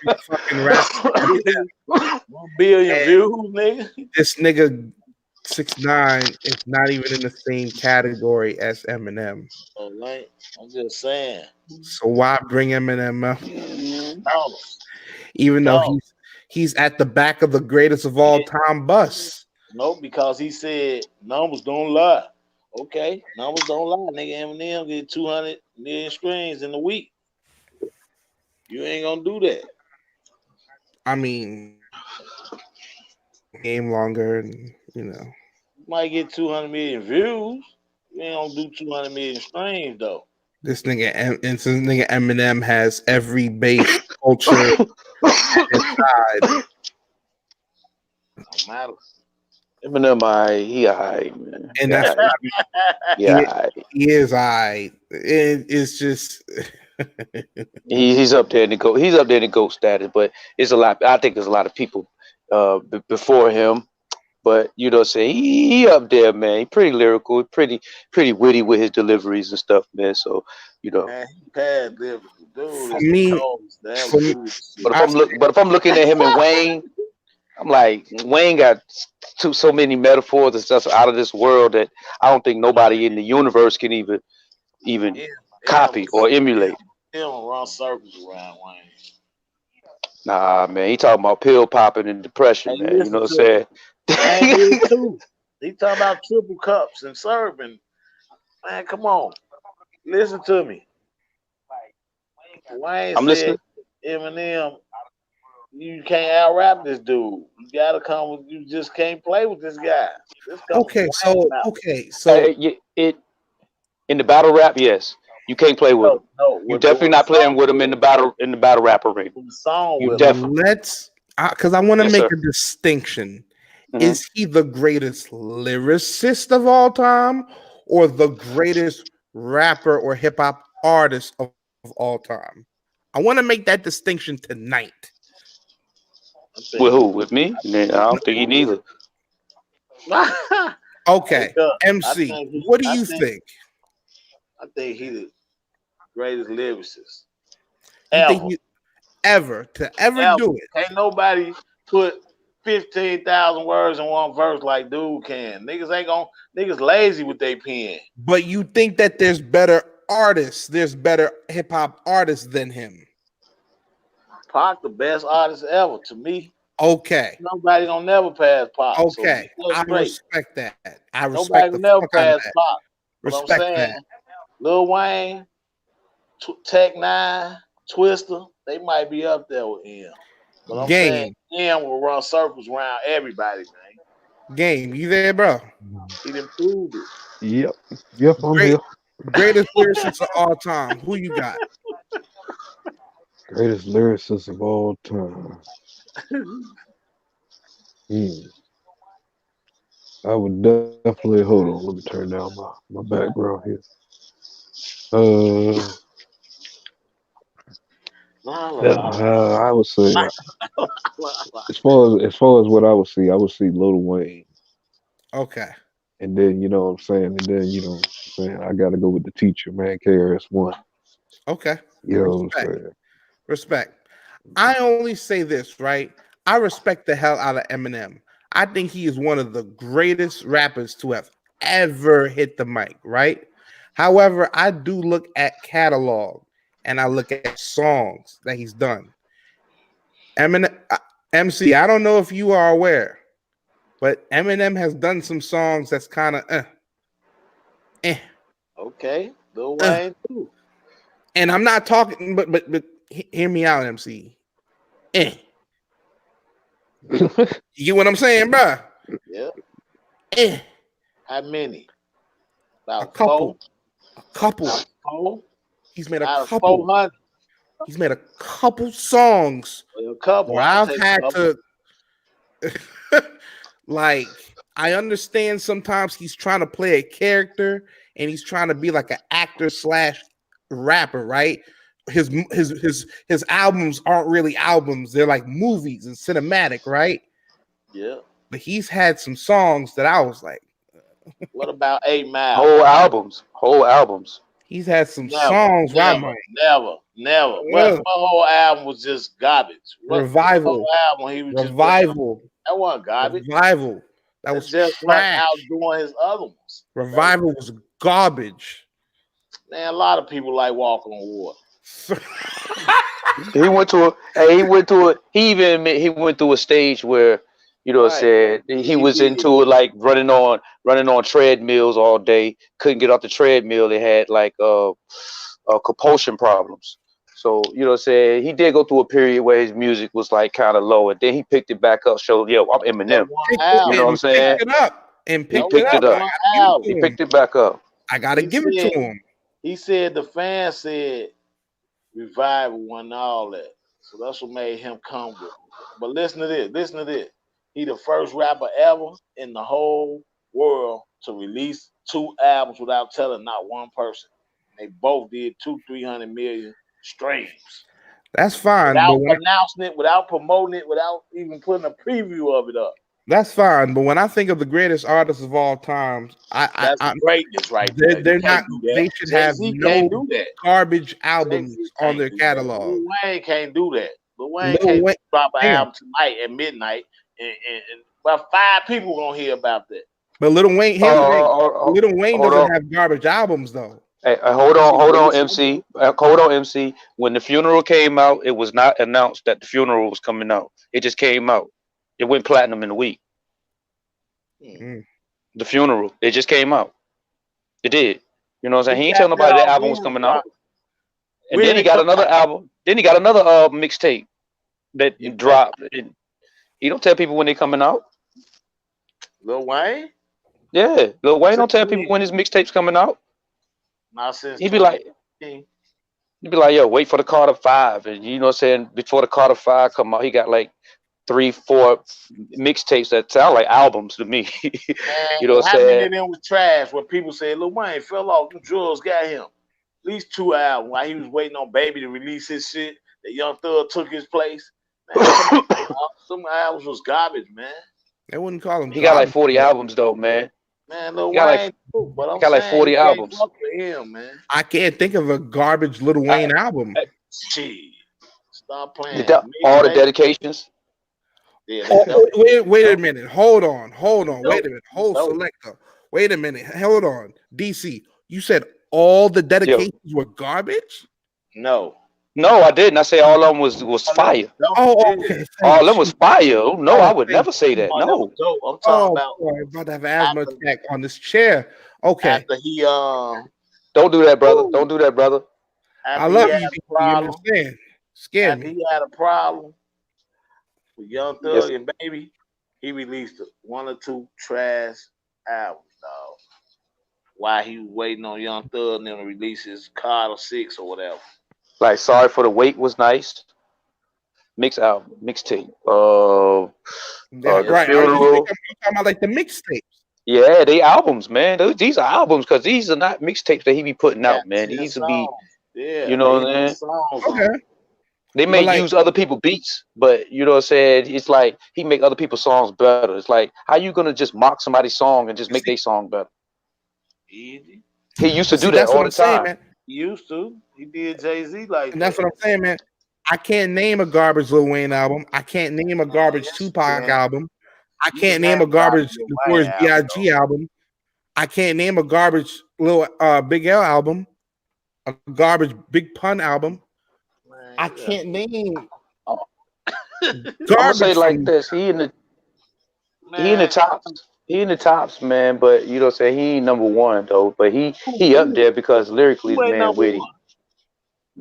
S2: you fucking rap Eminem,
S6: 1 billion
S2: and
S6: views, nigga.
S2: this nigga 6ix9ine is not even in the same category as Eminem.
S6: Oh, like, I'm just saying.
S2: So why bring Eminem up?
S6: No,
S2: Even though
S6: no.
S2: he's at the back of the greatest of all time bus.
S6: No, because he said numbers don't lie. Okay, numbers don't lie. Nigga, Eminem get 200 million streams in a week. You ain't gonna do that.
S2: I mean, game longer, and
S6: You might get 200 million views. You ain't gonna do 200 million streams though.
S2: this nigga Eminem has every base culture inside.
S6: Don't matter.
S5: Eminem, he alright, man.
S2: And that's
S5: Yeah,
S2: he is it's just
S5: he's up there in the goat. He's up there in the goat status, but it's a lot. I think there's a lot of people before him. But you know, say he up there, man. He pretty lyrical, pretty witty with his deliveries and stuff, man. So you know.
S6: Man, he bad lyrical. Dude,
S2: for
S6: it's
S2: me.
S6: cold. That
S2: For me,
S6: dude.
S5: But if I'm looking at him and Wayne, I'm like Wayne got so many metaphors and stuff out of this world that I don't think nobody in the universe can even
S6: Yeah,
S5: copy or emulate.
S6: He don't run circles around Wayne.
S5: Nah, man, he talking about pill popping and depression,
S6: Hey,
S5: man. You know what I'm
S6: listen
S5: saying?
S6: Wayne did too. He talking about triple cups and serving. Man, come on. Listen to me. Wayne
S5: I'm
S6: said,
S5: listening.
S6: Eminem, you can't out rap this dude. You gotta come with, you just can't play with this guy. This comes from Wayne's mouth.
S5: It in the battle rap, yes, you can't play with him.
S6: No,
S5: You definitely not playing with him in the battle rap arena.
S6: Song
S5: You
S6: with
S5: definitely.
S2: because I want to
S5: Yes,
S2: make
S5: sir.
S2: a distinction.
S5: Mhm.
S2: Is he the greatest lyricist of all time or the greatest rapper or hip hop artist of all time? I want to make that distinction tonight.
S5: With who? With me? Nah, I don't think he neither.
S2: Okay, MC, what do you think?
S6: I think he's the greatest lyricist
S2: You think you ever do it?
S6: Ain't nobody put 15,000 words in one verse like dude can. Niggas lazy with their pen.
S2: But you think that there's better hip hop artists than him?
S6: Pac the best artist ever to me.
S2: Okay.
S6: Nobody gonna never pass Pac.
S2: Okay.
S6: So
S2: I respect that. I respect
S6: nobody
S2: the
S6: never
S2: fuck out of
S6: pass
S2: that.
S6: Pac.
S2: Respect
S6: I'm saying,
S2: that.
S6: Lil Wayne, Tech Nine, Twister, they might be up there with him. But I'm saying him will run circles around everybody, man.
S2: Game, you there, bro?
S6: He done proved it.
S3: Yep, I'm here.
S2: Greatest lyricist of all time. Who you got?
S3: Greatest lyricist of all time. I would definitely hold on. Let me turn down my background here. I would say as far as what I would see Lil Wayne.
S2: Okay.
S3: And then you know what I'm saying, and then you know what I'm saying, I gotta go with the teacher, man, KRS-One.
S2: Okay.
S3: You know what I'm saying?
S2: Respect. I only say this, right? I respect the hell out of Eminem. I think he is one of the greatest rappers to have ever hit the mic, right? However, I do look at catalog and I look at songs that he's done. Eminem, MC, I don't know if you are aware, but Eminem has done some songs that's kind of
S6: Okay, Lil Wayne too.
S2: And I'm not talking, but hear me out, MC. You get what I'm saying, bro?
S6: Yeah. How many? About
S2: a couple.
S6: Four?
S2: He's made a
S6: out
S2: couple.
S6: 400.
S2: He's made a couple songs.
S6: A couple.
S2: Where I've had to like I understand sometimes he's trying to play a character and he's trying to be like an actor slash rapper, right? His albums aren't really albums; they're like movies and cinematic, right?
S6: Yeah.
S2: But he's had some songs that I was like,
S6: What about 8 Mile?
S5: Whole albums.
S2: he's had some
S6: Never,
S2: songs where I'm
S6: never,
S2: like,
S6: never, never. What
S2: ugh,
S6: whole album was just garbage? What whole
S2: revival,
S6: album he was just
S2: revival,
S6: that wasn't garbage.
S2: revival. That
S6: That
S2: was
S6: just wasn't
S2: trash.
S6: outdoing his other ones.
S2: Revival was garbage.
S6: Man, a lot of people like Walking on Water.
S5: He went to he even admit he went through a stage where,
S6: Right.
S5: said he
S6: He
S5: was
S6: did.
S5: into it, like running on treadmills all day, couldn't get off the treadmill. They had like compulsion problems. So, said he did go through a period where his music was like kind of low, and then he picked it back up. Showed, yo, I'm
S6: That
S5: Eminem.
S6: one album.
S5: You know what I'm saying?
S2: Picked it up and
S5: He
S2: picked
S5: picked
S2: it
S5: it
S2: up.
S5: up.
S6: Album.
S5: He picked it back up.
S2: I gotta
S6: He
S2: give it to
S6: said-
S2: him.
S6: He said the fans said revival wasn't all that. So that's what made him come with it. But listen to this. Listen to this. He the first rapper ever in the whole world to release 2 albums without telling not one person. They both did 200-300 million streams.
S2: That's fine,
S6: Without
S2: but when
S6: announcing it, without promoting it, without even putting a preview of it up.
S2: that's fine. But when I think of the greatest artists of all times,
S6: That's
S2: I
S6: greatness right
S2: they're,
S6: there.
S2: they're
S6: You can't
S2: not.
S6: do that.
S2: They should have
S6: Jay-Z
S2: no
S6: can't do that.
S2: garbage albums
S6: Jay-Z
S2: on
S6: can't
S2: their
S6: do that.
S2: catalog.
S6: Lil Wayne can't do that. Lil Wayne
S2: Lil
S6: can't
S2: Wayne-
S6: drop an
S2: hang on.
S6: album tonight at midnight, and about 5 people gonna hear about that.
S2: But Lil Wayne, here's the thing.
S5: Hold
S2: Lil Wayne
S5: hold
S2: doesn't
S5: on.
S2: have garbage albums though.
S5: Hey, hold on, MC. Hold on, MC. When the funeral came out, it was not announced that the funeral was coming out. It just came out. It went platinum in a week.
S2: Mm.
S5: The funeral, it just came out. It did. You know what I'm saying? He ain't
S6: got
S5: tell nobody
S6: that
S5: the album was
S6: album
S5: coming
S6: out.
S5: out. And
S6: When
S5: then he
S6: it
S5: got
S6: come
S5: another
S6: out.
S5: album. Then he got another mixtape that
S6: You
S5: dropped. And he don't tell people when they coming out.
S6: Lil Wayne?
S5: Yeah, Lil Wayne don't tell
S6: Since
S5: people
S6: when?
S5: when his mixtape's coming out.
S6: Not since
S5: He be like,
S6: 2018.
S5: yo, wait for the Carter 5. And you know what I'm saying? Before the Carter 5 come out, he got like 3-4 mixtapes that sound like albums to me. You know what I'm
S6: How many
S5: saying?
S6: of them was trash where people say Lil Wayne fell off, them drugs got him? At least 2 albums while he was waiting on Baby to release his shit. That Young Thug took his place. Man, some albums was garbage, man.
S2: They wouldn't call him.
S5: He got like
S2: garbage.
S5: 40 albums though, man.
S6: Man, Lil
S5: He got like-
S6: Wayne too, but I'm
S5: got like
S6: saying
S5: 40
S6: you can't
S5: albums.
S6: fuck with him, man.
S2: I can't think of a garbage Lil Wayne album.
S6: Shit. Stop playing.
S5: All the dedications.
S6: Yeah,
S2: Oh, wait a minute. Hold on.
S6: Dope.
S2: Wait a minute. Hold
S6: Dope.
S2: selector. Wait a minute. Hold on. DC, you said all the dedications were garbage?
S6: No.
S5: No, I didn't. I say all of them was fire.
S2: Oh, okay.
S5: All of them was fire. Oh, no, I would
S2: thank
S5: never say that. No.
S6: I'm talking about
S2: boy, I'm about to have asthma attack on this chair. Okay.
S6: after he
S5: Don't do that, brother. Don't do that, brother.
S2: I
S6: after
S2: love
S6: he
S2: you.
S6: had a
S2: You
S6: problem.
S2: understand? Scared
S6: After
S2: me.
S6: he had a problem with Young Thug
S5: Yes.
S6: and Baby, he released 1 or 2 trash albums, dog. While he was waiting on Young Thug and them to release his Carter 6 or whatever.
S5: Like, Sorry for the Wait was nice. Mixtape.
S2: Yeah,
S5: the
S2: right.
S5: funeral.
S2: You talking about like the mixtapes.
S5: Yeah, they albums, man. These are albums because these are not mixtapes that he be putting out, man.
S6: 10
S5: These would be,
S6: songs. Yeah,
S5: you know what
S6: they
S5: I'm
S6: had
S5: saying?
S6: songs on
S2: Okay.
S6: it.
S5: They may
S2: like-
S5: use other people's beats, but you know what I'm saying? It's like he make other people's songs better. It's like, how you gonna just mock somebody's song and just make their song better?
S6: Easy.
S5: He used to
S2: See,
S5: do that
S2: that's
S5: all
S2: what
S5: the
S2: I'm saying,
S5: time.
S2: man.
S6: He used to. He did Jay-Z like
S2: And that's
S6: that.
S2: what I'm saying, man. I can't name a garbage Lil Wayne album. I can't name a garbage
S6: yes, you
S2: Tupac
S6: can.
S2: album. I
S6: You
S2: can't
S6: can
S2: name a
S6: name
S2: garbage
S6: garbage Lil
S2: Notorious
S6: Wayne album,
S2: B.I.G. album. I can't name a garbage Lil Big L album. A garbage Big Pun album.
S6: Man,
S2: I
S6: yeah.
S2: can't name
S5: I'm gonna say it
S2: garbage.
S5: like
S2: from-
S5: this. He in the
S6: Man,
S5: tops. He in the tops, man. But you know what I'm saying? He ain't number one though. But he up there because lyrically,
S6: who ain't
S5: man,
S6: number
S5: witty.
S6: one?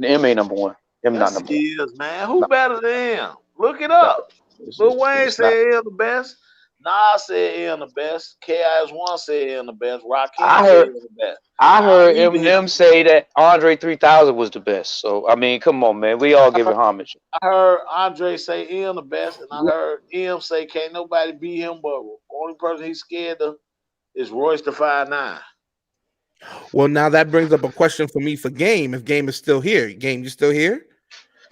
S5: M ain't number one. M not
S6: Yes,
S5: number
S6: he
S5: one.
S6: is, man. Who
S5: No.
S6: better than him? Look it up.
S5: It's-
S6: Lil
S5: it's-
S6: Wayne
S5: it's not.
S6: said he's the best. Nas said M the best. KIS1 said M the best. Rakim
S5: I
S6: said
S5: heard
S6: M the best.
S5: I
S6: I don't
S5: heard
S6: need to hear.
S5: Eminem say that Andre 3000 was the best. So I mean, come on, man. We all giving homage.
S6: I heard Andre say M the best, and I heard M say can't nobody beat him, but only person he's scared of is Royce the 5'9".
S2: Well, now that brings up a question for me for Game. If Game is still here, Game, you still here?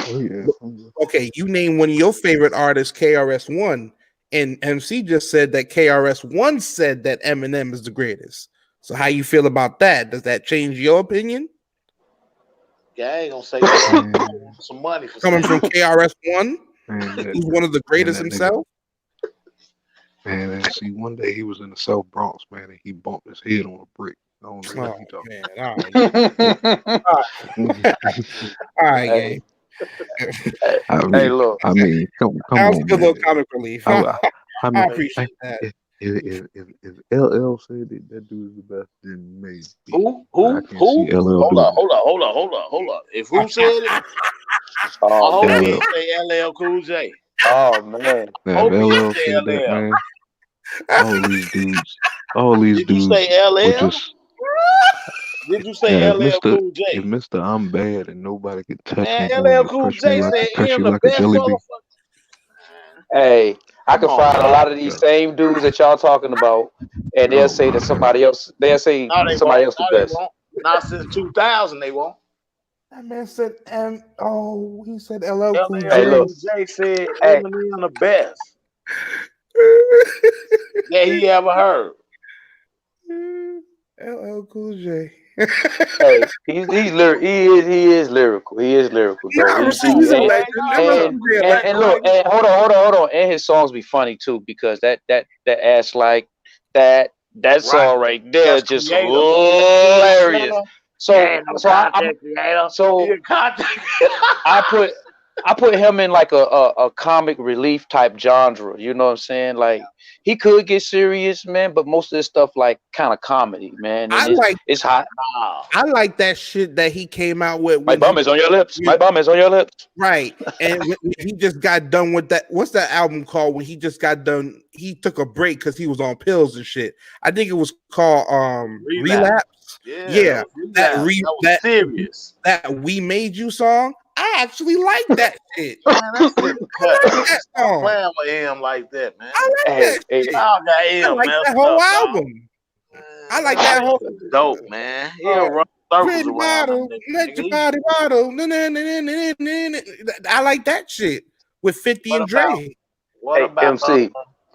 S3: Oh yeah. Oh, yeah.
S2: Okay, you name one of your favorite artists, KRS-One, and MC just said that KRS-One said that Eminem is the greatest. So how you feel about that? Does that change your opinion?
S6: Yeah, I ain't gonna say that.
S3: Man,
S6: Some money for
S2: Coming
S6: saying
S2: from KRS-One,
S3: man,
S2: who's one of the greatest
S3: that nigga,
S2: himself?
S3: man. See, one day he was in the South Bronx, man, and he bumped his head on a brick. I don't know what
S2: Oh
S3: he talking
S2: man, all right,
S5: Hey,
S2: Game.
S5: hey, look.
S3: I mean, come
S2: That was a
S3: on,
S2: good little
S3: man.
S2: comic relief.
S3: I,
S2: I,
S3: I
S2: I
S3: mean,
S6: that.
S2: appreciate that.
S3: if LL said that dude is the best, then maybe.
S6: Who?
S3: But I can't see LL
S6: Hold
S3: doing
S6: up,
S3: it.
S6: hold up. If who said it, I
S5: Oh
S6: hope he
S5: man.
S3: LL.
S6: ain't say LL Cool J.
S5: Oh man.
S3: Now, if
S6: Hope he
S3: LL
S6: ain't say
S3: said that,
S6: LL.
S3: man, all these
S6: Did you say
S3: dudes would
S6: LL?
S3: just.
S6: Did you say
S3: Now,
S6: LL Cool
S3: if
S6: J?
S3: Mister I'm bad and nobody can touch
S6: Man,
S3: me, boy,
S6: LL
S3: you
S6: Cool J said
S3: crush
S6: M
S3: you
S6: the
S3: like a
S6: best
S3: jelly bean.
S6: motherfucker. Man,
S5: Hey, I
S6: come
S5: can
S6: on,
S5: find a
S6: man.
S5: lot of these
S3: God,
S5: same dudes that y'all talking about, and they'll
S3: oh
S5: say
S3: my
S5: that
S3: God.
S5: somebody else. They'll say
S6: No, they
S5: somebody
S6: won't.
S5: else the
S6: No, they
S5: best.
S6: won't. Not since 2000, they won't.
S2: That man said, oh, he said LL Cool
S6: LL
S5: Hey,
S2: J.
S5: look.
S6: Cool J said
S5: Hey,
S6: Eminem the best that he ever heard.
S2: LL Cool J.
S5: hey, he is lyrical. He is lyrical though.
S2: Nah, see, he's a
S6: No,
S5: And
S2: legend.
S6: ain't no
S2: LL
S6: lyrical.
S5: and
S2: Cool J a
S5: and, and
S2: legend.
S5: look, and hold on, and his songs be funny too because that ass like that
S6: Right.
S5: song right there
S6: That's
S5: is just
S6: creative.
S5: hilarious.
S6: You
S5: So
S6: ain't no
S5: so I'm
S6: content creator. You
S5: so
S6: a content
S5: I put I put him in like a comic relief type genre. You know what I'm saying? Like he could get serious, man, but most of this stuff like kind of comedy, man, and
S2: I like
S5: it's hot.
S6: Nah.
S2: I like that shit that he came out with
S5: My
S2: when
S5: bum is on your lips. My bum is on your lips.
S2: right. And when he just got done with that, what's that album called? When he just got done, he took a break because he was on pills and shit. I think it was called
S6: Relapse.
S2: Relapse.
S6: Yeah, that
S2: Yeah,
S6: was relapse. That was
S2: that
S6: serious.
S2: that We Made You song. I actually like that shit.
S6: Man, that shit
S2: I
S6: cut.
S2: like
S6: Man,
S2: that
S6: stop
S2: song.
S6: playing with him like that, man.
S2: I like
S5: Hey,
S2: that
S5: hey,
S2: shit.
S6: Y'all got
S2: I
S6: him
S2: like
S6: messed
S2: that whole
S6: up, dog.
S2: album. I
S6: Man,
S2: like
S6: that
S2: that whole
S6: shit is dope, man.
S2: uh,
S6: He'll run circles
S2: pretty
S6: around that
S2: model,
S6: nigga.
S2: let
S6: Nigga,
S2: your body bottle. I like that shit with 50
S6: what
S2: and
S6: about
S2: Dre.
S6: what
S5: hey,
S6: about
S5: MC.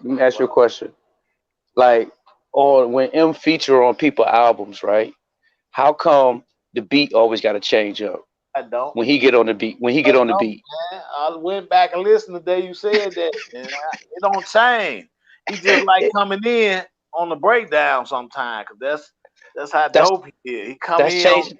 S5: Let me ask you a
S6: what
S5: question. Like, on when M feature on people albums, right? How come the beat always got to change up
S6: I don't.
S5: when he get on the beat? When he get
S6: I
S5: on the
S6: don't,
S5: beat,
S6: man. I went back and listened the day you said that, and it don't change. He just like coming in on the breakdown sometimes, cause that's how
S5: that's
S6: dope he is. He come
S5: that's
S6: in on
S5: changed.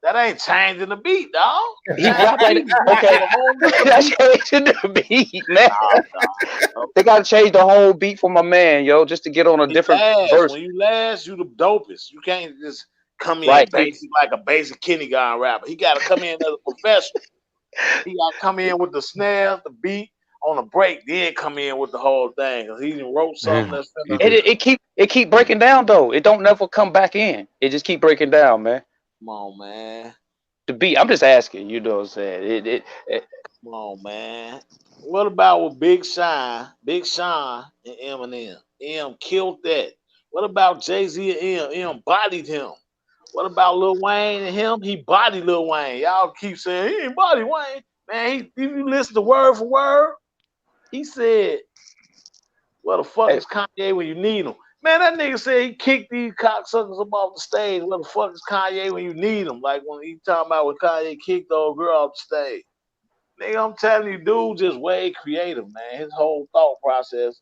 S6: that ain't changing the beat, dog.
S5: He
S6: Change
S5: rap
S6: the
S5: like
S6: beat, you going to
S5: okay.
S6: a whole different
S5: That's
S6: beat.
S5: changing the beat, man.
S6: Nah, dog.
S5: They gotta change the whole beat for my man, yo, just to get on a
S6: He
S5: different
S6: last.
S5: verse.
S6: When you last, you the dopest. You can't just come in
S5: Right.
S6: basic like a basic kindergarten rapper. He got to come in as a professional. He got to come in with the snares, the beat on a break, then come in with the whole thing. Cause he done wrote something
S3: Man,
S6: that's
S3: he
S6: finna
S5: It,
S3: just
S5: it it keep it keep breaking down though. It don't never come back in. It just keep breaking down, man.
S6: come on, man.
S5: The beat. I'm just asking. You know what I'm saying? It
S6: Come on, man. What about with Big Sean and Eminem? M killed that. What about Jay Z and M? M bodied him. What about Lil Wayne and him? He bodied Lil Wayne. Y'all keep saying he ain't body Wayne. Man, if you listen to word for word, he said, "Where the fuck
S5: hey,
S6: is Kanye when you need him?" Man, that nigga said he kicked these cocksuckers up off the stage. Where the fuck is Kanye when you need him? Like when he talking about when Kanye kicked the old girl off the stage. Nigga, I'm telling you, dude just way creative, man. His whole thought process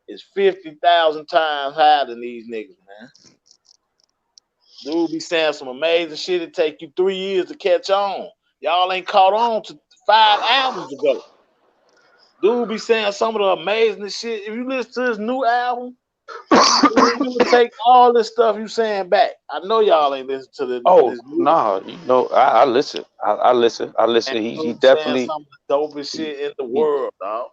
S6: is 50,000 times higher than these niggas, man. Dude be saying some amazing shit. It take you 3 years to catch on. Y'all ain't caught on to 5 albums ago. Dude be saying some of the amazing shit. If you listen to his new album, you would take all this stuff you saying back. I know y'all ain't listen to
S5: oh
S6: this new.
S5: nah, I listen. I listen. I
S6: And
S5: listen. He
S6: dude saying
S5: definitely
S6: some of the dopest
S5: he,
S6: shit in the
S5: he
S6: world, dog.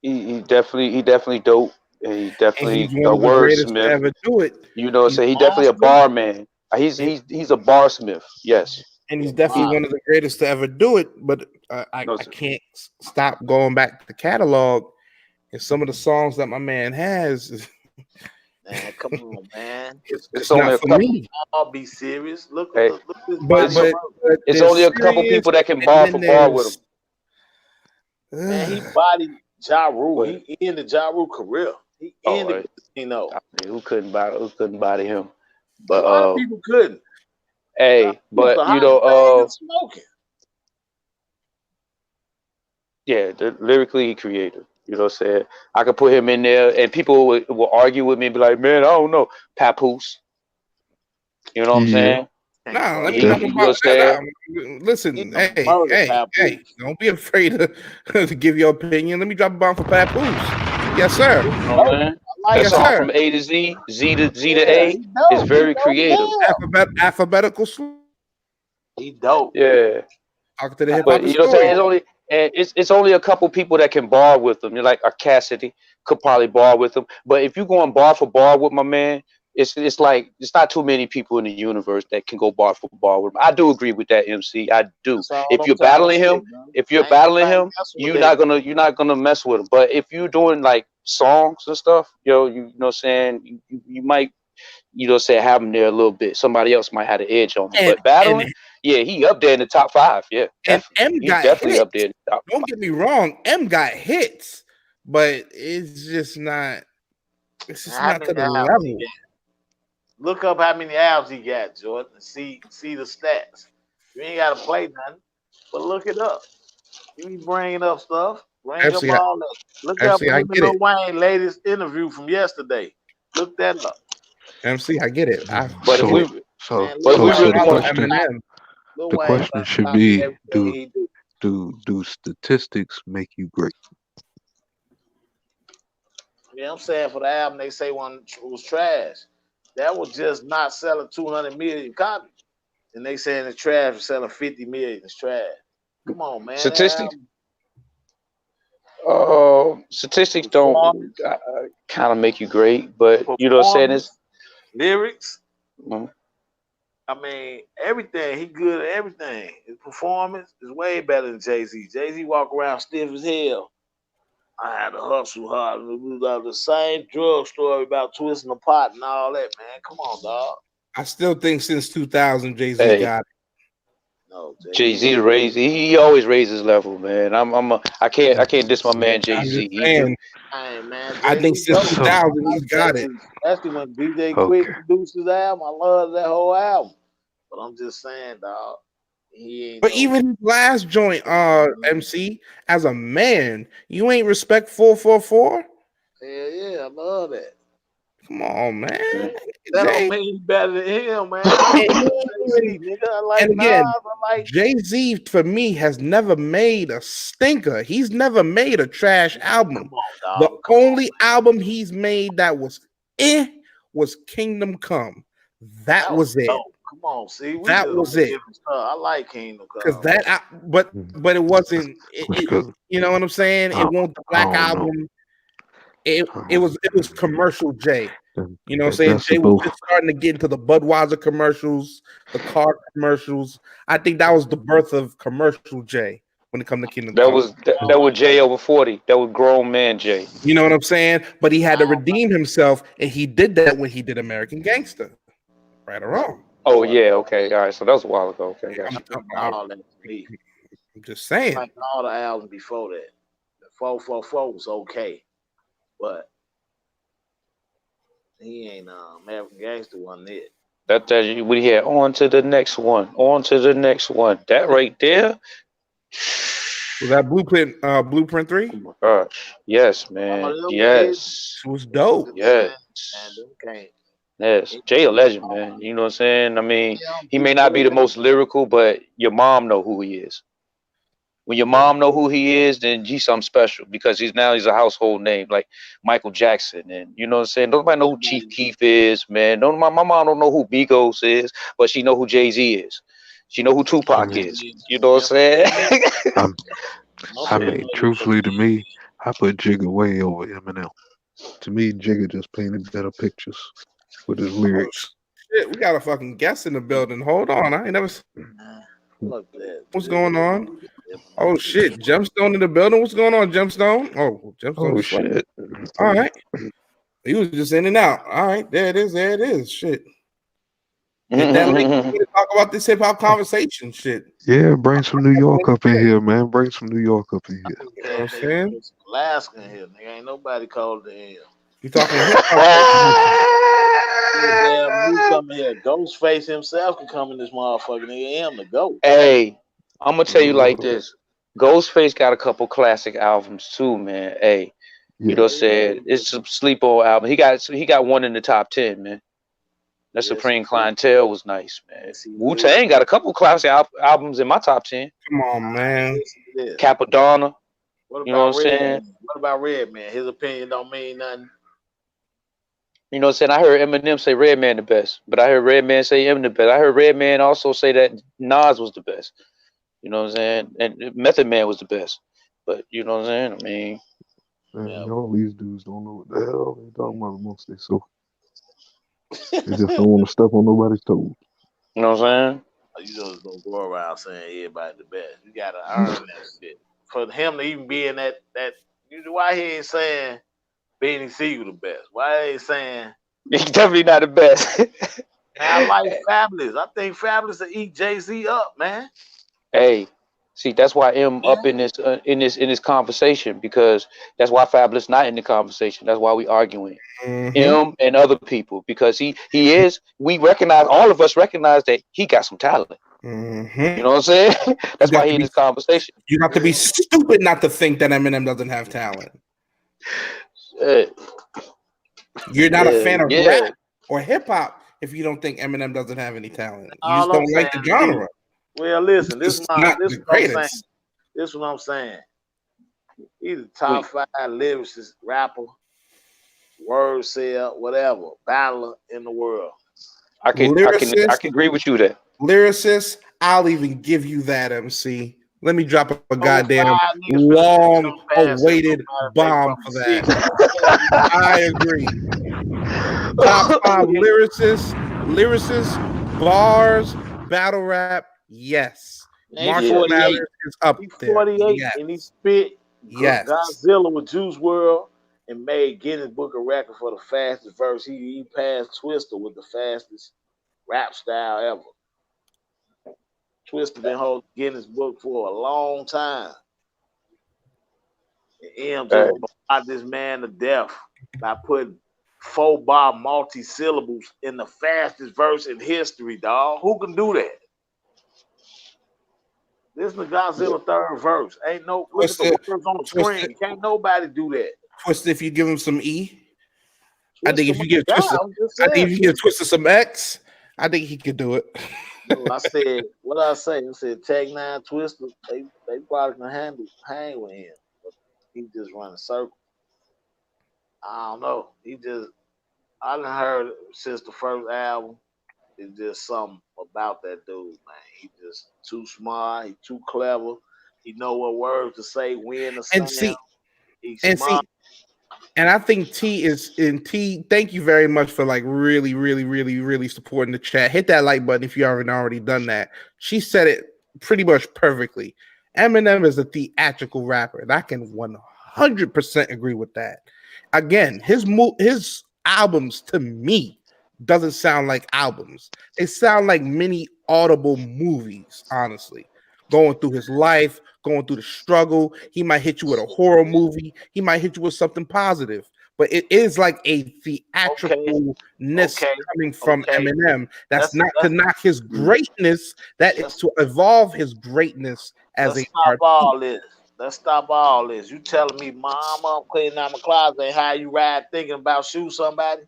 S5: he definitely dope. He
S2: and he's
S5: definitely
S2: one
S5: a
S2: of the greatest to
S5: wordsmith.
S2: ever do it.
S5: You know,
S2: He's
S5: so he definitely a
S6: Boston.
S5: bar man. He's a bar smith. Yes.
S2: and he's
S6: Yeah,
S2: definitely
S6: Bob.
S2: one of the greatest to ever do it. But
S5: No,
S2: I can't stop going back to the catalog and some of the songs that my man has.
S6: Man, come on, man.
S2: It's
S5: it's
S2: just
S5: only
S2: not
S5: a
S2: for
S5: couple.
S2: me.
S6: I'll be serious. Look at
S5: Hey,
S6: look at this
S2: But
S6: body
S5: it's
S6: of
S2: but
S6: work.
S2: but
S5: it's
S2: there's
S5: only a couple
S2: serious,
S5: people that can
S2: and
S5: bar
S2: then
S5: for bar with him.
S2: there's
S6: Man, he bodied Ja Rule.
S5: But
S6: He ended Ja Rule career. He ended casino.
S5: I mean, who couldn't body him?
S6: A
S5: But
S6: lot of people couldn't. Ja
S5: hey,
S6: Rule was the
S5: but you
S6: hottest thing in
S5: know,
S6: smoking.
S5: yeah, lyrically he creative. You know what I'm saying? I could put him in there, and people will argue with me and be like, "Man, I don't know, Papoose." You know what I'm
S3: Yeah,
S5: saying?
S6: Can't
S2: nah. Let
S6: murder
S2: me
S5: He,
S2: drop
S3: def-
S2: a
S5: you
S2: bomb.
S5: know what I'm saying?
S6: he
S2: Listen,
S6: can murder
S2: hey!
S6: Papoose.
S2: Don't be afraid to give your opinion. Let me drop a bomb for Papoose. Yes, sir.
S6: He
S5: You know what I'm
S6: dope.
S5: saying?
S6: I like
S5: That
S2: Yes,
S6: Papoose.
S5: song
S2: sir.
S5: from A to Z, Z to
S6: Yeah,
S5: A
S6: he
S5: is
S6: dope. He
S5: very
S6: dope as
S5: creative.
S6: hell.
S2: Alphabetical slow.
S6: He dope.
S5: Yeah.
S2: Talk to the hip
S5: But
S2: hop
S5: you know what I'm saying?
S2: historian.
S5: It's only a couple people that can bar with them. You're like a Cassidy could probably bar with them. But if you going bar for bar with my man, it's like it's not too many people in the universe that can go bar for bar with him. I do agree with that, MC. I do.
S6: That's all
S5: If
S6: I'm
S5: you're
S6: trying to
S5: battling
S6: say,
S5: him,
S6: man.
S5: if you're
S6: Ain't
S5: battling
S6: nobody
S5: him,
S6: messing with that.
S5: you're not gonna mess with him. But if you're doing like songs and stuff, you know what I'm saying, you might say have him there a little bit. Somebody else might have the edge on him.
S2: And
S5: But
S2: and
S5: battling, yeah, he up there in the top five. Yeah,
S2: and
S5: definitely.
S2: M
S5: He's
S2: got
S5: definitely
S2: hits.
S5: up there in the top
S2: Don't get me wrong, M got hits, but it's just not. It's
S6: Man,
S2: just
S6: how
S2: not
S6: many
S2: to the
S6: albums he
S2: level.
S6: got? Look up how many albums he got, Jordan, and see the stats. You ain't gotta play nothing, but look it up. You be bringing up stuff. Bring up
S2: MC,
S6: all that. Look up
S2: MC, I
S6: him and
S2: get it.
S6: Lil Wayne latest interview from yesterday. Look that up.
S2: MC, I get it.
S5: But if
S3: so
S5: we
S2: Lil
S3: so
S6: Man,
S5: but if
S6: Lil
S5: we
S3: so
S6: Wayne
S3: so
S5: really
S3: the
S2: Wayne
S5: want
S2: to
S3: question
S2: Eminem.
S6: Lil
S3: the
S6: Wayne
S3: question
S6: about to
S3: should
S6: copy
S3: be
S6: everything he do.
S3: do statistics make you great?
S6: Yeah, I'm saying for the album they say one was trash. That was just not selling 200 million copies. And they saying it's trash for selling 50 million. It's trash. Come on, man. That
S5: statistics
S6: album
S5: statistics don't
S6: performance,
S5: kind of make you great, but you know what I'm saying is
S6: performance, lyrics.
S5: mm,
S6: I mean, everything. He good at everything. His performance is way better than Jay-Z. Jay-Z walk around stiff as hell. I had to hustle hard. We was the same drug story about twisting the pot and all that, man. Come on, dog.
S2: I still think since 2000, Jay Z
S5: hey,
S2: got it.
S6: No,
S5: Jay
S6: Jay-Z.
S5: Z raise he always raises level, man. I can't diss my man Jay
S2: I'm just
S5: Z. He do.
S2: saying.
S6: Hey, man,
S2: I think
S6: Jay-Z
S2: since
S6: dope.
S3: So
S2: 2000,
S6: I
S2: he's
S6: like
S2: got it.
S6: Jay-Z, especially when DJ Quick
S3: okay.
S6: produced his album. I love that whole album. But I'm just saying, dog, he ain't
S2: But
S6: no.
S2: even his last joint, MC, as a man, you ain't respect 444.
S6: Hell yeah, I love that.
S2: Come on, man.
S5: Yeah.
S6: That don't
S2: Jay.
S6: mean he better than him, man. I
S2: And,
S6: fuck
S2: he
S6: with
S2: ain't
S6: Jay-Z,
S2: even-
S6: nigga. I like
S2: and
S6: Nas.
S2: again,
S6: I like.
S2: Jay Z for me has never made a stinker. He's never made a trash album.
S6: Come on,
S2: The
S6: dog. Come on.
S2: only album he's made that was was Kingdom Come. That
S6: That was
S2: was it.
S6: dope. Come on, see, we
S2: That
S6: just
S2: was
S6: like
S2: it.
S6: different stuff. I like Kingdom
S2: Because
S6: Come.
S2: but
S3: Mm,
S2: it wasn't.
S3: because
S2: You know what I'm saying? It
S3: I,
S2: won't the
S3: I
S2: Black
S3: don't know.
S2: Album. It
S3: Uh,
S2: was commercial Jay. You know what I'm
S3: that
S2: saying? Jay was
S3: decibel
S2: just starting to get into the Budweiser commercials, the car commercials. I think that was the birth of commercial Jay when it comes to Kingdom
S5: That
S2: Come.
S5: was that was Jay over 40. That was grown man Jay.
S2: You know what I'm saying? But he had to redeem himself, and he did that when he did American Gangster. Right or wrong?
S5: Oh yeah, okay, all right. So that was a while ago. Okay,
S6: I
S5: gotcha.
S6: think
S2: I'm
S6: all that to me.
S2: just
S6: I
S2: saying.
S6: like all the albums before that. The 444 was okay, but he ain't American Gangster wasn't it.
S5: That we had on to the next one. On to the next one. That right there.
S2: Was that Blueprint 3?
S5: Oh my gosh. Yes,
S6: All
S5: man.
S6: them
S5: Yes.
S2: It was
S6: them
S2: dope.
S6: good,
S5: Yes.
S6: man, them can't.
S5: Yes.
S6: It,
S5: Jay a legend, man. You know what I'm saying? I mean, he may not be the most lyrical, but your mom know who he is. When your mom know who he is, then he's something special because he's a household name like Michael Jackson, and you know what I'm saying. Nobody know who Chief Keef is, man. No, my mom don't know who Bigos is, but she know who Jay Z is. She know who
S3: I
S5: Tupac
S3: mean,
S5: is. You know what I'm saying?
S3: I'm,
S6: most
S3: I
S6: people
S3: mean,
S6: know who
S3: truthfully to me, I put Jigga way over Eminem. To me, Jigga just painted better pictures with his
S2: Oh
S3: lyrics.
S2: shit, we got a fucking guest in the building. Hold on, I ain't never seen
S6: Fuck that.
S2: what's going on. Oh shit, Gemstone in the building. What's going on, Gemstone? Oh, Gemstone
S3: Oh
S2: just left.
S3: shit!
S2: All right. He was just in and out. All right, there it is. There it is. Shit. Hit that link to talk about this hip hop conversation. Shit.
S3: Yeah, bring some New York up in here, man. Bring some New York up in here.
S2: You know what I'm saying?
S6: Alaska in here, nigga. Ain't nobody called the hell.
S2: You talking hip hop?
S6: Damn, you come here. Ghostface himself can come in this motherfucker. Nigga, him the goat.
S5: Hey, I'm gonna tell you like this. Ghostface got a couple classic albums too, man. Hey, you know what I'm saying? It's some sleep on album. He got one in the top 10, man. That Supreme Clientele was nice, man. Wu-Tang got a couple classic albums in my top 10.
S2: Come on, man.
S5: Capadonna.
S6: What
S5: You know
S6: about
S5: what I'm
S6: Red?
S5: saying?
S6: What about Redman? His opinion don't mean nothing.
S5: You know what I'm saying? I heard Eminem say Redman the best, but I heard Redman say Eminem the best. I heard Redman also say that Nas was the best. You know what I'm saying? And Method Man was the best. But you know what I'm saying? I mean,
S3: Man, all these dudes don't know what the hell they talking about amongst themselves. They just don't want to step on nobody's toes.
S5: you know what I'm saying?
S6: You just don't go around saying everybody the best. You gotta earn that shit. For him to even be in that you know why he ain't saying Benny Siegel the best? Why he ain't saying
S5: He's definitely not the best.
S6: man, I like Fabulous. I think Fabulous will eat Jay-Z up, man.
S5: Hey, see, that's why M up in this conversation, because that's why Fabulous not in the conversation. That's why we arguing. M and other people, because we recognize, all of us recognize that he got some talent. You know what I'm saying? That's why he in this conversation.
S2: You have to be stupid not to think that Eminem doesn't have talent. You're not a fan of rap or hip hop if you don't think Eminem doesn't have any talent. You just don't like the genre.
S6: Well, listen, this is what I'm saying. He's the top 5 lyricist, rapper, word sale, whatever, battler in the world.
S5: I can agree with you there.
S2: Lyricist, I'll even give you that, MC. Let me drop a goddamn long-awaited bomb for that. I agree. Top 5 lyricists, bars, battle rap, yes. Marshall Mathers is up there.
S6: 48
S2: yes.
S6: And he spit Godzilla with Juice WRLD and made Guinness Book of Records for the fastest verse. He passed Twister with the fastest rap style ever. Twister been holding Guinness Book for a long time. And M just brought this man to death by putting 4-bar multi-syllables in the fastest verse in history, dog. Who can do that? This is the Godzilla third verse. Ain't no look at the words on the screen. Can't nobody do that.
S2: Twister, if you give him some E, I think if you give Twister some X, I think he could do it.
S6: I said, what did I say? I said Tech 9 Twister, they probably can hang with him. But he just run a circle. I don't know. I done heard since the first album. It's just something about that dude, man. He just too smart. He too clever. He know what words to say, when to say. He's smart.
S2: And I think T. Thank you very much for like really, really, really, really supporting the chat. Hit that like button if you haven't already done that. She said it pretty much perfectly. Eminem is a theatrical rapper, and I can 100% agree with that. Again, his albums to me doesn't sound like albums. They sound like mini audible movies, honestly. Going through his life, going through the struggle. He might hit you with a horror movie. He might hit you with something positive. But it is like a theatricalness coming from Eminem. That's not to knock his greatness. That is to evolve his greatness as a artist.
S6: Let's stop all this. You telling me, Mom, I'm cleaning out my closet ain't how you ride thinking about shoot somebody?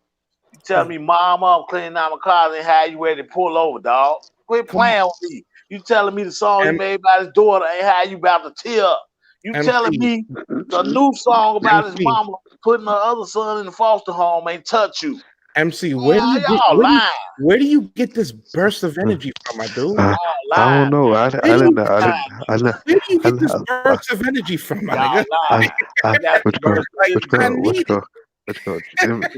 S6: You telling me, Mom, I'm cleaning out my closet ain't how you ready to pull over, dog? Quit playing with me. You telling me the song he made about his daughter ain't how you about to tear up. You telling me the new song about his mama putting her other son in the foster home ain't touch you.
S2: MC, where do you get this burst of energy from, my dude?
S3: I don't know. Where
S2: do you get this burst of energy from, my nigga?
S3: What you call it?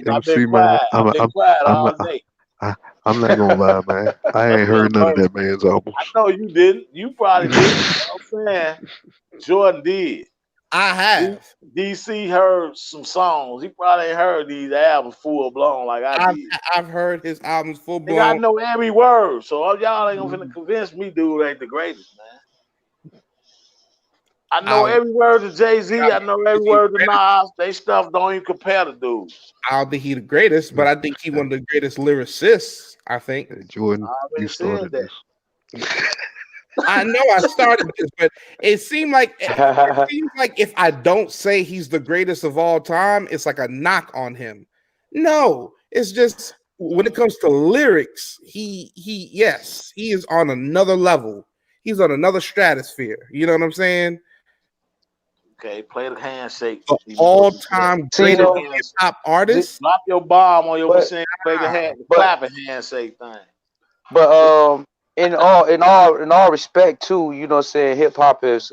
S6: I've been
S3: MC man.
S6: quiet. I've been quiet
S3: I'm
S6: all day.
S3: I, I'm not gonna lie, man. I ain't
S6: Yeah,
S3: heard none of
S6: bro.
S3: that man's albums.
S6: I know you didn't. You probably didn't. I'm saying Jordan did.
S2: I
S6: D-
S2: have.
S6: DC heard some songs. He probably ain't heard these albums full blown like I
S2: I've
S6: did.
S2: I've heard his albums full
S6: Nigga, I
S2: blown.
S6: know every word. So all y'all ain't gonna finna convince me dude ain't the greatest, man. I know
S2: I
S6: every word to Jay Z. I know every
S2: is he the
S6: word to
S2: greatest?
S6: Nas. They stuff don't even compare to dude.
S2: I don't think he the greatest, but I think he one of the greatest lyricists. I think.
S3: Hey, Jordan,
S6: I
S3: you
S6: already said
S3: started
S6: that.
S3: this.
S2: I know I started this, but it seems like if I don't say he's the greatest of all time, it's like a knock on him. No, it's just when it comes to lyrics, he yes, he is on another level. He's on another stratosphere. You know what I'm saying?
S6: Okay, play the handshake.
S2: The
S6: Even what you said.
S2: all-time
S5: See
S6: Play the
S2: greatest
S5: though,
S2: hip
S6: handshake.
S2: hop artist.
S6: Drop your bomb on your
S5: but
S6: machine. Play the hand, the
S5: but
S6: clapping handshake thing.
S5: but in all respect too, you know what I'm saying, hip hop has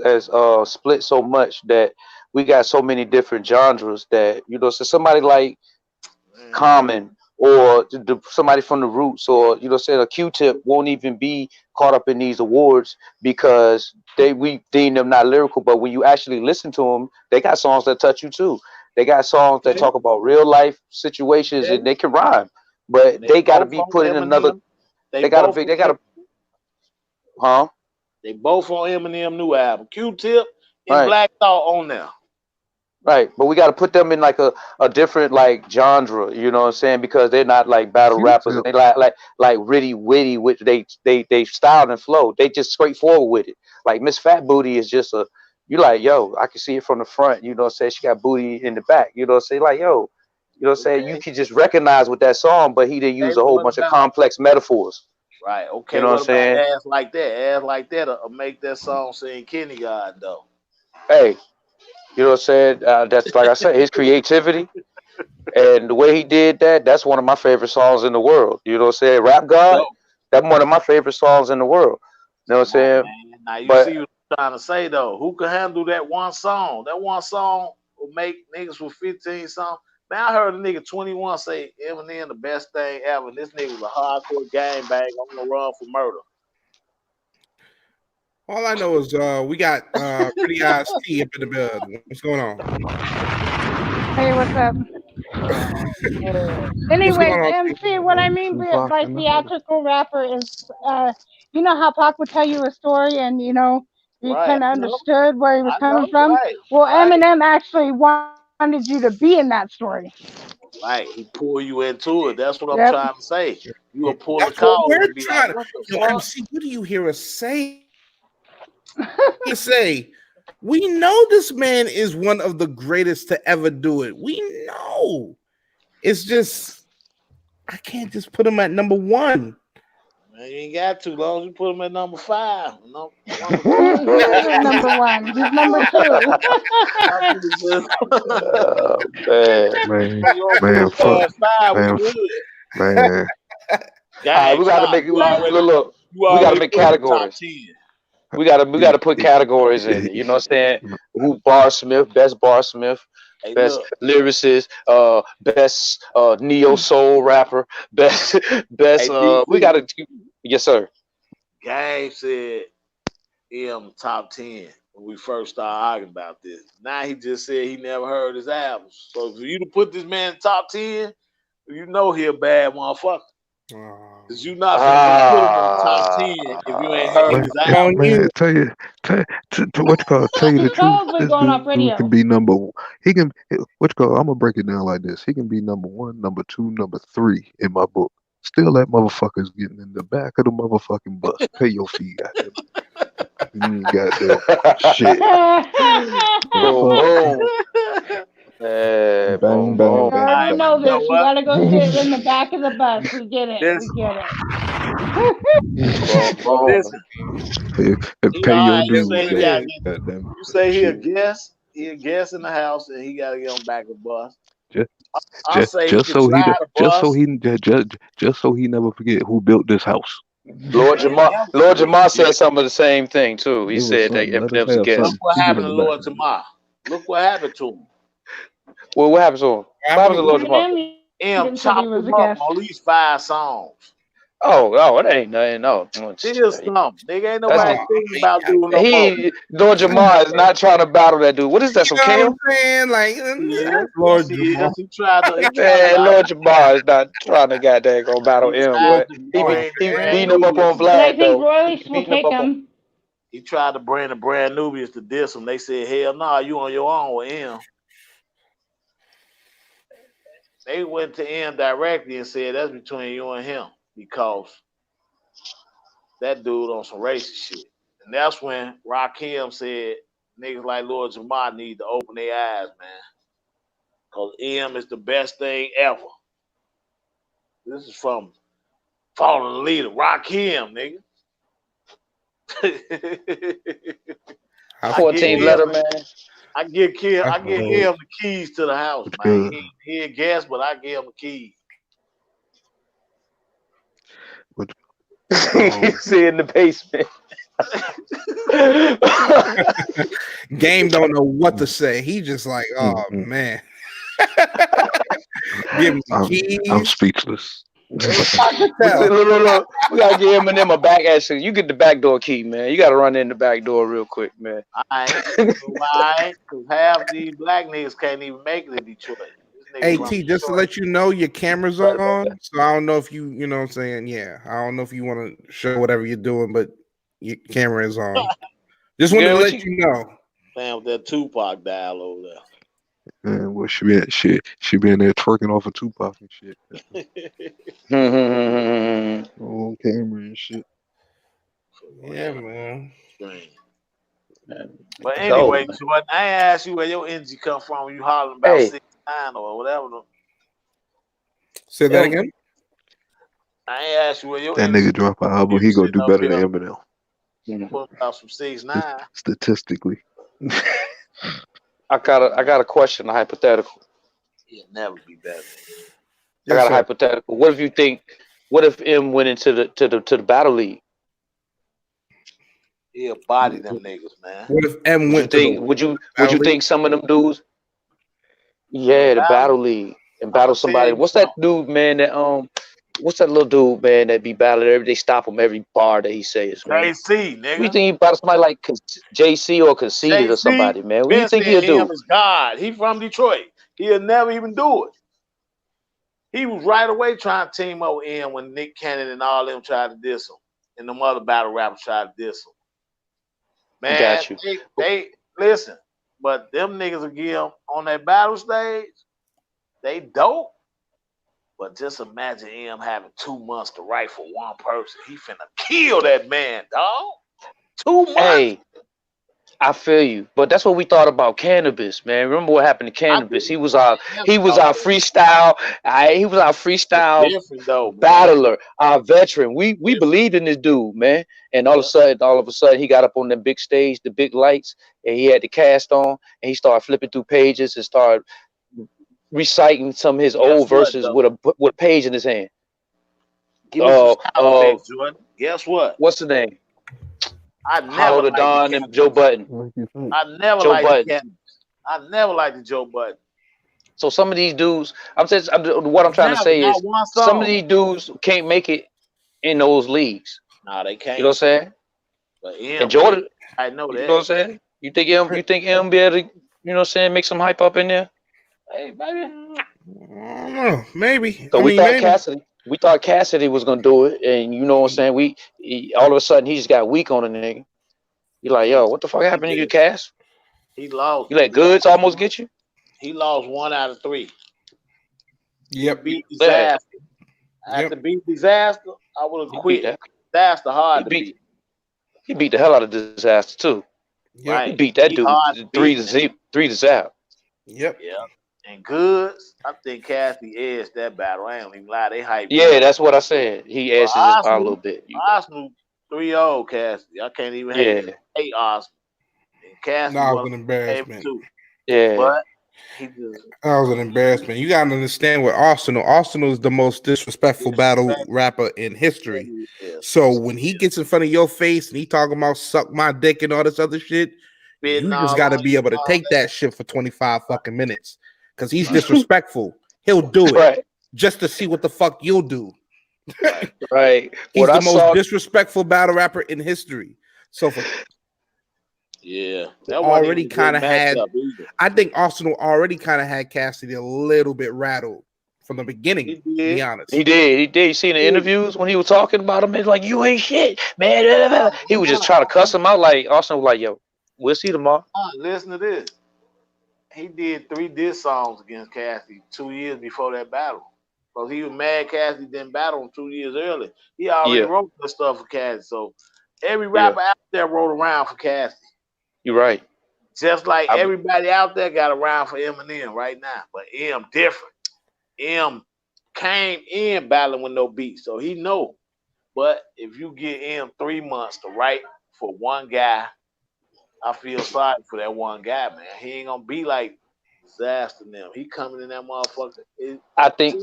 S5: split so much that we got so many different genres that, you know, so somebody like
S6: Man,
S5: Common or somebody from the Roots or, you know, say a Q-Tip won't even be caught up in these awards because we deem them not lyrical. But when you actually listen to them, they got songs that touch you too. They got songs that
S6: okay,
S5: talk about real life situations
S6: okay.
S5: and they can rhyme, but
S6: And they
S5: they got to
S6: both
S5: be
S6: on
S5: put in another.
S6: Eminem. They
S5: They got to
S6: both
S5: be.
S6: on
S5: They got to, huh?
S6: they both on Eminem new album. Q-Tip and
S5: Right.
S6: Black Thought on there.
S5: Right, but we got to put them in like a different like genre, you know what I'm saying? Because they're not like battle rappers, and
S3: Q-Tip.
S5: they like really witty with they style and flow. They just straightforward with it. Like Miss Fat Booty is just a you like yo, I can see it from the front. You know what I'm saying? She got booty in the back. You know what I'm saying? Like yo, you know what I'm saying? You
S6: Okay,
S5: can just recognize with that song, but he didn't
S6: okay.
S5: use a whole
S6: What
S5: bunch of
S6: about
S5: complex metaphors.
S6: right?
S5: You
S6: Okay,
S5: know what I'm
S6: what about
S5: saying?
S6: ass like that? Ass like that will make that song sing kindergarten though.
S5: Hey, you know what I'm saying? That's like I said, his creativity. And the way he did that, that's one of my favorite songs in the world. You know what I'm saying? Rap God,
S6: Yo,
S5: that's one of my favorite songs in the world. You know what I'm
S6: come on,
S5: saying?
S6: man. Now you
S5: But
S6: see what I'm trying to say though. Who can handle that one song? That one song will make niggas with 15 songs. Man, I heard a nigga 21 say Eminem the best thing ever. And this nigga was a hardcore gangbang on the run for murder.
S2: All I know is we got Pretty Eyes T up in the building. What's going on?
S8: Hey, what's up?
S2: What's
S8: Anyways,
S2: going on, T?
S8: MC, what I mean
S3: Tupac
S8: by
S3: in the house.
S8: theatrical rapper is, you know how Pac would tell you a story and, you know, you
S6: Right,
S8: kind of
S6: I know,
S8: understood where he was
S6: I
S8: coming
S6: know,
S8: from?
S6: right,
S8: Well,
S6: right,
S8: Eminem actually wanted you to be in that story.
S6: right. He pull you into it. That's what I'm
S8: Yep.
S6: trying to say. You will pull a
S2: That's what
S6: call
S2: we're
S6: and be like,
S2: trying to.
S6: what the
S2: Yo,
S6: fuck?
S2: MC, what do you hear us say? You say we know this man is one of the greatest to ever do it. We know. It's just I can't just put him at number one.
S6: Man, you ain't got to. Long as you put him at number five. No, number
S8: He,
S6: two.
S8: he isn't number one. He's number two.
S6: I think just
S5: man.
S3: Man,
S6: you don't put
S3: man,
S6: him
S3: fuck,
S6: past five, we
S3: man,
S6: good.
S3: man.
S5: All right,
S6: Gang,
S5: we got to
S6: stop.
S5: make look, look.
S6: You
S5: We got to
S6: already
S5: make
S6: put him in the top
S5: categories.
S6: 10.
S5: We got to put
S3: It,
S5: categories in it. You know what I'm saying? Who Barsmith, best Barsmith,
S6: Hey,
S5: best
S6: look.
S5: lyricist, best neo soul rapper, best
S6: Hey,
S5: we
S6: DC.
S5: got to. Yes, sir.
S6: Gang said M top 10 when we first started arguing about this. Now he just said he never heard his albums. So for you to put this man in top 10, you know he a bad motherfucker. Cause you not finna just put him in the top 10 if you ain't
S5: Ah,
S6: heard
S3: man,
S6: his
S2: On
S6: albums.
S3: man,
S2: you.
S3: what you call? Tell you the truth.
S8: Supposedly
S3: This
S8: going off
S3: dude can
S8: radio.
S3: be number. He can. What you call? I'm gonna break it down like this. He can be number one, number two, number three in my book. Still, that motherfucker's getting in the back of the motherfucking bus. Pay your fee, goddamn. He ain't got that shit. The
S5: boom,
S3: fuck?
S5: boom,
S3: Bang,
S5: boom,
S3: bang,
S8: You
S5: boom.
S3: bang,
S8: already know
S3: bang,
S6: You know
S8: this. You
S6: what?
S8: gotta go sit in the back of the bus. We get it.
S6: This
S8: We get it.
S5: Boom, boom.
S6: listen.
S3: Pay,
S6: He
S3: pay
S6: all
S3: your
S6: right. You
S3: dues,
S6: say he got
S3: goddamn.
S6: to get.
S3: Goddamn.
S6: You say he a
S3: Shit.
S6: guest. He a guest in the house, and he got to get on back of the bus.
S3: Just,
S6: I say he
S3: just
S6: can
S3: so he,
S6: drive the
S3: just so
S6: bus.
S3: he, just so he never forget who built this house.
S6: He ain't never
S5: Lord
S6: forget.
S5: Jamar said some of the same thing too. He
S3: Give us
S5: said that
S3: something. Let us
S5: Eminem's a
S3: have
S6: Look
S5: guest.
S3: something.
S6: what
S3: He get
S6: happened
S3: in
S6: to
S3: the back.
S6: Lord Jamar. Look what happened to him.
S5: Well, what happens to him? What happens to Lord Jamar?
S6: M
S8: said he
S6: chopped
S8: was a
S6: him up
S8: guest.
S6: on at least 5 songs.
S5: Oh, it ain't nothing. No,
S6: Still some. Nigga ain't
S5: that's
S6: nobody thinking about doing no more.
S5: Lord Jamar is not trying to battle that dude. What is that?
S2: You
S5: Some
S2: know what
S5: kale?
S2: I'm saying? Like,
S6: Yes,
S2: Lord
S6: he
S2: Jamal.
S6: is. He tried to
S5: Man, Lord Jamar is not trying to goddamn go battle him,
S6: tried
S5: but
S6: to
S5: he
S6: bring the brand
S5: beating him up on
S6: Nubians.
S8: But I
S5: Vlad
S8: think
S5: though.
S8: Royce will
S5: Beating him
S8: take
S5: up on.
S8: him.
S6: He tried to bring the brand Nubians to diss him. They said, hell nah, you on your own with him. They went to him directly and said that's between you and him because that dude on some racist shit. And that's when Rakim said niggas like Lord Jamar need to open their eyes, man. Cause M is the best thing ever. This is from Fallen Leader, Rakim, nigga. I
S5: 14
S6: give
S5: letter
S6: him,
S5: man.
S6: I give him the keys to the house, man.
S3: Uh,
S6: He ain't guest, but I give him the keys.
S3: but
S5: See in the basement.
S2: Game don't know what to say. He just like, oh
S3: mm,
S2: man. Give me the
S3: I'm
S2: keys.
S3: speechless.
S5: Look. We gotta give Eminem a back action. You get the back door key, man. You gotta run in the back door real quick, man.
S6: Alright. Why? Because half these black niggas can't even make it in Detroit. This nigga
S2: Hey
S6: from
S2: T, just to
S6: Detroit.
S2: let you know, your camera's on. So I don't know if you know what I'm saying. Yeah, I don't know if you want to show whatever you're doing, but your camera is on. Just wanted to let you know.
S6: Playing with that Tupac dial over there.
S3: Man, well, she been there twerking off of Tupac and shit. On camera and shit.
S2: Yeah, man.
S6: But anyway, Jordan, I ain't asked you where your energy come from when you hollering about 6ix9ine or whatever.
S2: Say that again.
S6: I ain't asked you where your
S3: That
S6: energy
S3: nigga drop an album, he gonna do better than Eminem.
S6: Put out some 6ix9ine.
S3: Statistically.
S5: I got a question, a hypothetical.
S6: He'll never be better.
S5: I got a hypothetical. What if M went into the battle league?
S6: He'll body them niggas, man.
S2: What if M went to the
S5: would you think some of them dudes? Yeah, the battle league and battle somebody. What's that dude, man? What's that little dude, man? That be battling every day? Stop him every bar that he says.
S6: JC, nigga.
S5: You think he battle somebody like JC or Conceited or somebody, man? What do you think he'll do?
S6: Him is God. He from Detroit. He'll never even do it. He was right away trying to team up with him when Nick Cannon and all them tried to diss him, and them other battle rappers tried to diss him. Man,
S5: got you.
S6: They listen, but them niggas again on that battle stage, they dope. But just imagine him having 2 months to write for one person. He finna kill that man, dog. 2 months.
S5: Hey, I feel you, but that's what we thought about Cannabis, man. Remember what happened to Cannabis? He was our freestyle. He was our freestyle battler, our veteran. We believed in this dude, man. And all of a sudden, he got up on the big stage, the big lights, and he had the cast on, and he started flipping through pages and started reciting some of his old verses with a page in his hand.
S6: Give me some sound effects, Jordan. Guess what?
S5: What's the name?
S6: I never
S5: Hollow the Don and Joe Budden.
S6: I never liked the Cannabis. I never liked the Joe Budden.
S5: So some of these dudes, what I'm trying to say is some of these dudes can't make it in those leagues.
S6: Nah, they can't.
S5: You know what I'm saying?
S6: But
S5: and Jordan,
S6: I know that.
S5: You know what I'm saying? You think him be able to, you know what I'm saying, make some hype up in there? Hey, baby.
S2: I don't know. Maybe.
S5: So we thought Cassidy was gonna do it, and you know what I'm saying? All of a sudden he just got weak on the nigga. You like, yo, what the fuck happened to you, Cass?
S6: He lost.
S5: You let Goods almost get you?
S6: He lost 1 out of 3.
S2: Yep.
S6: Beat Disaster. After beat Disaster, I would have quit. Disaster hard to beat.
S5: He beat the hell out of Disaster too.
S2: Yep.
S5: Right. He beat that dude 3-0.
S2: Yep.
S6: Yeah. And Goods, I think Cassidy edged that battle. I ain't even lie. They hyped.
S5: Yeah, that's what I said. He edged his power a little bit.
S6: Arsenal 3-0 Cassidy. I can't even hate Arsenal. And Cassidy
S2: was an embarrassment.
S6: Too.
S5: Yeah.
S6: But
S2: that was an embarrassment. You gotta understand what Arsenal is the most disrespectful battle rapper in history. So when he gets in front of your face and he talking about suck my dick and all this other shit, you just gotta be able to take that shit for 25 fucking minutes. because he's disrespectful. He'll do it
S5: Right,
S2: just to see what the fuck you'll do.
S6: Right.
S5: right.
S2: He's
S5: What I
S2: the most
S5: saw,
S2: disrespectful battle rapper in history. So for
S6: Yeah. That wasn't even
S2: already
S6: a good
S2: kind of had,
S6: matchup either.
S2: I think Arsenal already kind of had Cassidy a little bit rattled from the beginning.
S6: He
S2: To be
S6: did.
S2: honest,
S5: he did, he did. You seen the interviews when he was talking about him? It's like you ain't shit, man. He was just trying to cuss him out. Like Austin was like, "Yo, we'll see tomorrow."
S6: Listen to this. He did 3 diss songs against Cassidy 2 years before that battle. Because he was mad Cassidy didn't battle him 2 years early. He already
S5: Yeah,
S6: wrote the stuff for Cassidy. So every
S5: yeah.
S6: rapper out there wrote around for Cassidy.
S5: You're right.
S6: Just like
S5: I,
S6: everybody out there got around for Eminem right now. But M different. M came in battling with no beat. So he know. But if you get M 3 months to write for one guy, I feel sorry for that one guy, man. He ain't gonna be like Disaster now. He coming in that motherfucker.
S5: I think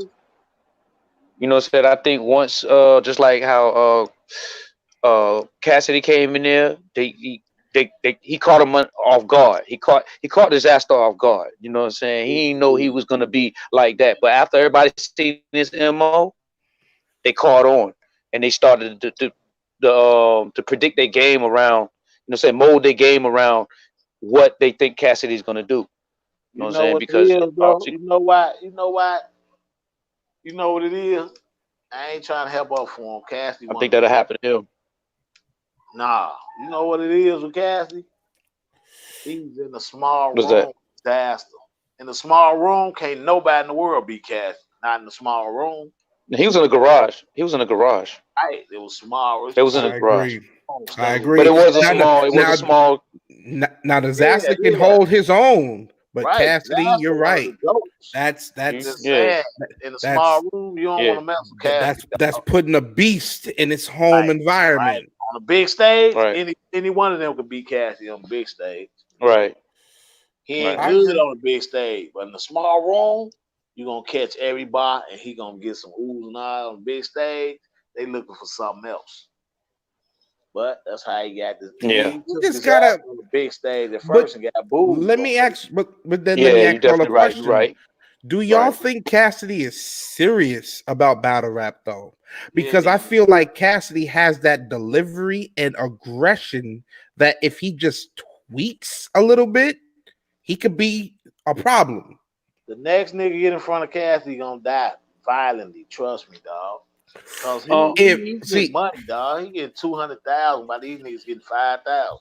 S5: said. I think once, just like how Cassidy came in there, he caught him off guard. He caught Disaster off guard. You know what I'm saying? He didn't know he was gonna be like that. But after everybody seen his MO, they caught on and they started to predict their game around. Say mold their game around what they think Cassidy's gonna do. You know
S6: you
S5: what I'm
S6: know
S5: saying?
S6: what it
S5: Because
S6: is, though. You know why? You know why? You know what it is. I ain't trying to help up for him. Cassidy
S5: I
S6: one
S5: think
S6: of the
S5: that'll
S6: best.
S5: happen to him.
S6: Nah, you know what it is with Cassidy? He's in a small
S5: What's that?
S6: room. Disaster. In a small room, can't nobody in the world beat Cassidy. Not in a small room.
S5: He was in the garage. He was in the garage.
S6: Right. It was small. It
S5: It
S6: was
S5: was in the
S2: I
S5: garage.
S2: agree. I
S6: that was
S5: But
S2: agree.
S5: it was a
S2: Now,
S5: small. It was a
S2: now,
S5: small.
S2: now,
S6: yeah,
S2: Disaster can
S6: yeah.
S2: hold his own, but
S6: Right.
S2: Cassidy,
S6: Disaster
S2: you're
S6: one of
S2: right.
S6: the goats. I'm just
S5: Yeah,
S6: saying, in a small
S2: That's
S6: room, you don't want
S5: yeah.
S6: to mess with Cassidy.
S2: that's putting a beast in its home
S6: Right, right.
S2: environment.
S6: On a big stage,
S5: Right,
S6: any one of them could beat Cassidy on the big stage.
S5: right,
S6: He ain't
S5: right.
S2: I
S6: good
S2: agree.
S6: on the big stage, but in the small room, you gonna catch everybody, and he gonna get some oohs and ahs on the big stage. They looking for something else. But that's how he got this.
S5: Yeah,
S6: He
S2: You
S6: took
S2: just
S6: his ass
S2: gotta,
S6: on the big stage at
S2: but
S6: first and got booed.
S2: let
S6: So
S2: me ask, but then let
S5: yeah.
S2: me
S5: You
S2: ask y'all a
S5: definitely right. You
S2: question.
S5: right.
S2: Do y'all
S5: Right.
S2: think Cassidy is serious about battle rap though?
S6: yeah,
S2: Because I feel like Cassidy has that delivery and aggression that if he just tweaks a little bit, he could be a problem.
S6: the next nigga get in front of Cassidy gonna die violently. Trust me, dog. Cause
S5: Um.
S2: If
S6: he get
S2: see,
S6: money, dog. He get 200,000, but these niggas getting 5,000.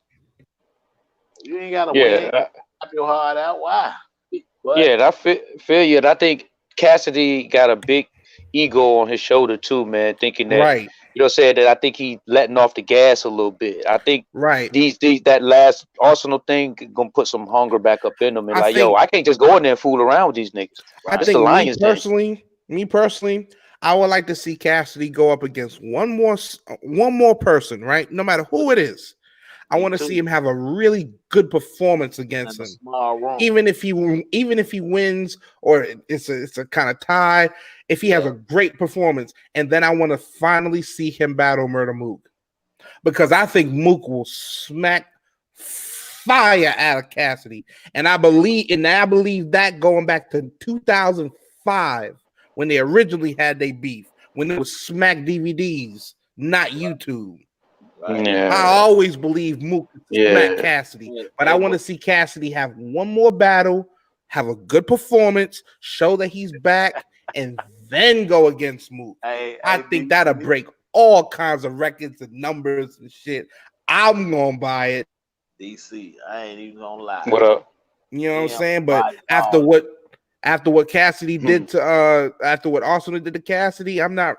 S6: You ain't gotta win.
S5: Yeah.
S6: Tap your heart out. Why? But
S5: Yeah. I feel you. And I think Cassidy got a big ego on his shoulder too, man. Thinking that
S2: right,
S5: saying that I think he letting off the gas a little bit. I think
S2: right.
S5: these that last Arsenal thing gonna put some hunger back up in them and
S2: I
S5: like, yo,
S2: think
S5: I can't just go in there and fool around with these niggas.
S2: I
S5: This
S6: right,
S5: the
S2: think
S5: Lions Den.
S2: me personally, I would like to see Cassidy go up against one more person, right? No matter who it is. I
S6: me
S2: want to see
S6: too.
S2: him have a really good performance
S6: In
S2: against
S6: a
S2: him.
S6: small room.
S2: Even if he wins or it's a kind of tie, if he has
S6: Yeah.
S2: a great performance, and then I want to finally see him battle Murder Mook because I think Mook will smack fire out of Cassidy, and I believe that going back to 2005 when they originally had their beef when it was Smack DVDs, not YouTube.
S6: Right.
S2: I
S5: Yeah,
S2: always believe Mook could smack
S5: yeah,
S2: Cassidy,
S6: Hey,
S2: but I
S6: hey,
S2: want to see Cassidy have one more battle, have a good performance, show that he's back, and then go against Mook. I
S6: hey,
S2: think that'll break all kinds of records and numbers and shit. I'm gonna buy it.
S6: DC. I ain't even gonna lie.
S5: what up?
S2: You know what I'm
S6: Damn,
S2: saying? But
S6: body
S2: after
S6: all
S2: what Cassidy
S5: Hmm.
S2: did to after what Arsenal did to Cassidy, I'm not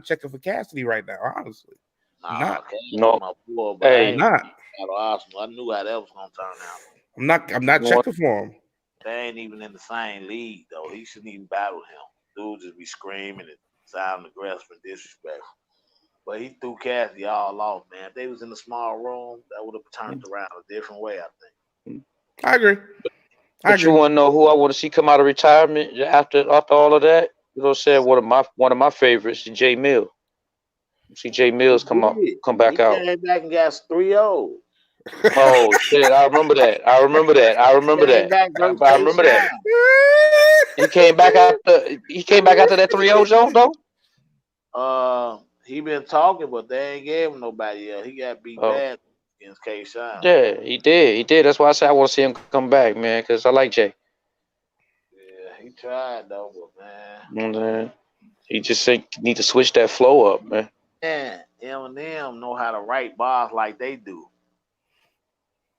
S2: checking for Cassidy right now, honestly. I'm
S6: nah,
S2: not.
S6: Cassidy
S5: No,
S6: my boy, but I
S2: I'm
S5: hey,
S6: ain't
S2: not.
S6: out of Arsenal. I knew how that was gonna turn out.
S2: I'm not
S5: you want-
S2: checking for him.
S6: They ain't even in the same league though. He shouldn't even battle him. Dude just be screaming and sounding aggressive and disrespectful. But he threw Cassidy all off, man. If they was in a small room, that would have turned around a different way, I think.
S2: I agree. I
S5: but you
S2: agree.
S5: want to know who I want to see come out of retirement after all of that? You know, what I'm saying one of my favorites, Jay Mill. See Jay
S6: He
S5: Mills
S6: did.
S5: come
S6: He
S5: back out.
S6: came back and got 3-0.
S5: Oh shit! I remember that. I remember that. I
S6: He
S5: remember
S6: came
S5: that.
S6: back
S5: I,
S6: versus
S5: I
S6: K
S5: remember that.
S6: Shine.
S5: He came back after. He came back after that 3-0 show though.
S6: He been talking, but they ain't gave him nobody else. He got beat
S5: Oh
S6: bad against K Shine.
S5: yeah, he did. He did. That's why I said I want to see him come back, man. Because I like Jay.
S6: Yeah, he tried though, but man.
S5: You know what I'm saying? He just think need to switch that flow up, man.
S6: Man, Eminem know how to write bars like they do.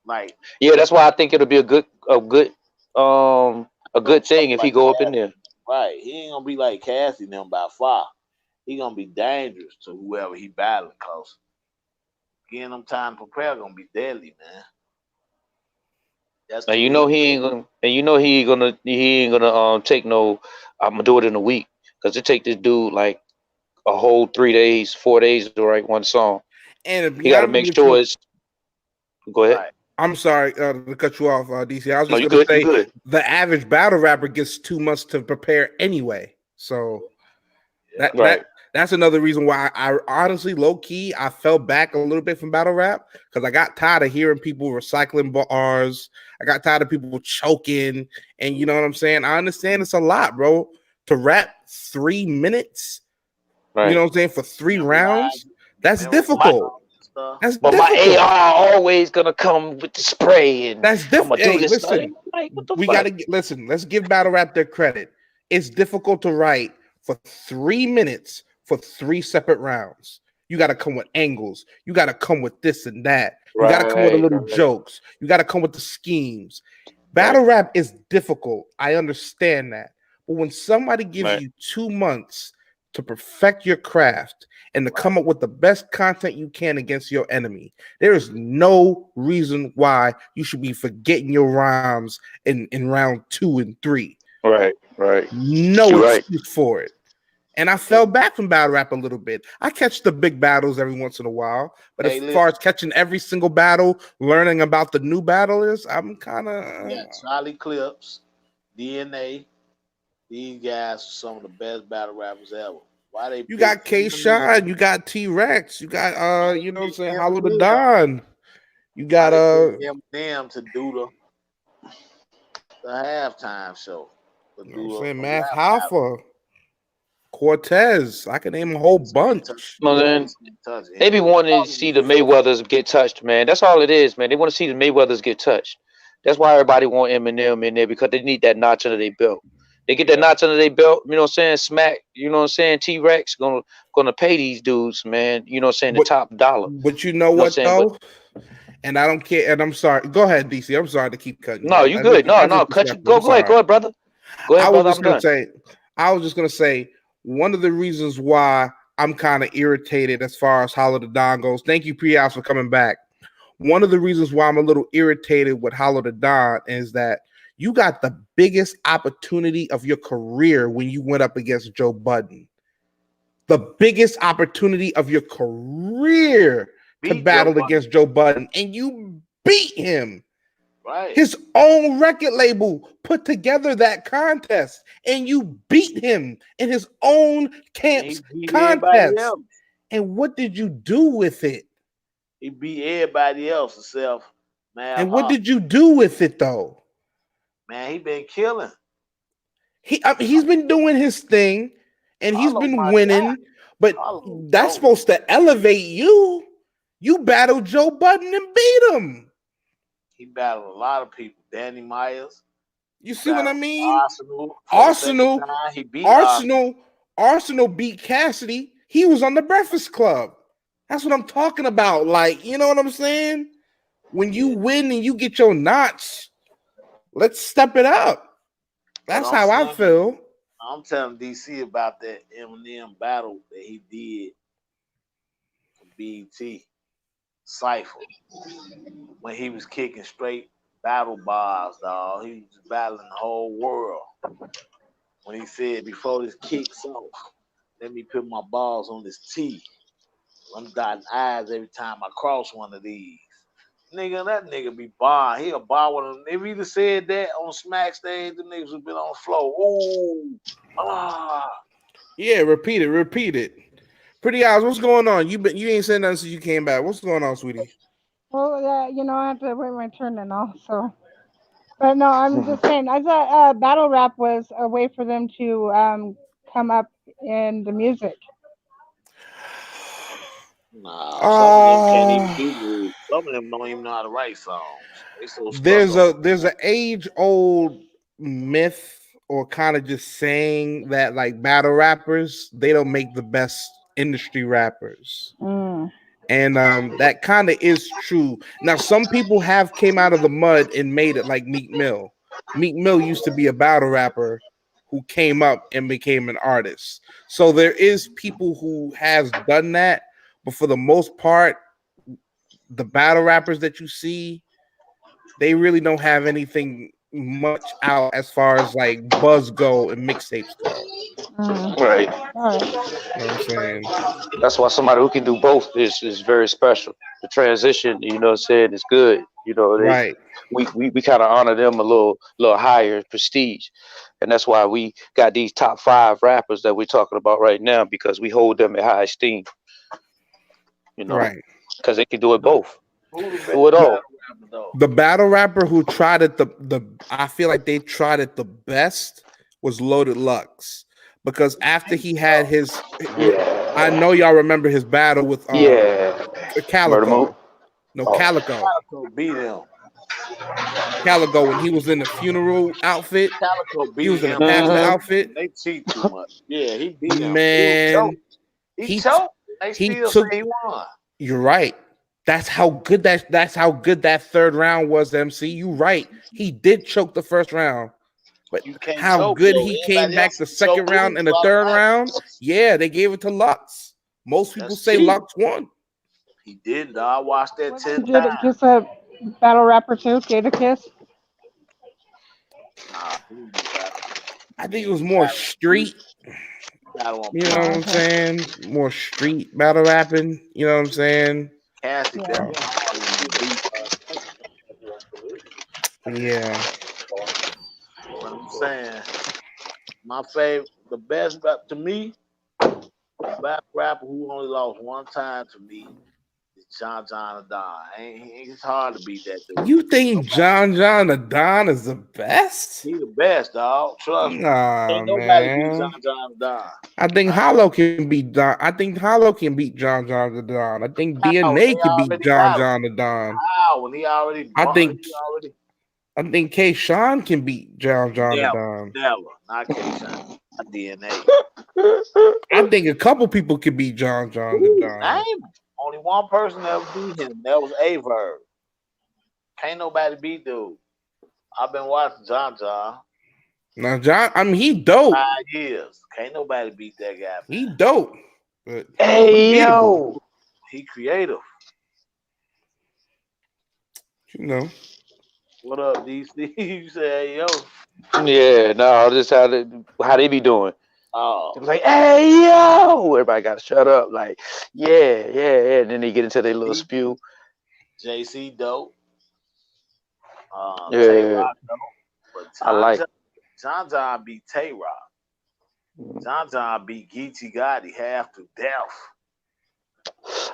S6: Like
S5: Yeah, that's why I think it'll be a
S6: no
S5: good
S6: joke
S5: thing if he
S6: like
S5: go up in
S6: Cassie.
S5: there.
S6: Right. He ain't gonna be like Cassie and them by far. He gonna be dangerous to whoever he battling cause getting them time to prepare gonna be deadly, man. That's
S5: And
S6: too
S5: you know
S6: easy.
S5: he ain't gonna. And you know he ain't gonna take no. I'm gonna do it in a week because it take this dude like a whole 3 days, 4 days to write one song.
S2: And to
S5: He
S2: be
S5: got to
S2: honest
S5: make
S2: with
S5: sure
S2: you,
S5: it's. Go ahead.
S6: Right.
S2: I'm sorry to cut you off, DC. I was
S5: No,
S2: just
S5: you
S2: gonna
S5: good. You
S2: say
S5: good.
S2: the average battle rapper gets 2 months to prepare anyway. So
S6: Yeah.
S2: that
S5: Right.
S2: that that's another reason why I honestly, low key, I fell back a little bit from battle rap because I got tired of hearing people recycling bars. I got tired of people choking, and you know what I'm saying. I understand it's a lot, bro, to rap 3 minutes. You know
S5: Right.
S2: what I'm saying, for three
S6: Memorize
S2: rounds.
S6: it,
S2: That's
S5: My
S6: memorize
S2: difficult.
S6: all this stuff.
S2: That's
S5: but my
S2: difficult.
S5: AR always gonna come with the spray, and
S2: That's
S5: I'm gonna
S2: different.
S5: do
S2: Hey,
S5: this thing.
S2: listen,
S5: Like what the
S2: we
S5: fuck?
S2: gotta listen. Let's give battle rap their credit. It's difficult to write for 3 minutes for three separate rounds. You got to come with angles. You got to come with this and that. You got to come with a
S5: Right.
S2: little
S5: Right.
S2: jokes. You got to come with the schemes.
S5: Right.
S2: Battle rap is difficult. I understand that. But when somebody gives
S5: Right.
S2: you 2 months to perfect your craft and to
S6: Right.
S2: come up with the best content you can against your enemy, there is no reason why you should be forgetting your rhymes in round 2 and 3.
S5: Right. Right.
S2: No
S5: You're right.
S2: excuse for it. And I
S6: Hey,
S2: fell back from battle rap a little bit. I catch the big battles every once in a while, but as
S6: hey,
S2: far
S6: listen.
S2: as catching every single battle, learning about the new battlers, I'm kind
S6: You
S2: of.
S6: got Charlie Clips, DNA. These guys are some of the best battle rappers ever. Why they
S2: You
S6: pick
S2: got K
S6: Eminem?
S2: Shine, you got T Rex, you got
S6: Why
S2: you know
S6: they
S2: what I'm
S6: pick
S2: saying, Hollow the
S6: Eminem?
S2: Don, you
S6: Why
S2: got
S6: they pick Eminem to do the halftime show? To
S2: you know what I'm
S6: do
S2: saying,
S6: a
S2: Math
S6: rap battle.
S2: Hoffa, Cortez. I can name a whole
S6: Niggas can't touch
S2: bunch.
S5: No,
S6: Niggas
S5: then
S6: can't touch
S5: they
S6: him.
S5: be wanting to
S6: Probably
S5: see the Mayweathers get touched, man. That's all it is, man. They want to see the Mayweathers get touched. That's why everybody want Eminem in there because they need that notch under their belt. They get that
S6: yeah.
S5: notch under their belt, you know what I'm saying? Smack, you know what I'm saying? T Rex gonna pay these dudes, man. You know what I'm saying? The
S2: But
S5: top dollar.
S2: but you know
S5: You know what I'm
S2: what
S5: saying? But
S2: though? And I don't care. And I'm sorry. Go ahead, DC. I'm sorry to keep cutting you
S5: no,
S2: off.
S5: you good. No,
S2: That's
S5: no, cut you.
S2: disrespectful. I'm
S5: Go ahead,
S2: sorry.
S5: brother. Go
S2: I
S5: ahead,
S2: was
S5: brother.
S2: just
S5: I'm
S2: gonna
S5: done.
S2: say, I was just gonna say one of the reasons why I'm kind of irritated as far as Hollow the Don goes. Thank you, Prios, for coming back. One of the reasons why I'm a little irritated with Hollow the Don is that you got the biggest opportunity of your career when you went up against Joe Budden. The biggest opportunity of your career to
S6: Beat Joe
S2: battle
S6: Budden.
S2: against Joe Budden, and you beat him.
S6: Right.
S2: His own record label put together that contest, and you beat him in his own
S6: And he
S2: camp's
S6: beat everybody
S2: contest.
S6: else.
S2: And what did you do with it?
S6: He beat everybody else except Mav
S2: And what
S6: Hoffa.
S2: did you do with it, though?
S6: Man, he been killing.
S2: He's been doing his thing, and he's
S6: Hollow
S2: been
S6: my guy.
S2: winning. But
S6: Hollow
S2: that's
S6: dope.
S2: supposed to elevate you. You battled Joe Budden and beat him.
S6: He battled a lot of people. Danny Myers.
S2: You
S6: He
S2: see what I
S6: battled
S2: mean?
S6: Arsenal for the second
S2: Arsenal,
S6: time. He beat Arsenal.
S2: Arsenal, Arsenal beat Cassidy. He was on the Breakfast Club. That's what I'm talking about. Like, you know what I'm saying? When you
S6: Yeah.
S2: win and you get your notch, let's step it up.
S6: But
S2: That's how I feel.
S6: I'm telling DC about that Eminem battle that he did for BET Cypher when he was kicking straight battle bars, dog. He was battling the whole world. When he said, before this kicks off, let me put my balls on this tee. I'm dotting eyes every time I cross one of these. Nigga, that nigga be bar. He a bar with him. If he'd have said that on Smack Stage, the niggas would been on the floor. Ooh, ah.
S2: Yeah, repeat it, repeat it. Pretty eyes, what's going on? You ain't said nothing since you came back. What's going on, sweetie?
S8: Well, I have to wait my turn and all. So, but no, I'm just saying. I thought battle rap was a way for them to come up in the music.
S6: Nah, some of them can't even
S2: Uh
S6: do the. Some of them don't even know how to write songs. They so stuck
S2: there's
S6: on.
S2: a age old myth or kind of just saying that like battle rappers they don't make the best industry rappers.
S8: Mm.
S2: And that kind of is true. Now, some people have came out of the mud and made it, like Meek Mill. Meek Mill used to be a battle rapper who came up and became an artist. So there is people who has done that, but for the most part, the battle rappers that you see, they really don't have anything much out as far as like buzz go and mixtapes go.
S8: Mm.
S5: Right.
S8: All right.
S2: You know what I'm saying?
S5: That's why somebody who can do both is very special. The transition, saying, is good.
S2: Right,
S5: We kind of honor them a little higher prestige, and that's why we got these top five rappers that we're talking about right now because we hold them in high esteem. You know,
S2: right.
S5: because they can do it both,
S6: Who the
S5: do
S6: best
S5: it all.
S6: battle rapper though?
S2: The battle rapper who tried it the I feel like they tried it the best was Loaded Lux because after
S6: Ain't
S2: he had
S6: so.
S2: his, I
S5: Yeah,
S2: know y'all remember his battle with
S5: yeah. Murder Moon.
S2: Calico. No,
S5: Oh,
S6: Calico beat him.
S2: Calico when he was in the funeral outfit.
S6: Calico
S2: He
S6: beat
S2: was in a
S6: him.
S2: pastor
S5: hmm
S2: outfit.
S6: They cheat too much. Yeah, he beat him. He was choked.
S2: Man,
S6: He
S2: he t-
S6: choked. They
S2: he
S6: still say
S2: took.
S6: he won.
S2: You're right. That's how good that third round was, MC. You right. He did choke the first round. But
S6: You can't
S2: how
S6: choke
S2: good
S6: though.
S2: he came
S6: Everybody
S2: back
S6: else
S2: the
S6: can choke,
S2: second round
S6: lose
S2: and the third round,
S6: automatically.
S2: yeah, they gave it to Lux. Most people
S6: That's
S2: say
S6: cheating.
S2: Lux won.
S6: He did. Though. I watched that
S8: Wasn't
S6: 10 times.
S8: Jadakiss a battle rapper too? Jadakiss.
S6: Nah, he didn't do battle.
S2: I think it
S6: He
S2: was more
S6: battle on beat.
S2: street,
S6: Battle on
S2: you know
S6: beat.
S2: what
S8: Oh,
S2: I'm
S8: okay.
S2: saying? More street battle rapping, you know what I'm saying?
S6: Cassie
S8: Yeah.
S6: definitely hard on the beat.
S2: Yeah.
S6: But I'm saying my favorite, the best rap to me, a battle rapper who only lost one time to me is John the Don. It's hard to beat that dude.
S2: You think
S6: Nobody,
S2: John the Don is the best?
S6: he the best, dog. Trust me.
S2: Nah,
S6: Ain't nobody beat
S2: man.
S6: John the Don.
S2: I think Hollow can beat Don. I think Hollow can beat John the Don. I think
S6: How when
S2: DNA
S6: they
S2: can beat
S6: already battled?
S2: John the Don.
S6: How when
S2: I think
S6: he already
S2: I think K Sean can beat John the
S6: never,
S2: Don.
S6: never, not K-Shine, not DNA.
S2: I think a couple people could beat John the
S6: Ooh,
S2: Don.
S6: name 'em. Only one person ever beat him. That was Averb. Can't nobody beat dude. I've been watching John
S2: Now John, I mean he dope.
S6: 5 years. Can't nobody beat that guy,
S2: He
S6: man.
S2: dope. But he
S5: hey
S2: beatable.
S5: yo.
S6: He creative.
S2: You know.
S6: What up, DC? You say, hey, yo.
S5: Yeah, no, just how they be doing. It
S6: Oh,
S5: was like, hey yo, everybody got to shut up. Like, yeah, yeah, yeah. And then they get into their little
S6: he,
S5: spew.
S6: JC dope. Tay
S5: Yeah,
S6: Rock dope. But
S5: I like.
S6: John beat Tay Rock. John beat Geechee Gotti half to death.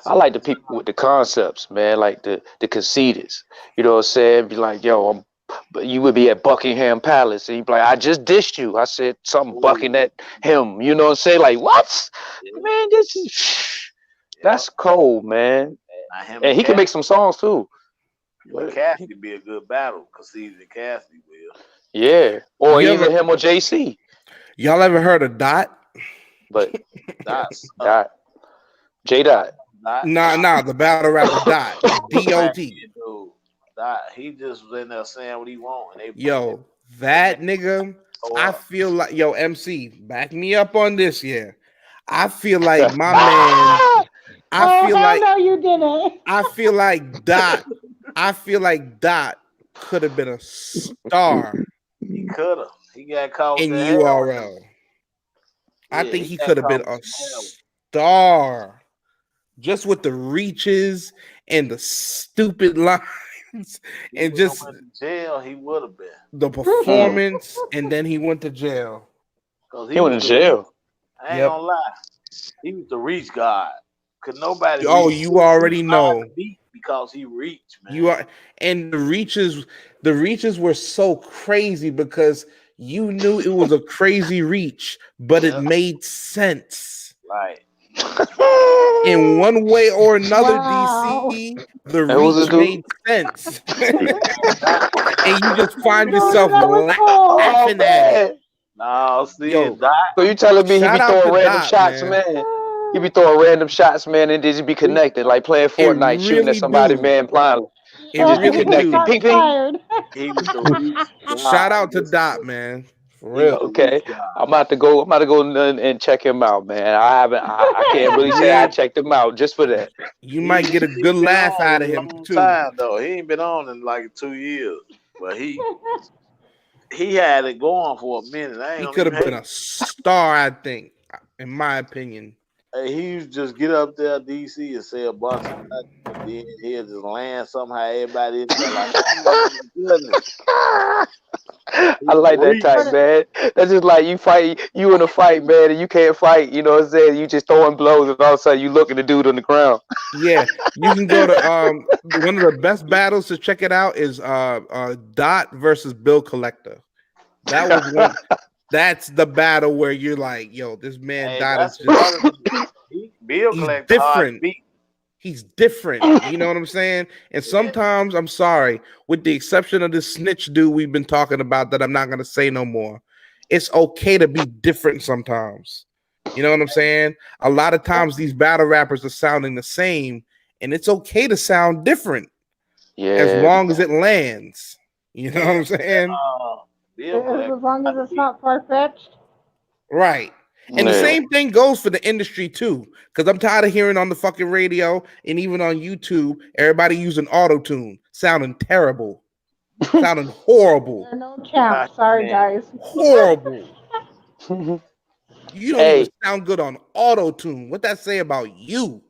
S5: I like the people with the concepts, man, like the conceders. You know what I'm saying? Be like, yo, but you would be at Buckingham Palace, and you be like, I just dissed you. I said something
S6: Ooh,
S5: bucking at him. You know what I'm saying? Like, what?
S6: yeah,
S5: Man, this is
S6: yeah.
S5: that's cold, man.
S6: Now him and
S5: And he can
S6: Cass,
S5: make some songs too.
S6: him and Cassidy be a good battle. Conceded and Cassidy will.
S5: Yeah, or
S2: You ever
S5: even him or JC.
S2: y'all ever heard of Dot?
S5: But
S6: That's
S5: Dot, J Dot.
S2: Nah, the battle rapper Dot.
S6: Man,
S2: D-O-T.
S6: dude. That he just was in there saying what he want, and
S2: Yo,
S6: they made
S2: that nigga,
S6: go
S2: I
S6: up.
S2: feel like MC, back me up on this, yeah. I feel like my man, I
S8: Oh
S2: feel
S8: hell
S2: like
S8: no, you didn't.
S2: I feel like Dot, I feel like Dot could have been a star
S6: He could have. He got caught with
S2: in
S6: the hell.
S2: URL. I
S6: Yeah,
S2: think
S6: he
S2: he
S6: got
S2: could have
S6: caught
S2: been
S6: with
S2: a
S6: the hell.
S2: star just with the reaches and the stupid lines
S6: He
S2: and
S6: would have
S2: just
S6: went to jail. He would have been,
S2: the
S5: Mm.
S2: performance, and then he went to jail.
S6: cause
S5: He
S6: he
S5: went
S6: was
S5: to
S6: the reach.
S5: jail.
S6: I ain't
S2: Yep.
S6: gonna lie. He was the reach guard. Could nobody
S2: Oh,
S6: reach?
S2: you already
S6: He hard
S2: know.
S6: to beat because he reached, man.
S2: You are, and the reaches were so crazy because you knew it was a crazy reach, but it
S6: Yeah,
S2: made sense
S6: right.
S2: in one way or another.
S8: Wow.
S2: DC, the
S5: That was a
S2: reach
S5: dude.
S2: made sense, and you just find
S8: Jordan,
S2: yourself
S8: that was cool.
S5: Oh
S2: laughing at it.
S5: man.
S6: No, see,
S2: Yo,
S6: Doc,
S5: So you telling me he be
S2: shout out to
S5: throwing random
S2: Dot,
S5: shots,
S2: man.
S5: man? He be throwing random shots, man, and then he be
S6: he,
S5: connected, like playing
S2: It
S5: Fortnite, shooting at
S2: really
S5: somebody,
S2: do.
S5: man, blindly.
S2: It
S5: He just be
S2: really
S5: connecting.
S2: do.
S5: Ping
S8: Shots
S5: ping.
S8: fired.
S6: he was the reach
S2: Shout
S6: God.
S2: out to
S6: Listen,
S2: Dot, man. For
S6: he was
S2: real.
S6: the reach
S5: Okay,
S6: God.
S5: I'm about to go. I'm about to go and check him out, man. I haven't. I can't really say I
S2: Yeah,
S5: checked him out just for that.
S2: you might get a
S6: He
S2: good
S6: ain't been
S2: laugh
S6: on
S2: out
S6: in
S2: of
S6: a
S2: him
S6: long
S2: too.
S6: time though. He ain't been on in like 2 years, but he had it going for a minute. I ain't
S2: He
S6: gonna
S2: could
S6: even
S2: have been
S6: hate.
S2: a star, I think, in my opinion.
S6: Hey, he used to just get up there, DC, and say a bunch of nothing, and then he'll just land somehow. Everybody in there like, oh my goodness,
S5: I
S6: he
S5: like that
S6: reached.
S5: type,
S8: Jordan,
S5: man. That's just like you fight, you in a fight, man, and you can't fight. You know what I'm saying? You just throwing blows, and all of a sudden you look at the dude on the ground.
S2: Yeah, you can go to one of the best battles to check it out is Dot versus Bill Collector. That was one. That's the battle where you're like, yo, this man
S6: Hey,
S2: Dot is
S6: that's another
S2: just
S6: thing. Bill
S2: he's
S6: collected hard to
S2: different.
S6: beat.
S2: He's different. You know what I'm saying? And
S6: Yeah,
S2: sometimes I'm sorry, with the exception of this snitch dude we've been talking about that I'm not gonna say no more. It's okay to be different sometimes. You know what I'm saying? A lot of times these battle rappers are sounding the same, and it's okay to sound different as
S5: Yeah,
S2: long as
S5: man.
S2: it lands. You know what
S6: yeah.
S2: I'm saying?
S6: Bill collected
S8: as long as
S6: hard to
S8: it's
S6: beat.
S8: not far fetched.
S2: Right. And the
S5: Yeah.
S2: same thing goes for the industry too. Because I'm tired of hearing on the fucking radio and even on YouTube, everybody using auto tune, sounding terrible, sounding horrible,
S8: There are no
S6: I
S8: champs. Sorry,
S6: can't.
S8: guys.
S2: horrible. You don't even
S5: Hey,
S2: sound good on auto tune. What that say about you?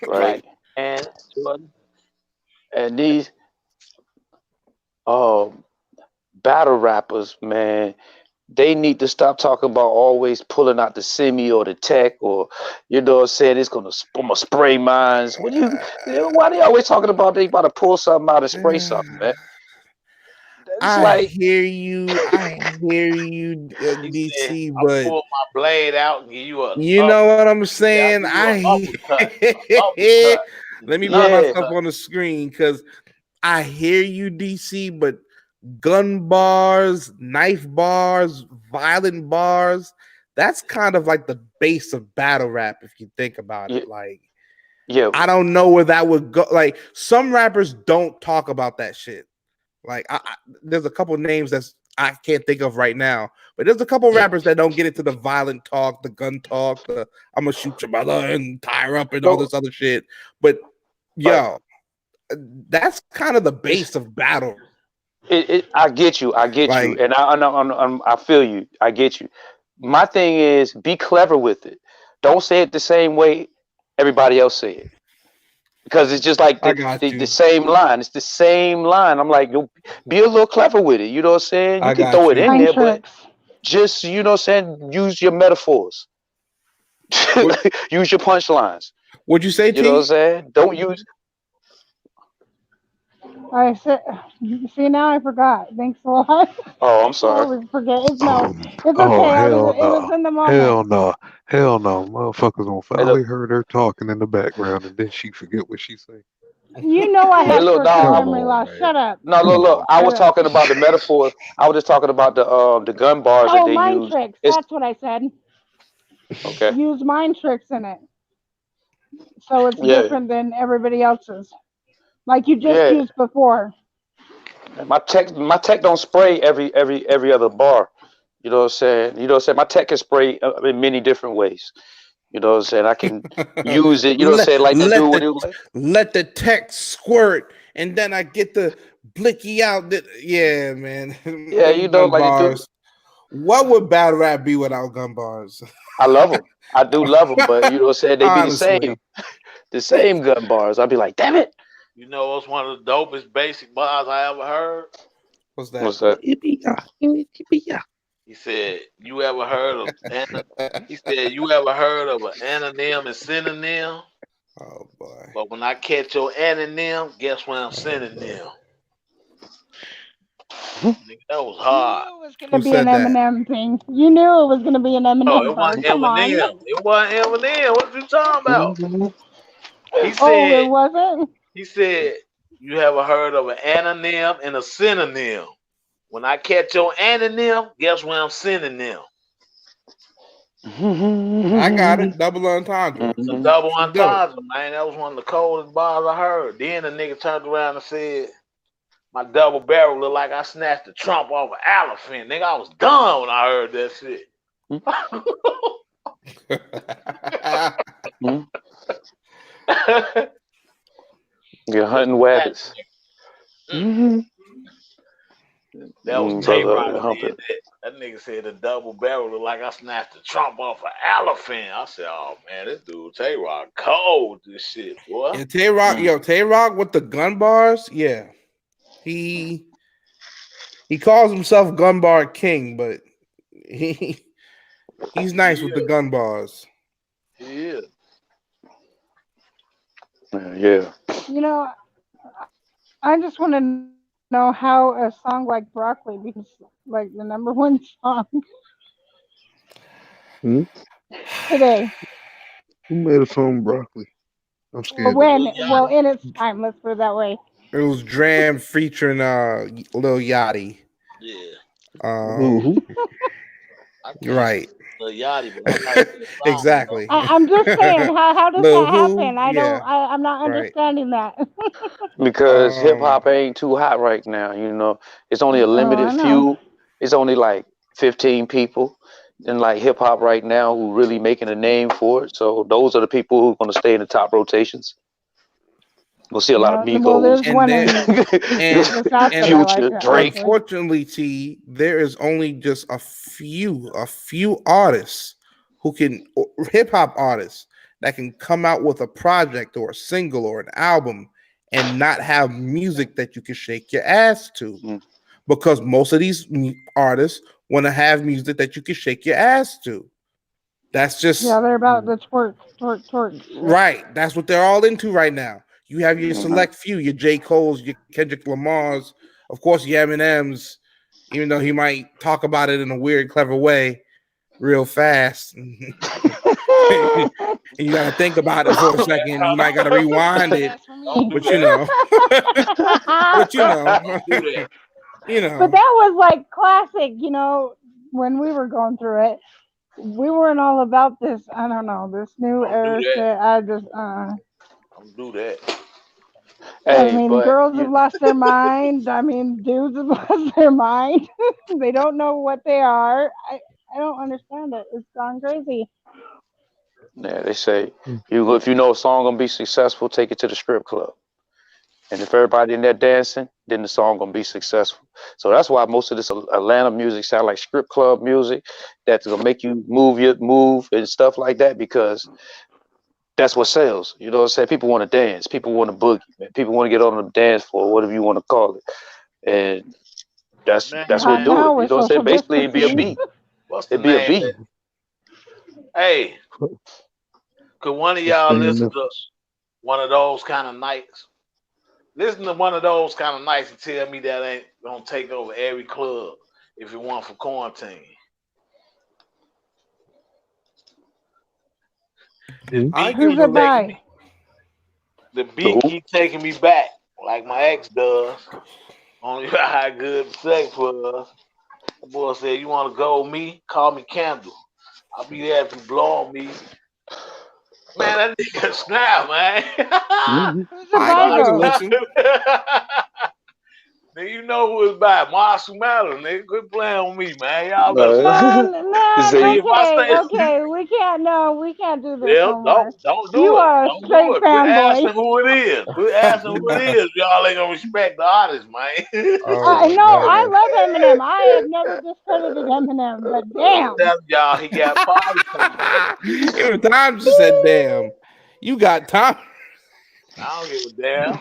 S6: Right.
S5: right.
S6: And Jordan,
S5: And these um battle rappers, man, they need to stop talking about always pulling out the semi or the tech or you know what I'm saying it's gonna spray mines. Why they always talking about they about to pull something out and spray something, man? It's
S2: I
S5: like
S2: hear you.
S6: he said,
S2: DC,
S6: "I'll
S2: but
S6: pull my blade out and give you a
S2: you
S6: up.
S2: know what I'm
S6: Yeah, I'll
S2: saying?
S6: give you an uppercut, an uppercut."
S2: Let me put
S5: yeah,
S2: myself on the screen because I hear you, DC, but gun bars, knife bars, violent bars, that's kind of like the base of battle rap if you think about
S5: yeah,
S2: it. Like,
S5: yeah,
S2: I don't know where that would go. Like, some rappers don't talk about that shit. Like, there's a couple names that's I can't think of right now, but there's a couple rappers that don't get into the violent talk, the gun talk, the I'm gonna shoot your mother and tie her up and all
S5: no,
S2: this other shit. But
S5: right.
S2: yo, that's kind of the
S5: It's
S2: base of battle.
S5: I get you,
S2: Like,
S5: and I feel you, I get you. My thing is be clever with it. Don't say it the same way everybody else say it. Because it's just like
S2: I got
S5: the
S2: you.
S5: same line. It's the same line. I'm like, yo, be a little clever with it. You know what I'm saying? You
S2: I
S5: can throw
S2: got
S5: it
S2: you.
S5: in
S8: Mind
S5: there, but
S8: tricks.
S5: just you know what I'm saying, use your metaphors.
S2: What
S5: Use your punchlines.
S2: would you say,
S5: You know what I'm
S2: T?
S5: saying? Don't use
S8: I said, see now I forgot. Thanks a lot.
S5: oh, I'm
S8: I
S5: sorry.
S8: always forget. It's no,
S3: Oh,
S8: it's
S3: oh
S8: okay.
S3: hell
S8: It was
S3: no.
S8: in the moment.
S3: Hell no. Hell no. Motherfuckers gonna
S5: Hey
S3: finally
S5: look,
S3: heard her talking in the background and then she forget what she say.
S8: You know I
S5: hey
S8: have
S5: look,
S8: short-term
S5: no,
S3: Come
S8: memory
S3: on,
S8: loss.
S3: man.
S8: Shut up.
S5: no, look,
S3: Come
S5: look.
S3: on,
S5: I
S8: Shut
S5: was
S3: T.
S8: up.
S5: talking about the metaphor. I was just talking about the gun bars that
S8: Oh,
S5: they
S8: mind
S5: use.
S8: tricks.
S5: It's
S8: That's what I said.
S5: okay.
S8: Use mind tricks in it, so it's
S5: Yeah,
S8: different than everybody else's, like you just
S5: yeah.
S8: used before.
S5: My tech don't spray every other bar. You know what I'm saying? You know what I'm saying? My tech can spray in many different ways. You know what I'm saying? I can use it. You know what I'm
S2: let
S5: saying? Like the
S2: let
S5: dude.
S2: the let the text squirt, and then I get the blicky out. That yeah, man.
S5: Yeah, you
S2: Them
S5: know,
S2: gun
S5: like the dude.
S2: bars. What would battle rap be without gun bars?
S5: I love them. I do love them, but you know what I'm saying? They be
S2: Honestly,
S5: the same gun bars. I'd be like, damn it.
S6: you know what's one of the dopest basic bars I ever heard?
S2: what's that?
S5: What's that?
S6: He said, "You ever heard of He said, "You ever heard of an anonym and synonym?"
S2: Oh boy.
S6: But when I catch your anonym, guess where I'm sending them? Nigga, that was
S8: You
S6: hard.
S8: knew it was gonna
S2: Who
S8: be an
S2: said that?
S8: Eminem thing. You knew it was gonna be an
S6: No,
S8: Eminem
S6: it wasn't
S8: part. Come on.
S6: Eminem. It wasn't Eminem. What you talking about? He
S8: Oh, it
S6: said,
S8: wasn't.
S6: he said, you ever heard of an anonym and a synonym? When I catch your anonym, guess where I'm sending them?
S2: I got it. Double entendre.
S6: It's a double
S2: Let's do it.
S6: entendre, man. That was one of the coldest bars I heard. Then the nigga turned around and said, my double barrel looked like I snatched the trump off an elephant. Nigga, I was done when I heard that shit.
S5: You're
S6: Just
S5: hunting
S6: that,
S5: rabbits.
S6: mm, that was Tay Rock
S5: Brother
S6: did
S5: Humphrey.
S6: that. That nigga said the double barrel looked like I snatched the trump off an elephant. I said, oh man, this dude Tay Rock cold this shit, boy.
S2: Yeah, Tay Rock, Tay Rock with the gun bars. Yeah, he calls himself Gun Bar King, but he's nice with the gun bars.
S6: Yeah.
S5: Yeah.
S8: You know, I just want to know how a song like Broccoli becomes like the number one song
S3: Hmm?
S8: today.
S3: Who made a song broccoli? I'm
S8: Or
S3: scared to.
S8: when?
S6: Lil
S8: Well,
S6: Yachty.
S8: in its time. Let's put it that way.
S2: It was Dram featuring Lil Yachty.
S6: Yeah.
S3: Who?
S6: I can't
S2: Right.
S6: Lil Yachty, but I like that song, though.
S2: Exactly.
S8: I'm just saying. How does
S2: Lil
S8: that
S2: who?
S8: happen? I don't.
S2: Yeah.
S8: I'm not
S2: Right.
S8: understanding that.
S5: Because hip
S2: Um.
S5: hop ain't too hot right now. You know, it's only a
S8: Oh, I
S5: limited
S8: know.
S5: few. It's only like 15 people in like hip hop right now who really making a name for it. So those are the people who are going to stay in the top rotations. We'll see a lot of
S8: Yeah. Well,
S5: Migos,
S8: there's
S2: And
S8: one
S2: there
S8: in
S2: and
S8: the south that I
S2: and
S8: like
S5: Future, Drake.
S8: actually.
S2: unfortunately, T, there is only just a few artists who can hip hop artists that can come out with a project or a single or an album and not have music that you can shake your ass to.
S5: Mm.
S2: Because most of these artists want to have music that you can shake your ass to. That's
S8: Yeah,
S2: just
S8: they're about the twerk shit.
S2: right. That's what they're all into right now. You have your
S5: Mhm.
S2: select few, your J. Cole's, your Kendrick Lamar's, of course, your Eminem's, even though he might talk about it in a weird, clever way real fast. And you got to think about it for a second. You might got to rewind it,
S8: Yes, for
S6: Don't
S8: me.
S6: do
S2: but you
S6: that.
S2: know, but you know,
S6: Don't do that.
S2: you
S8: But
S2: know.
S8: that was like classic, when we were going through it. We weren't all about this, I don't know, this new
S6: Don't do
S8: era
S6: that.
S8: shit. I just,
S6: Don't do that.
S8: I
S5: Hey,
S8: mean,
S5: but
S8: girls have
S5: you,
S8: lost their mind. I mean, dudes have lost their mind. They don't know what they are. I don't understand it. It's gone crazy.
S5: yeah, they say you if you know a song gonna be successful, take it to the strip club. And if everybody in there dancing, then the song gonna be successful. So that's why most of this Atlanta music sound like strip club music. That's gonna make you move and stuff like that because that's what sells. You know what I'm saying? People want to dance. People want to boogie. Man. People want to get on the dance floor, whatever you want to call it. And that's what
S6: Man,
S5: do it.
S8: Now
S5: You
S8: with
S5: know what I'm saying?
S8: social
S5: Basically, it'd be a
S8: distancing.
S5: beat.
S6: what's the
S5: It'd be a
S6: name?
S5: beat.
S6: Hey, could one of
S3: What's
S6: y'all
S3: saying
S6: listen
S3: that?
S6: to one of those kind of nights? Listen to one of those kind of nights and tell me that ain't gonna take over every club if it weren't for quarantine. This
S3: Hmm?
S2: I
S6: beat
S2: give
S8: Who's
S2: it
S6: keep
S2: a
S8: it
S2: listen.
S6: taking
S8: by?
S6: me. The
S5: The
S6: beat
S5: who?
S6: keep taking me back, like my ex does. Only how good sex was. The boy said, "You want to go with me? Call me Candle. I'll be there if you blow on me." Man, that nigga snap, man.
S3: Hmm?
S8: Who's it
S2: I
S8: by
S2: give it a
S8: though?
S2: listen.
S6: Nigga, you know who it's by. Marshall nigga. Quit playing with me, man. Y'all better stop.
S5: Uh,
S8: Man,
S6: See,
S8: man,
S5: say
S6: if I
S8: okay,
S6: say,
S8: okay. We can't, no, we can't do this
S6: well,
S8: no more.
S6: don't
S8: You
S6: do it.
S8: are a
S6: Don't do
S8: straight
S6: it. Quit
S8: fanboy.
S6: asking who it is. Quit asking who it is. Y'all ain't gonna respect the artist, man.
S2: Oh my
S8: No, I
S2: god.
S8: love Eminem. I have never discredited Eminem, but
S6: I'm
S8: damn.
S6: telling y'all, he got party coming.
S2: Even Tom just said, "Damn, you got Tom."
S6: I don't give a damn.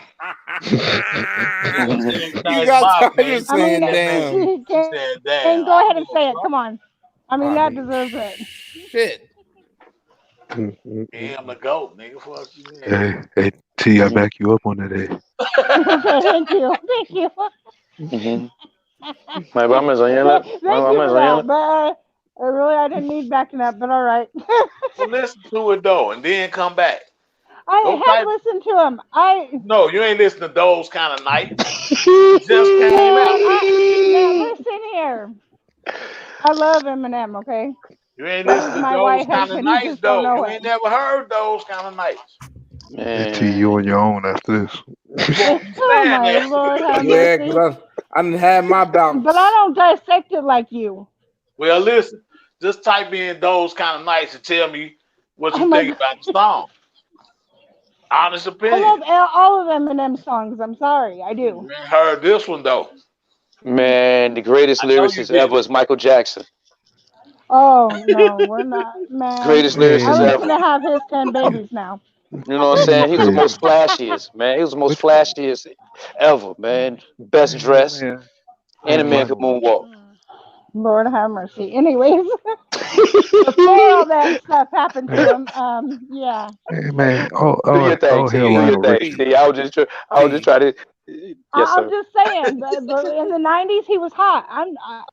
S6: Nigga said
S2: You
S6: nice
S2: got
S6: bop, man.
S2: Tanya
S8: I
S6: Fuck
S8: mean,
S2: saying,
S6: that man.
S2: "Damn."
S6: She said,
S8: Kane,
S6: damn.
S8: go
S6: I
S8: ahead
S6: don't give
S8: and
S6: a
S8: say it.
S6: fuck.
S8: Come on. I mean,
S2: I
S8: that
S2: mean,
S8: deserves it.
S2: shit.
S6: Him the goat, nigga. Fuck you,
S3: Hey,
S6: man.
S3: hey, T, I
S2: Mhm.
S3: back you up on that. Hey.
S8: Okay, thank you. Thank you.
S5: Mm-hmm. May vamos mañana.
S8: Thank you
S5: Vamos
S8: for that.
S5: mañana.
S8: But really, I didn't need backing up, but all right.
S6: Well, listen to it though, and then come back. Go
S8: I have
S6: type.
S8: listened to him.
S6: No, you ain't listening to those kind of nights. It just came out.
S8: Now listen here. I love Eminem, okay?
S6: You ain't
S8: But he's
S6: listening to
S8: my
S6: those
S8: white
S6: kind of
S8: husband. You
S6: nights
S8: just don't
S6: though.
S8: know
S6: You
S8: it.
S6: ain't never heard those kind of nights.
S3: Hey, T, you
S5: Man.
S3: on your own after this.
S6: You gonna be
S8: Oh
S6: staying
S8: my
S6: there.
S8: Lord, have
S2: Yeah,
S8: mercy.
S2: because I didn't have my
S8: But I
S2: bounce.
S8: don't dissect it like you.
S6: Well, listen. Just type in those kind of nights and tell me what
S8: Oh
S6: you
S8: my
S6: think
S8: God.
S6: about the song. Honest
S8: I love
S6: opinion.
S8: all of Eminem songs. I'm sorry, I
S6: You
S8: do.
S6: ain't heard this one though.
S5: Man, the greatest
S6: I know you
S5: lyricist ever
S6: didn't.
S5: is Michael Jackson.
S8: Oh no, we're not, man.
S5: Greatest
S8: I'm
S5: lyricist
S3: Man,
S8: looking
S5: ever.
S8: to have his 10 babies now.
S5: You know what I'm
S3: man, you
S5: saying? He was the
S3: crazy.
S5: most flashiest, man. He was the most
S3: Which one?
S5: flashiest ever, man. Best dressed,
S3: Man,
S5: and a
S3: man,
S5: man could
S3: Michael.
S5: moonwalk.
S8: Lord have mercy. Anyways, before all that stuff happened to him, yeah.
S3: Hey, man,
S5: Do your thing,
S3: all hail
S5: T. Do
S2: T,
S5: your
S3: Lionel
S5: thing,
S3: Richie.
S2: T,
S5: T. I was just
S2: T.
S5: trying to. Yes,
S8: I'm
S5: sir.
S8: just saying, in the '90s he was hot.
S6: I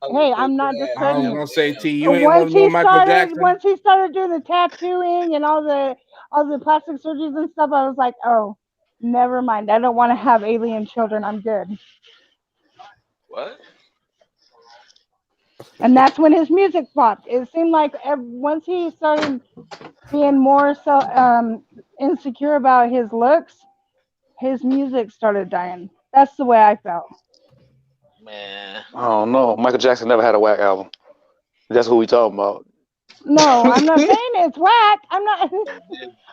S6: was
S8: Hey,
S6: just
S8: I'm not
S2: I was
S8: discrediting.
S2: gonna say T, you ain't want
S8: Once
S2: to know
S8: he
S2: Michael
S8: started,
S2: Jackson.
S8: once he started doing the tattooing and all the plastic surgeries and stuff, I was like, oh, never mind. I don't want to have alien children. I'm good.
S6: what?
S8: And that's when his music flopped. It seemed like once he started being more so insecure about his looks, his music started dying. That's the way I felt.
S6: Man.
S5: I don't know. Michael Jackson never had a whack album. That's what we talking about.
S8: No, I'm not saying it's whack. I'm not.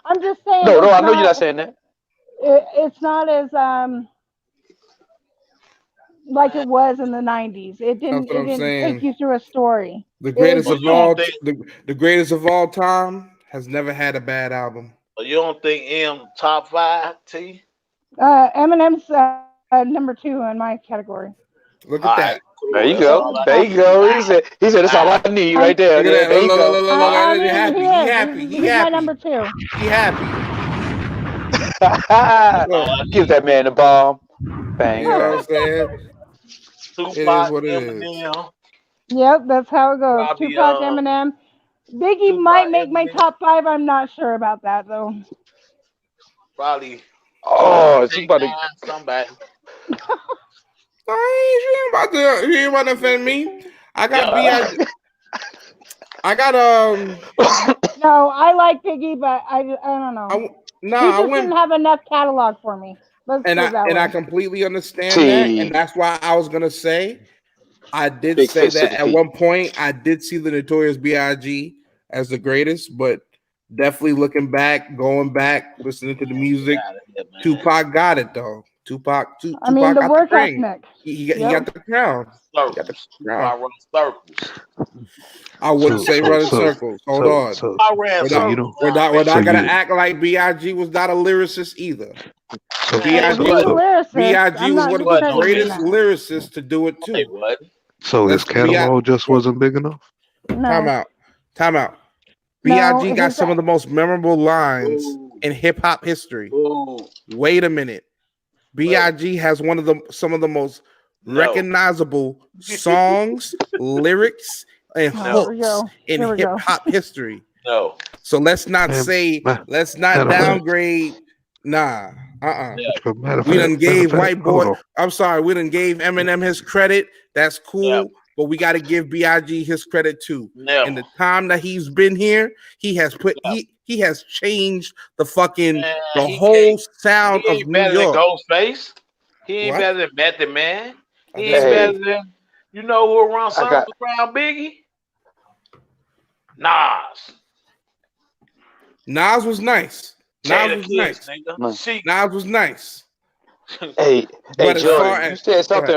S8: I'm just saying
S5: No, I know you're not saying that.
S8: it's not as like it was in the '90s. It
S2: That's
S8: didn't
S2: what
S8: it
S2: I'm
S8: didn't take
S2: saying.
S8: you through a story.
S2: The
S8: It was
S2: greatest
S6: So
S8: just
S2: of
S6: you don't
S2: all,
S6: think
S2: the greatest of all time has never had a bad album.
S6: you don't think M top five T?
S8: Eminem's number 2 in my category.
S2: Look at
S6: All right,
S2: that.
S5: There
S6: cool.
S5: you
S6: That's
S5: go.
S6: all I
S5: There
S6: need.
S5: you go. He said that's all
S6: All
S5: I need right
S8: I'm,
S5: there.
S2: Look at
S5: There,
S2: that.
S5: there
S2: Look,
S5: you
S2: look, look,
S5: go.
S2: look, look, look.
S8: I
S2: He
S8: mean,
S2: happy.
S8: he
S2: He
S8: is.
S2: happy. He
S8: He's my
S2: happy.
S8: number 2.
S2: He happy.
S6: all
S2: Look,
S6: I
S5: Give
S6: need.
S5: that man the bomb. Bang
S2: you know what I'm
S5: bang.
S2: saying? It is
S6: Tupac,
S2: what it is.
S6: Eminem,
S8: Yep, that's how it goes.
S6: probably
S8: Tupac, Eminem. Biggie
S6: Tupac,
S8: might make my
S6: Eminem,
S8: top 5. I'm not sure about that though.
S6: probably
S5: Oh, somebody.
S6: Take 9, somebody.
S2: She ain't about to offend me. I got
S6: Yeah,
S2: B.I. I got
S8: No, I like Biggie, but I don't
S2: I
S8: know.
S2: w- nah.
S8: He
S2: I
S8: just didn't
S2: went
S8: have enough catalog for me. Let's
S2: and
S8: put it that
S2: I
S8: way.
S2: completely understand that, and
S5: T.
S2: that's why I was gonna say I did
S5: Big
S2: say
S5: fist to
S2: that
S5: the
S2: at
S5: feet.
S2: one point. I did see the Notorious B.I.G. as the greatest, but definitely looking back, going back, listening to the
S6: get
S2: music,
S6: out of here, man.
S2: Tupac got it though.
S8: I mean,
S2: Tupac
S8: the
S2: got the
S8: work
S2: ring.
S8: ethic.
S2: He
S8: Yep.
S2: got the crown. He got the
S6: Circles.
S2: crown.
S6: Tupac run circles.
S2: I wouldn't
S3: So,
S2: say
S3: so,
S2: running
S3: so,
S2: circles. Hold
S3: so,
S2: on.
S3: so,
S6: I ran
S2: We're
S3: so
S2: not
S3: you
S6: circles
S3: don't.
S2: we're
S6: down
S2: not we're
S3: So
S2: not gonna
S3: you.
S2: act like B.I.G. was not a lyricist either.
S3: So,
S8: Oh,
S6: man.
S8: he's
S2: B.I.G.
S8: a
S3: so,
S8: lyricist.
S2: B.I.G.
S8: I'm
S2: was
S8: not
S2: one of the
S6: What no
S8: discrediting
S6: nigga?
S2: greatest
S8: that.
S2: lyricists to do it
S6: Hey,
S2: too.
S6: what?
S3: so his
S2: Let's B.I.
S3: catalog just wasn't big enough.
S2: Time
S8: No,
S2: out. Time out.
S8: no,
S2: B.I.G. got
S8: his
S2: some of the most memorable lines
S6: Boo,
S2: in hip hop history.
S6: boo.
S2: Wait a minute.
S6: What?
S2: B.I.G. has some of the most
S6: No,
S2: recognizable songs, lyrics, and
S8: oh, here we
S2: hooks
S8: go.
S2: in
S8: Here we
S2: hip
S8: go.
S2: hop history.
S6: no,
S2: So let's not
S3: Man,
S2: say, let's not
S3: matter of fact,
S2: downgrade. Nah,
S6: no.
S2: We done
S3: matter of
S2: gave
S3: fact,
S2: white boy.
S3: hold on.
S2: I'm sorry, we done gave Eminem his credit. That's
S6: Never,
S2: cool, but we got to give Big his credit too. In
S6: never.
S2: the time that he's been here, he has put
S6: Yeah.
S2: he has changed the
S6: Man,
S2: the
S6: he can't.
S2: whole sound
S6: He
S2: of
S6: ain't
S2: New
S6: better than
S2: York.
S6: Ghostface. He ain't
S2: What?
S6: better than Method Man.
S2: I
S6: He ain't
S2: disagree.
S6: better
S5: Hey,
S6: than you know who run
S5: I got.
S6: circles around Biggie? Nas.
S2: Nas was nice. Nas
S6: Jada
S2: was
S6: Kiss,
S2: nice.
S6: nigga.
S5: Man.
S6: She
S2: Nas was nice.
S5: Hey, hey,
S2: But as
S6: no,
S2: far
S5: Jordan.
S2: as go
S5: You
S2: ahead,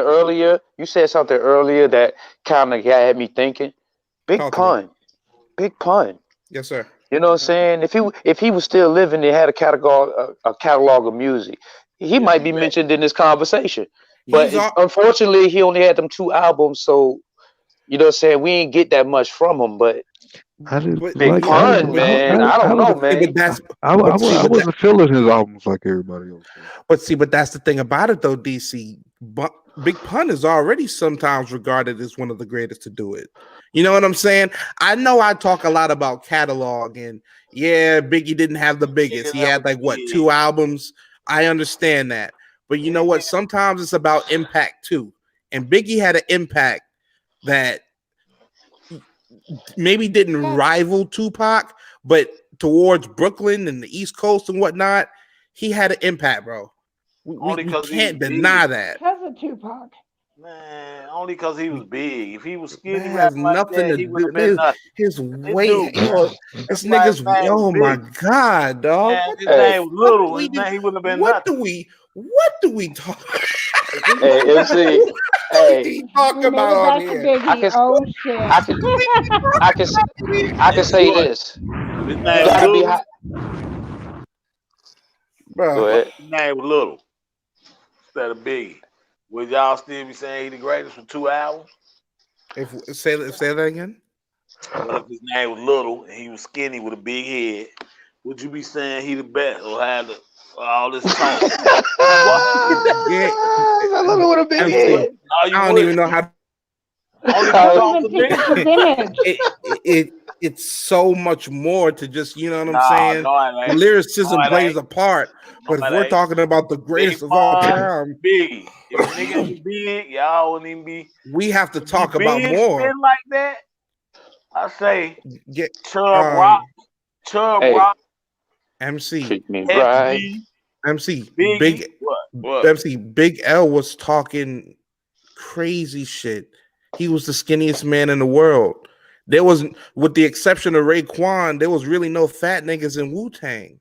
S5: said something earlier that kind of had me thinking. Big
S2: talk to me.
S5: pun. Big pun.
S2: Yes, sir.
S5: You know what I'm saying? If he was still living and had a catalog of music, he
S6: he'll
S5: might
S6: be
S5: be
S6: back.
S5: mentioned in this conversation. But
S2: He's all
S5: unfortunately, he only had them 2 albums, so you know what I'm saying. We ain't get that much from him. But
S3: I just
S2: But
S5: Big
S3: like
S5: pun, man. I don't know,
S2: see,
S5: man.
S3: I wasn't feeling his albums like everybody else was.
S2: but that's the thing about it though, DC. Big Pun is already sometimes regarded as one of the greatest to do it. You know what I'm saying? I know I talk a lot about catalog, and yeah, Biggie didn't have the biggest. He had like what, 2 albums. I understand that, but you know what? Sometimes it's about impact too. And Biggie had an impact that maybe didn't rival Tupac, but towards Brooklyn and the East Coast and whatnot, he had an impact, bro. We can't deny that.
S8: Because of Tupac.
S6: Man, only because he was big. If he was skinny
S2: That
S6: rapping
S2: has
S6: like
S2: nothing
S6: that,
S2: to
S6: he would
S2: do.
S6: have been nothing.
S2: His
S6: It
S2: weight,
S6: do, man.
S2: this
S6: That's why his
S2: nigga's.
S6: name
S2: Oh
S6: was
S2: my
S6: big.
S2: god, dog!
S6: Man,
S2: What
S6: his
S2: the
S6: name was
S2: fuck
S6: little.
S2: we
S6: His
S2: do?
S6: name, he wouldn't have been
S2: What
S6: nothing.
S2: do we talk?
S5: Hey, MC. Hey,
S2: he talk
S8: We made
S2: about
S8: it
S2: on
S8: back to
S2: here?
S5: I
S8: Biggie.
S5: can,
S8: Oh shit.
S5: I can, I can, I can say
S6: Jordan,
S5: this.
S6: if his
S5: You
S6: name was
S5: gotta be
S6: little,
S5: hot.
S2: Bro,
S5: Go ahead.
S6: his name was little instead of Biggie. Would y'all still be saying he the greatest for 2 albums?
S2: if say that again.
S6: What if his name was little and he was skinny with a big head? Would you be saying he the best or have all this talk?
S2: Yeah,
S5: I love it with a big
S2: MC,
S5: head.
S6: No, you
S2: I don't
S6: wouldn't.
S2: even know how.
S6: Only
S8: It
S6: because
S8: doesn't
S6: the
S8: even
S6: nigga.
S8: fit his image.
S2: It's so much more to just, you know what I'm
S6: Nah,
S2: saying?
S6: no, it
S2: The
S6: ain't.
S2: lyricism
S6: No, it
S2: plays
S6: ain't.
S2: a part,
S6: No,
S2: but if
S6: it
S2: we're
S6: ain't.
S2: talking about the
S6: Big
S2: greatest of all
S6: Pun,
S2: time,
S6: Biggie. If a nigga ain't big, y'all wouldn't even be.
S2: we have to
S6: If he
S2: talk about
S6: big
S2: more.
S6: spin like that, I say
S2: Get
S6: Chubb Rock,
S5: Hey,
S2: MC,
S5: treat me right.
S6: SG,
S2: MC,
S6: Biggie. What?
S2: MC, Big L was talking crazy shit. He was the skinniest man in the world. There wasn't, with the exception of Raekwon, there was really no fat niggas in Wu-Tang.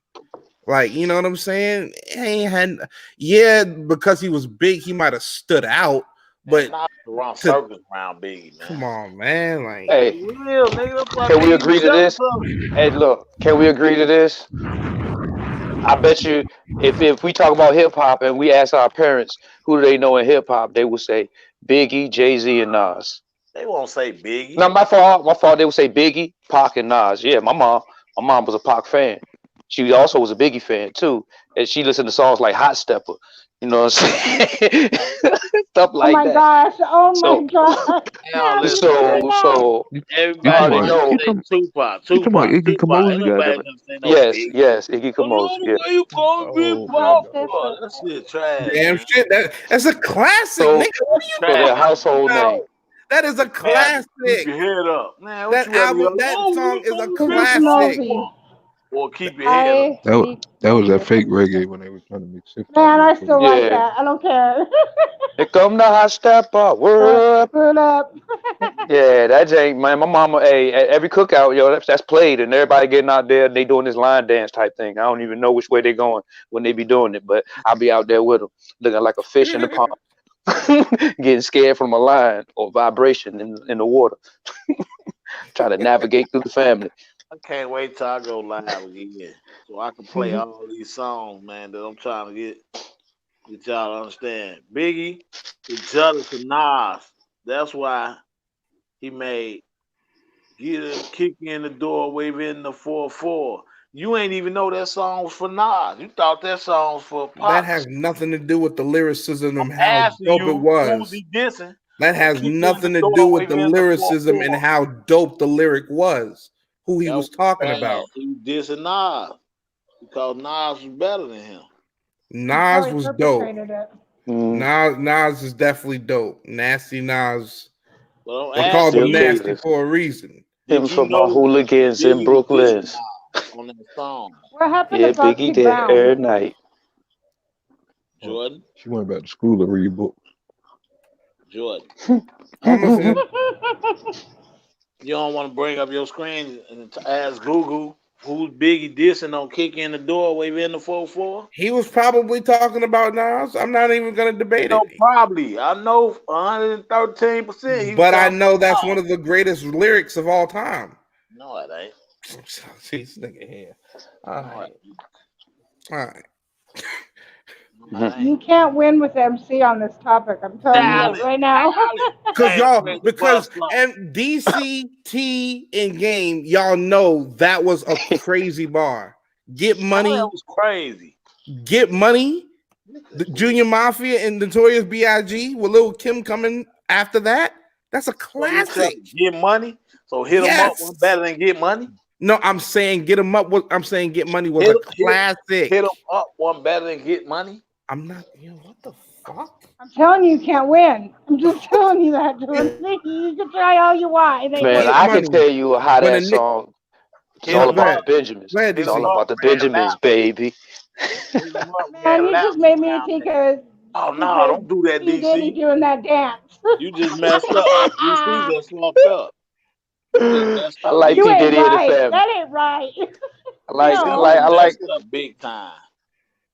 S2: Like, you know what I'm saying? He ain't had, yeah, because he was big, he might have stood out, but
S6: Not the wrong
S2: to,
S6: circles around Biggie, man.
S2: come on, man. Like,
S5: Hey,
S6: Real nigga, that's why
S5: can we
S6: nigga
S5: agree to
S6: jealous
S5: this?
S6: of him.
S5: Hey, look, can we agree to this? I bet you if we talk about hip hop and we ask our parents who do they know in hip hop, they will say Biggie, Jay-Z, and Nas.
S6: They won't say Biggie.
S5: No, my fault. My fault. They would say Biggie, Pac, and Nas. Yeah, my mom was a Pac fan. She also was a Biggie fan too, and she listened to songs like Hot Stepper. You know what I'm saying? Stuff
S8: Oh
S5: like
S8: my
S5: that.
S8: gosh. Oh my
S5: So,
S8: god.
S6: Now
S8: How do you
S6: listen,
S8: say
S6: man.
S8: that?
S3: You
S5: I
S3: talking
S6: Everybody
S5: already
S3: about
S6: gonna
S5: know.
S6: say Tupac,
S3: you talking about
S6: Tupac,
S3: Iggy
S6: Tupac. Ain't
S3: Kamosi,
S6: nobody
S3: goddamn it?
S6: gonna say no
S5: Yes,
S6: Biggie.
S5: yes, Iggy
S6: Oh,
S5: Kamosi.
S6: no,
S5: Yeah.
S6: why you call Big
S3: Oh my
S6: Pop?
S8: Hot
S3: god.
S8: stepper.
S6: That shit trash,
S2: damn
S6: man.
S2: shit, that's a classic, nigga.
S5: So,
S2: What are you
S5: so
S6: Trash.
S5: their
S2: talking
S5: household
S2: about?
S5: name.
S2: That is a
S6: Man, keep
S2: classic.
S6: your head up. Man, what
S2: That
S6: you rather hear?
S2: album, that
S6: Oh,
S2: song
S6: we
S2: is a
S6: call
S8: Iggy
S6: Big Pop.
S2: classic.
S8: Kamosi.
S6: Or keep your head up.
S8: I speak.
S3: That was that fake reggae when they were trying to mix hip hop
S8: Man, I
S3: music.
S8: still like
S5: Yeah.
S8: that. I don't care.
S5: Here come the hot stepper. Word up.
S8: Put up.
S5: Yeah, that ain't man. My mama, hey, at every cookout, yo, that's played, and everybody getting out there, and they doing this line dance type thing. I don't even know which way they going when they be doing it, but I'll be out there with them, looking like a fish in the pond, getting scared from a line or vibration in the water, trying to navigate through the family.
S6: I can't wait till I go live again. So I can play all these songs, man, that I'm trying to get y'all to understand. Biggie is jealous of Nas. That's why he made Get Him, Kick You in the Door, Wave in the 4-4. You ain't even know that song was for Nas. You thought that song was for
S2: That
S6: Pop.
S2: has nothing to do with the lyricism and how
S6: Asking
S2: dope it
S6: you who's
S2: was.
S6: he dissing
S2: That
S6: on
S2: has
S6: Kick You in the
S2: nothing to do
S6: Door,
S2: with
S6: Wave
S2: the
S6: in the
S2: lyricism
S6: 4-4.
S2: and how dope the lyric was, who he
S6: That
S2: was
S6: was
S2: talking
S6: bad.
S2: about.
S6: He was dissing Nas because Nas was better than him.
S8: That's how
S2: Nas
S8: he
S2: was dope.
S8: perpetrated it.
S5: Mm,
S2: Nas is definitely dope. Nasty Nas.
S6: But I'm
S2: They called
S6: asking
S5: still
S2: him
S6: you,
S2: nasty
S5: dangerous.
S2: for a reason.
S5: Him
S6: did you
S5: for my
S6: know
S5: hooligans in
S6: Biggie was dissing
S5: Brooklyn.
S6: Nas on that song?
S8: What happened to
S5: Yeah, Biggie
S8: Foxy
S5: there
S8: Brown?
S5: every night.
S3: Oh,
S6: Jordan,
S3: she went back to school to read books.
S6: Jordan.
S2: I'm a fan.
S6: You don't want to bring up your screen and ask Google who's Biggie dissing on Kick In the Door, Wave in the 4-4?
S2: He was probably talking about Nas. I'm not even gonna debate
S6: No,
S2: it.
S6: probably. I know 113% he was
S2: But I
S6: talking
S2: know that's
S6: about
S2: one
S6: Nas.
S2: of the greatest lyrics of all time.
S6: No, it ain't.
S2: See this nigga here. All
S6: No, it
S2: right.
S6: ain't.
S2: All right.
S5: Mhm.
S8: You can't win with MC on this topic. I'm telling you that
S6: Allen,
S8: right now.
S6: hey, Fresh
S2: Because
S6: Buster.
S2: and DCT in game, y'all know that was a crazy bar. Get
S6: How that
S2: money,
S6: was crazy.
S2: get money. The Junior Mafia and Notorious B.I.G. with Lil Kim coming after that. That's a
S6: So you tell
S2: classic.
S6: get money. So hit them up
S2: Yes.
S6: one better than get money.
S2: No, I'm saying get them up. I'm saying get money was
S6: Hit,
S2: a classic.
S6: hit them up one better than get money.
S2: I'm not. What the fuck?
S8: I'm telling you, you can't win. I'm just telling you that, Jordan. You can try all you want. It ain't
S5: Man,
S2: Get
S8: working.
S5: I can
S2: money.
S5: tell you how
S2: When a
S5: that
S2: Nick,
S5: song. It's
S6: Hit
S5: all
S6: them
S2: go
S5: about
S6: up.
S5: the
S2: ahead.
S5: Benjamins.
S2: Go ahead,
S6: Hit
S5: It's
S6: them
S5: all
S2: DC.
S6: up.
S5: about the
S6: We had
S5: Benjamins,
S6: laps.
S5: baby.
S6: Hit them up. We
S8: Man,
S6: had
S8: you just
S6: laps
S8: made me
S6: around
S8: think
S6: there.
S8: of
S6: Oh no!
S8: stupid
S6: Don't do that,
S8: P. Diddy
S6: DC.
S8: doing that dance.
S6: You just messed up. DC just fucked up. You just messed
S5: I
S6: up
S5: like
S6: big
S8: You
S5: P
S8: ain't
S5: Diddy
S6: time.
S5: and the
S8: right.
S5: family.
S8: That ain't right.
S5: I
S6: You
S5: like,
S6: just
S5: I
S8: No.
S5: like, I like.
S6: messed up big time.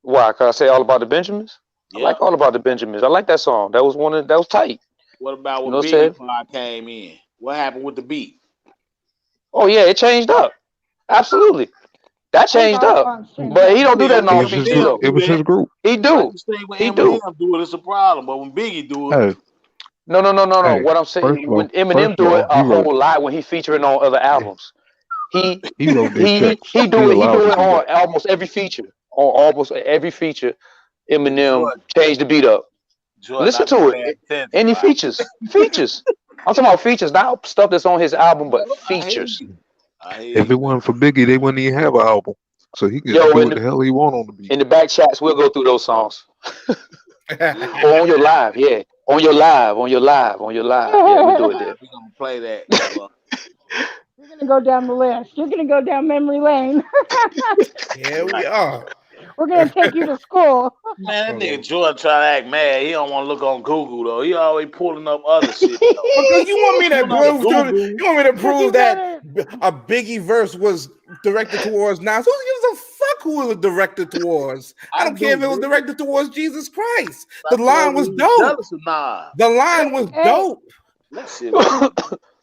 S5: Why? Cause I say all about the Benjamins. I
S6: Yep.
S5: like all about the Benjamins. I like that song. That was that was tight.
S6: What about
S5: You
S6: when
S5: know what I'm
S6: Biggie
S5: saying?
S6: Fly came in? What happened with the beat?
S5: Oh yeah, it changed up. Absolutely, that
S8: I think
S5: changed
S8: all
S5: up.
S8: songs change
S5: But
S8: up.
S5: he don't do that in
S3: It
S5: all
S3: was his
S5: features
S3: group.
S6: Eminem
S5: though.
S3: It
S6: do
S3: was
S6: that.
S3: his group.
S5: He
S6: I
S5: do.
S6: can say when
S5: He do.
S6: Eminem do it, it's a problem. But when Biggie do it,
S3: Hey,
S5: No.
S3: hey.
S5: What I'm saying, when
S3: First
S5: Eminem
S3: of
S5: do it
S3: all,
S5: a whole lot when he featuring on other albums. He
S3: he wrote their
S5: he
S3: checks.
S5: he
S3: He
S5: do it. He
S3: allowed
S5: do
S3: to
S5: it
S3: do
S5: on
S3: that.
S5: almost every feature. On almost every feature, Eminem
S6: Jordan,
S5: changed the beat up.
S6: Jordan, I
S5: Listen
S6: be
S5: to it.
S6: paying attention,
S5: Any
S6: right?
S5: features? Features. I'm talking about features, not stuff that's on his album, but
S6: I hear
S5: features.
S6: you. I hear
S3: If it
S6: you.
S3: wasn't for Biggie, they wouldn't even have an album. So he could
S5: Yo,
S3: do what the hell he want on the beat.
S5: in the back chats, we'll go through those songs. Or on your live, yeah. On your live, on your live, on your live. Yeah, we do it there.
S6: We gonna play that. Well,
S8: You're gonna go down the list. You're gonna go down memory lane.
S2: Here we
S6: right.
S2: are.
S8: We're gonna take you to school.
S6: Man, that
S2: Hold
S6: nigga
S2: on.
S6: Jordan try to act mad. He don't want to look on Google though. He always pulling up other shit though.
S2: Because you want me to
S6: Pull up
S2: prove, Jordan,
S6: Google.
S2: you want me to
S8: Cause
S2: prove
S8: he's
S2: that
S8: gonna.
S2: a Biggie verse was directed towards Nas. Who gives a fuck who it was directed towards? I
S6: I
S2: don't care
S6: do,
S2: if it was
S6: nigga.
S2: directed towards Jesus Christ. The
S6: I thought
S2: line was
S6: he was
S2: dope.
S6: jealous of Nas.
S2: The line was
S8: Hey,
S2: dope.
S6: That shit over.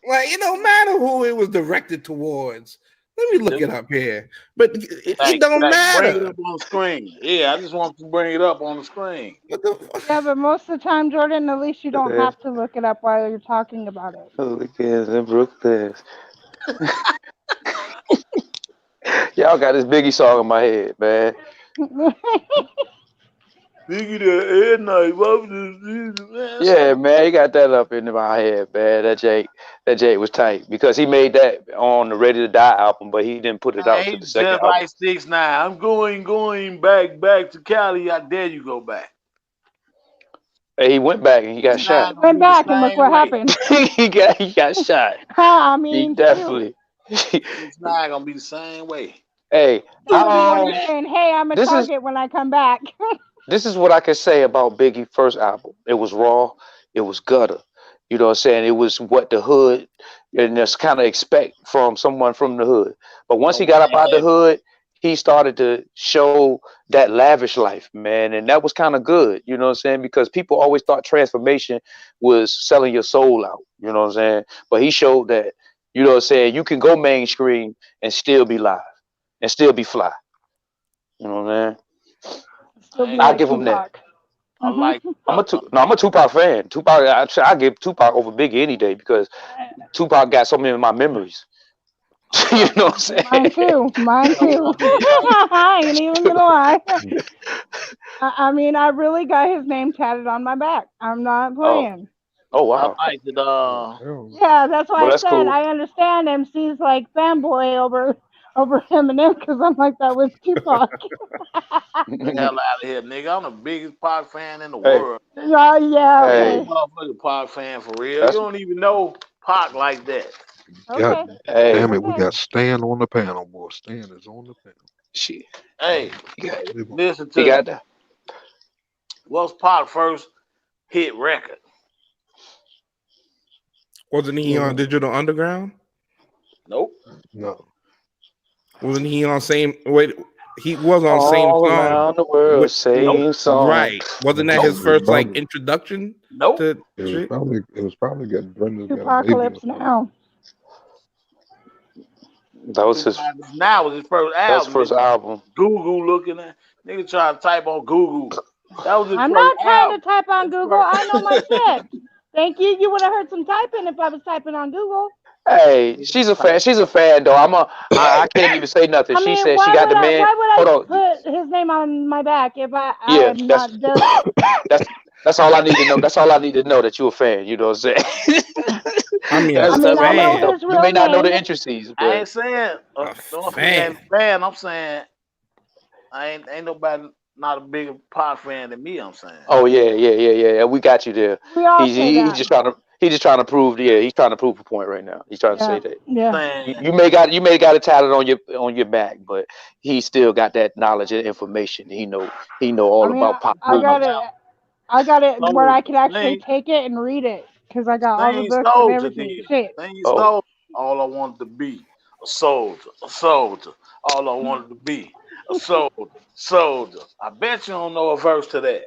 S2: Like, it don't matter who it was directed towards. Let me look it up here. But it don't
S6: Thank. Bring it
S2: matter.
S6: up on the screen. Yeah, I just want to bring it up on the screen.
S2: What the
S8: yeah, but most of the time, Jordan, at least you don't
S5: Yeah.
S8: have to look it up while you're talking about it.
S5: Look at them Brooklyn. Y'all got this Biggie song in my head, man.
S6: Biggie the head night. What man?
S5: Yeah, man, he got that up into my head, man. That Jake was tight because he made that on the Ready to Die album, but he didn't put it
S6: Man,
S5: out to
S6: he
S5: the second
S6: just
S5: album.
S6: like 6ix9ine. I'm going back to Cali. I dare you go back.
S5: And he went back and he got
S6: 6ix9ine
S5: shot.
S6: gonna
S8: Went
S6: be the
S8: back and look
S6: same
S8: what
S6: way.
S8: happened.
S5: he got shot.
S8: I
S5: He
S8: mean, shoot.
S5: definitely.
S6: 6ix9ine gonna be the same way.
S5: Hey,
S8: He's gonna be over there saying, "Hey, I'm a
S5: this is
S8: target when I come back."
S5: what I can say about Biggie's first album. It was raw. It was gutter. You know what I'm saying? It was what the hood and just kind of expect from someone from the hood. But once
S6: But
S5: he
S6: we
S5: got up
S6: ain't
S5: out the
S6: heavy.
S5: hood, he started to show that lavish life, man. And that was kind of good. You know what I'm saying? Because people always thought transformation was selling your soul out. You know what I'm saying? But he showed that, you know what I'm saying, you can go mainstream and still be live and still be fly. You know what I'm saying?
S8: Still
S6: I
S8: be
S6: ain't
S5: I
S6: gonna
S8: like
S5: give him that.
S6: lie.
S8: Tupac.
S6: I
S8: Hmm
S6: like Tupac.
S5: I'm a Tupac fan. Tupac, I give Tupac over Biggie any day because Tupac got so many of my memories.
S6: I'm
S5: You
S6: telling
S5: know
S6: you.
S5: what I'm
S8: Mine
S5: saying?
S8: too. Mine
S6: You know what
S8: too.
S6: I mean, right?
S8: I ain't even gonna lie. I mean, I really got his name tatted on my back. I'm not
S5: Oh,
S8: playing.
S5: oh
S6: I
S5: wow.
S6: like it.
S3: Oh, hell no.
S8: Yeah, that's
S5: Well,
S8: why I
S5: that's
S8: said
S5: cool.
S8: I understand MC's like fanboy over Eminem because I'm like that with Tupac.
S6: the hell out of here, nigga. I'm the biggest Pac fan in the
S5: Hey,
S6: world.
S8: Yeah, yeah,
S6: Big
S5: hey,
S8: okay,
S6: motherfucking Pac fan for real. You
S5: that's
S6: don't even know Pac like that.
S3: God
S8: okay,
S5: hey.
S3: damn it, we
S8: okay.
S3: got Stan on the panel, boy. Stan is on the panel.
S5: She,
S6: Hey,
S5: he got,
S6: listen
S5: he
S6: to me.
S5: got that.
S6: What's Pac first hit record?
S2: wasn't he on Digital Underground?
S6: Nope.
S3: No.
S2: Wasn't he on same wait he was on same
S5: All
S2: song
S5: around the world,
S2: with
S6: Nope.
S5: same song.
S2: right. Wasn't that
S3: No,
S6: Nope.
S2: his
S3: it was
S2: first like
S3: probably
S2: introduction
S6: Nope.
S2: to
S3: it was
S2: shit?
S3: probably it was probably got Brenda's got a baby or
S8: Apocalypse
S3: something.
S8: now.
S5: That was his.
S6: Tupac Now was his first
S5: That was
S6: album.
S5: first
S6: Nigga.
S5: album.
S6: Google looking at nigga trying to type on Google That was his
S8: I'm
S6: first
S8: not trying to
S6: album.
S8: type on
S6: His
S8: Google.
S6: first,
S8: I know my shit. Thank you. You would have heard some typing if I was typing on Google.
S5: Hey, she's a fan. She's a fan though. I can't even say nothing.
S8: I
S5: She
S8: mean,
S5: said she got the man.
S8: why would I
S5: Hold on.
S8: put his name on my back if I
S5: Yeah,
S8: am not just
S5: that's that's all I need to know. That's all I need to know that you're a fan. You know what I'm saying?
S2: I mean, a
S8: I
S5: That's
S8: mean,
S5: that's
S8: I
S5: all I
S8: know
S5: need to
S2: fan.
S5: know.
S8: his
S5: You
S8: real
S5: may not know the
S8: name.
S5: intricacies,
S6: I
S5: but
S6: ain't saying
S2: A
S6: don't say he
S2: fan.
S6: ain't a fan. I'm saying I ain't nobody not a bigger pop fan than me. I'm saying.
S5: oh yeah. We got you there.
S8: We all
S5: He's
S8: say
S5: he,
S8: that.
S5: he's just trying to prove he's trying to prove a point right now. He's trying to
S8: Yeah,
S5: say that
S8: yeah.
S6: Saying
S5: you may got a talent on your back, but he still got that knowledge and information. He know
S8: I
S5: all
S8: mean,
S5: about pop
S8: I got
S5: movies.
S8: it. I got it where I
S6: soldier,
S8: could actually
S6: sing,
S8: take it and read it because I got all the
S6: sing
S8: books and
S6: soldier. Then
S8: everything. Shit.
S6: sing
S5: Oh,
S6: soldier. All I wanted to be a soldier, a soldier. All I wanted to be a soldier, soldier. I bet you don't know a verse to that.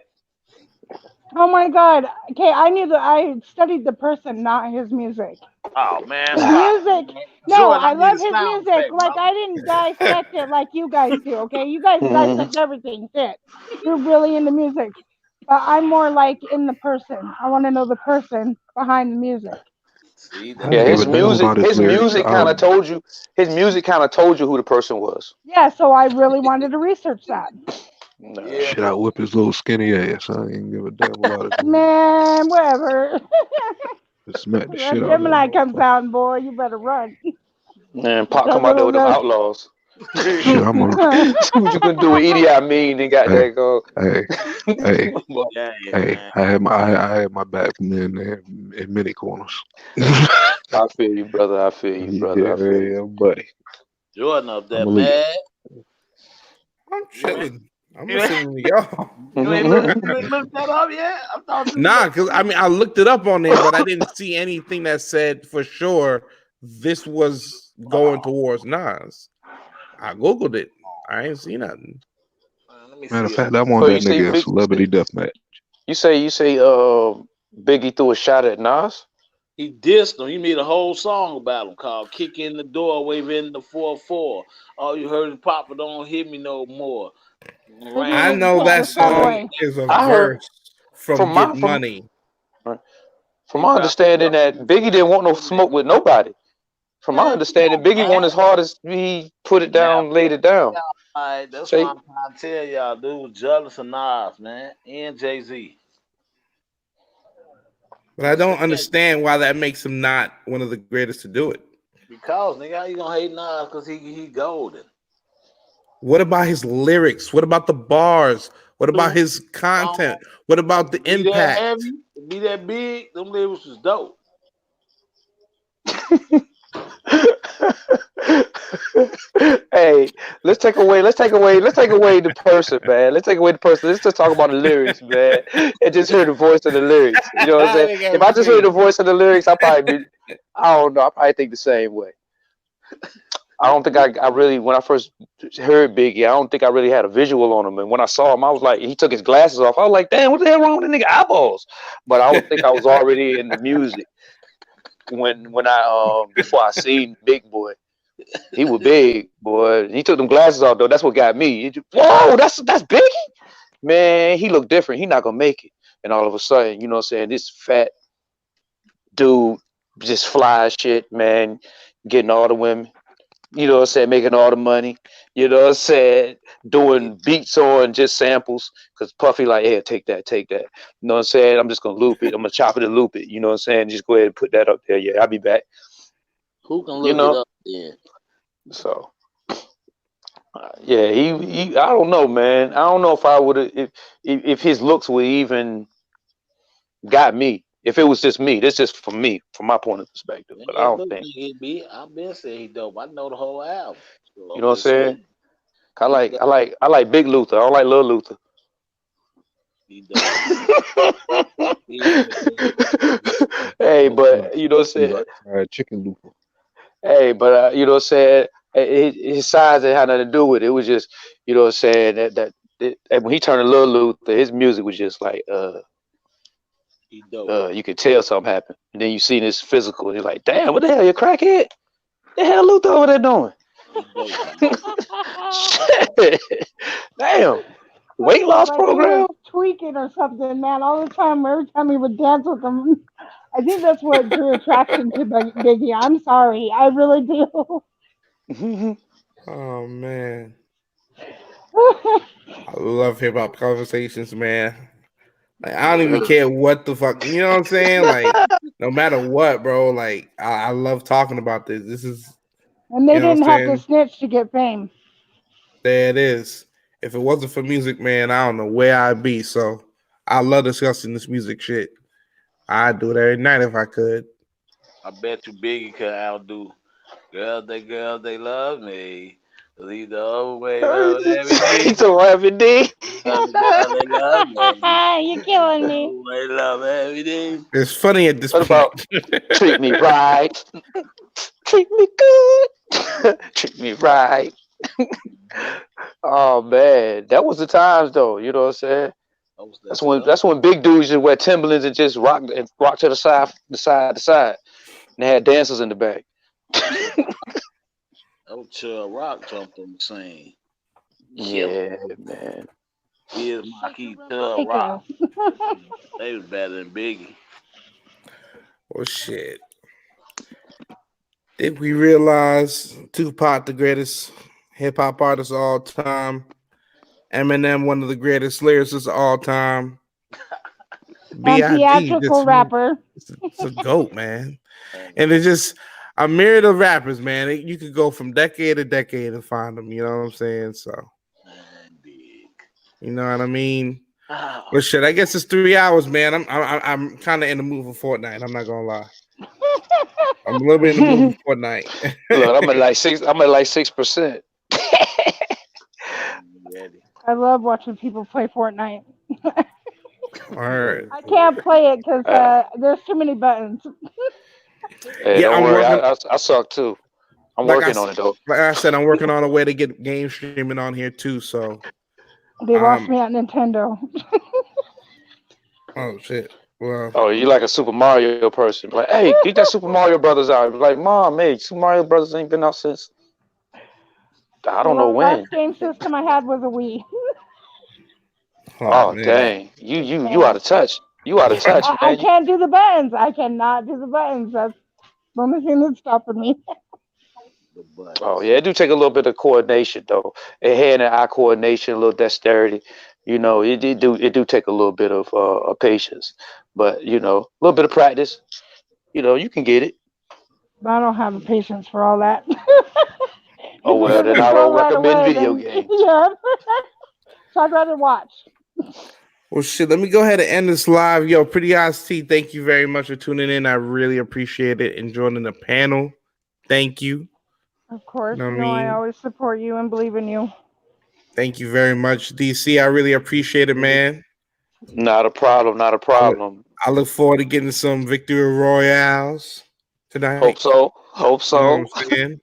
S8: Oh my God. Okay, I knew that I studied the person, not his music.
S6: Oh man,
S8: His
S6: stop,
S8: music.
S6: man.
S8: No,
S6: Jordan,
S8: I
S6: I need a
S8: love his
S6: sound
S8: music.
S6: effect,
S8: Like
S6: brother.
S8: I didn't dissect it like you guys do. Okay, you guys
S5: mhm.
S8: dissect everything. Shit, you're really into music, but I'm more like in the person. I want to know the person behind the music.
S6: See,
S3: I
S6: that's
S5: Yeah,
S3: didn't
S6: what
S3: give
S6: I'm
S3: a damn about his
S5: his
S3: lyrics.
S5: music kind of told you. His music kind of told you who the person was.
S8: Yeah, so I really wanted to research that.
S5: Nah.
S6: yeah,
S3: Shit, I
S6: but
S3: whip his little skinny ass. I ain't give a damn about his lyrics.
S8: Man, whatever.
S3: Just smack the shit
S8: When
S3: out of that
S8: Gemini comes
S3: motherfucker.
S8: out, boy, you better run.
S5: And Pop
S8: That
S5: come out there
S8: little
S5: with them
S8: nurse.
S5: outlaws.
S3: Shit, I'm a
S5: What you gonna do with Edie? I mean, and got
S3: hey,
S5: that go.
S3: hey, hey,
S6: yeah,
S3: hey.
S6: man.
S3: I had my back from in many corners.
S5: I feel you, brother. I feel you, brother. I feel you.
S3: Yeah, buddy.
S6: Jordan up
S3: I'm
S6: there,
S3: a lead.
S6: man.
S2: I'm
S6: You ain't,
S2: chilling. I'm
S6: you ain't,
S2: listening to y'all.
S6: you ain't looked that up yet? I thought you
S2: Nah,
S6: looked.
S2: because I mean, I looked it up on there, but I didn't see anything that said for sure this was going
S6: Oh,
S2: towards Nas. I googled it. I ain't see nothing.
S6: man, let me
S3: Matter of
S6: see.
S3: fact, I want
S5: So you
S3: that
S5: say
S3: nigga a
S5: big.
S3: celebrity deathmatch.
S5: You say Biggie threw a shot at Nas.
S6: He dissed him. He made a whole song about him called "Kick in the Door, Wave in the 4-4." All you heard is "Papa, don't hit me no more."
S8: Hit me
S2: I
S6: Ran
S8: with
S6: up
S8: the
S2: know
S6: on
S2: that
S8: Texas
S6: him.
S2: song
S8: Cowboy.
S2: is a
S5: I heard
S2: verse from
S5: from
S2: Get
S5: my
S2: Money.
S5: from
S6: He
S5: my
S6: found
S5: understanding
S6: himself
S5: that
S6: in
S5: Biggie didn't want no smoke with nobody. From my
S6: man, come
S5: understanding,
S6: on,
S5: Biggie went
S6: man.
S5: as hard as he put it
S6: Man,
S5: down, laid it down.
S6: y'all, all right, that's why
S5: Say,
S6: I'm trying to tell y'all, dude was jealous of Nas, man, and Jay Z.
S2: But I don't
S6: Saying
S2: understand why that makes him not one of the greatest to do it.
S6: because nigga, how you gonna hate Nas because he golden.
S2: What about his lyrics? What about the bars? What about
S6: Dude,
S2: his
S6: song
S2: content? What about the
S6: be that
S2: impact?
S6: heavy, be that big, them lyrics was dope.
S5: hey, let's take away the person, man. Let's take away the person. Let's just talk about the lyrics, man, and just hear the voice of the lyrics. You know what I'm saying?
S2: They
S5: If
S2: got
S5: I just heard
S2: me.
S5: the voice of the lyrics, I don't know, I probably think the same way. I don't think I really, when I first heard Biggie, I don't think I really had a visual on him. And when I saw him, I was like, he took his glasses off. I was like, damn, what the hell wrong with the nigga eyeballs? But I don't think I was already in the music when I before I seen Big Boy. He was big, boy. He took them glasses off though. That's what got me. Whoa, that's Biggie? Man, he looked different. He not gonna make it. And all of a sudden, you know what I'm saying, this fat dude just fly as shit, man, getting all the women. You know what I'm saying, making all the money, you know what I'm saying,
S6: He,
S5: doing beats on just samples, because Puffy like, hey, take that, take that. You know what I'm saying? I'm just gonna loop it, I'm gonna chop it and loop it, you know what I'm saying? Just go ahead and put that up there. Yeah, I'll be back.
S6: who can
S5: You
S6: look it
S5: know?
S6: up then?
S5: So yeah, he I don't know, man. I don't know if I would have if his looks would even got me. If it was just me, this just for me, from my point of perspective.
S6: Man,
S5: But I
S6: if
S5: don't
S6: look
S5: think,
S6: like it be, I've been saying he dope. I know the whole album. So
S5: you
S6: I'm
S5: know what
S6: just
S5: I'm
S6: saying
S5: saying? I
S6: he
S5: like
S6: dope.
S5: I like I like Big Luther. I don't like Little Luther.
S6: He dope. He
S5: Hey,
S3: You like
S5: but you know what I'm
S3: you
S5: saying?
S3: like fried chicken Luther.
S5: Hey, but you know what I'm saying? His size had nothing to do with it. It was just, you know what I'm saying, and when he turned to Lil Luther, his music was just like
S6: he dope.
S5: you could tell something happened. And then you see this physical, and you're like, damn, what the hell, you crackhead? The hell Luther over there doing?
S6: He dope, man.
S5: Shit. Damn. Weight loss
S8: Like he
S5: program?
S8: was tweaking or something, man. All the time, every time he would dance with him. I think that's what drew attraction to Biggie. I'm sorry, I really do.
S2: Oh man, I love hip hop conversations, man. Like I don't even
S5: Yeah.
S2: care what the fuck, you know what I'm saying? Like no matter what, bro. Like I love talking about this. This is,
S8: And
S2: you
S8: they
S2: know what
S8: didn't
S2: I'm
S8: have to
S2: saying?
S8: snitch to get fame.
S2: There it is. If it wasn't for music, man, I don't know where I'd be. So I love discussing this music shit. I'd do it every night if I could.
S6: I bet you Biggie could outdo girls, they love me. Leave the old way, love every day.
S5: He's a every day.
S6: Girls, they love me.
S8: You're killing
S6: The
S8: me.
S6: old way, love every day.
S2: It's funny at this
S5: What about
S2: point.
S5: treat me right? Treat me good. Treat me right. Oh man, that was the times though. You know what I'm saying?
S6: That was that
S5: That's when
S6: stuff.
S5: that's when big dudes just wear Timberlands and just rock to the side, to side. And they had dancers in the back.
S6: That was Chubb Rock jumped on the scene. Killer.
S5: Yeah, man.
S6: Here's Marquis Chubb Rock.
S8: Ridiculous.
S6: They was better than Biggie.
S2: Well, shit. Did we realize Tupac, the greatest hip hop artist of all time? Eminem, one of the greatest lyricists of all time.
S8: And
S2: B.I.G.
S8: theatrical rapper.
S2: It's a goat, man. And it's just a myriad of rappers, man. You could go from decade to decade and find them. You know what I'm saying? So, you know what I mean? But shit, I guess it's 3 hours, man. I'm kind of in the mood for Fortnite. I'm not gonna lie. I'm a little bit in the mood for Fortnite.
S5: Look, I'm at like 6%.
S8: I love watching people play Fortnite.
S2: All right.
S8: I can't play it because there's too many buttons.
S5: Hey,
S2: Yeah,
S5: don't
S2: I'm
S5: worry.
S2: working.
S5: I suck too. I'm
S2: Like
S5: working on it though.
S2: like I said, I'm working on a way to get game streaming on here too. So,
S8: They lost me at Nintendo.
S2: oh shit. Well,
S5: Oh, you like a Super Mario person? Like, hey, get that Super Mario Brothers out. Like, Mom, hey, Super Mario Brothers ain't been out since I don't know
S8: The
S5: when.
S8: last game system I had was a Wii.
S5: Oh,
S2: man.
S5: dang, you out of touch. You out of touch,
S8: I
S5: man.
S8: can't do the buttons. I cannot do the buttons. That's the only thing that's stopping me.
S5: Oh yeah, it do take a little bit of coordination though, and hand and eye coordination, a little dexterity. You know, it do take a little bit of patience, but you know, a little bit of practice. You know, you can get it.
S8: But I don't have the patience for all that.
S5: Oh
S8: If
S5: well,
S8: it
S5: then
S8: was
S5: I
S8: done
S5: don't
S8: right
S5: recommend
S8: away,
S5: video
S8: then
S5: games.
S8: yeah. So I'd rather watch.
S2: Well, shit. Let me go ahead and end this live. Yo, Pretty Eyes T, thank you very much for tuning in. I really appreciate it and joining the panel. Thank you.
S8: Of course,
S2: You know
S8: you
S2: what I
S8: know I
S2: mean?
S8: always support you and believe in you.
S2: Thank you very much, DC. I really appreciate it, man.
S5: Not a problem. Not a
S2: I look,
S5: problem.
S2: I look forward to getting some victory royales tonight.
S5: Hope so. Hope
S2: You know
S5: so.
S2: what I'm saying?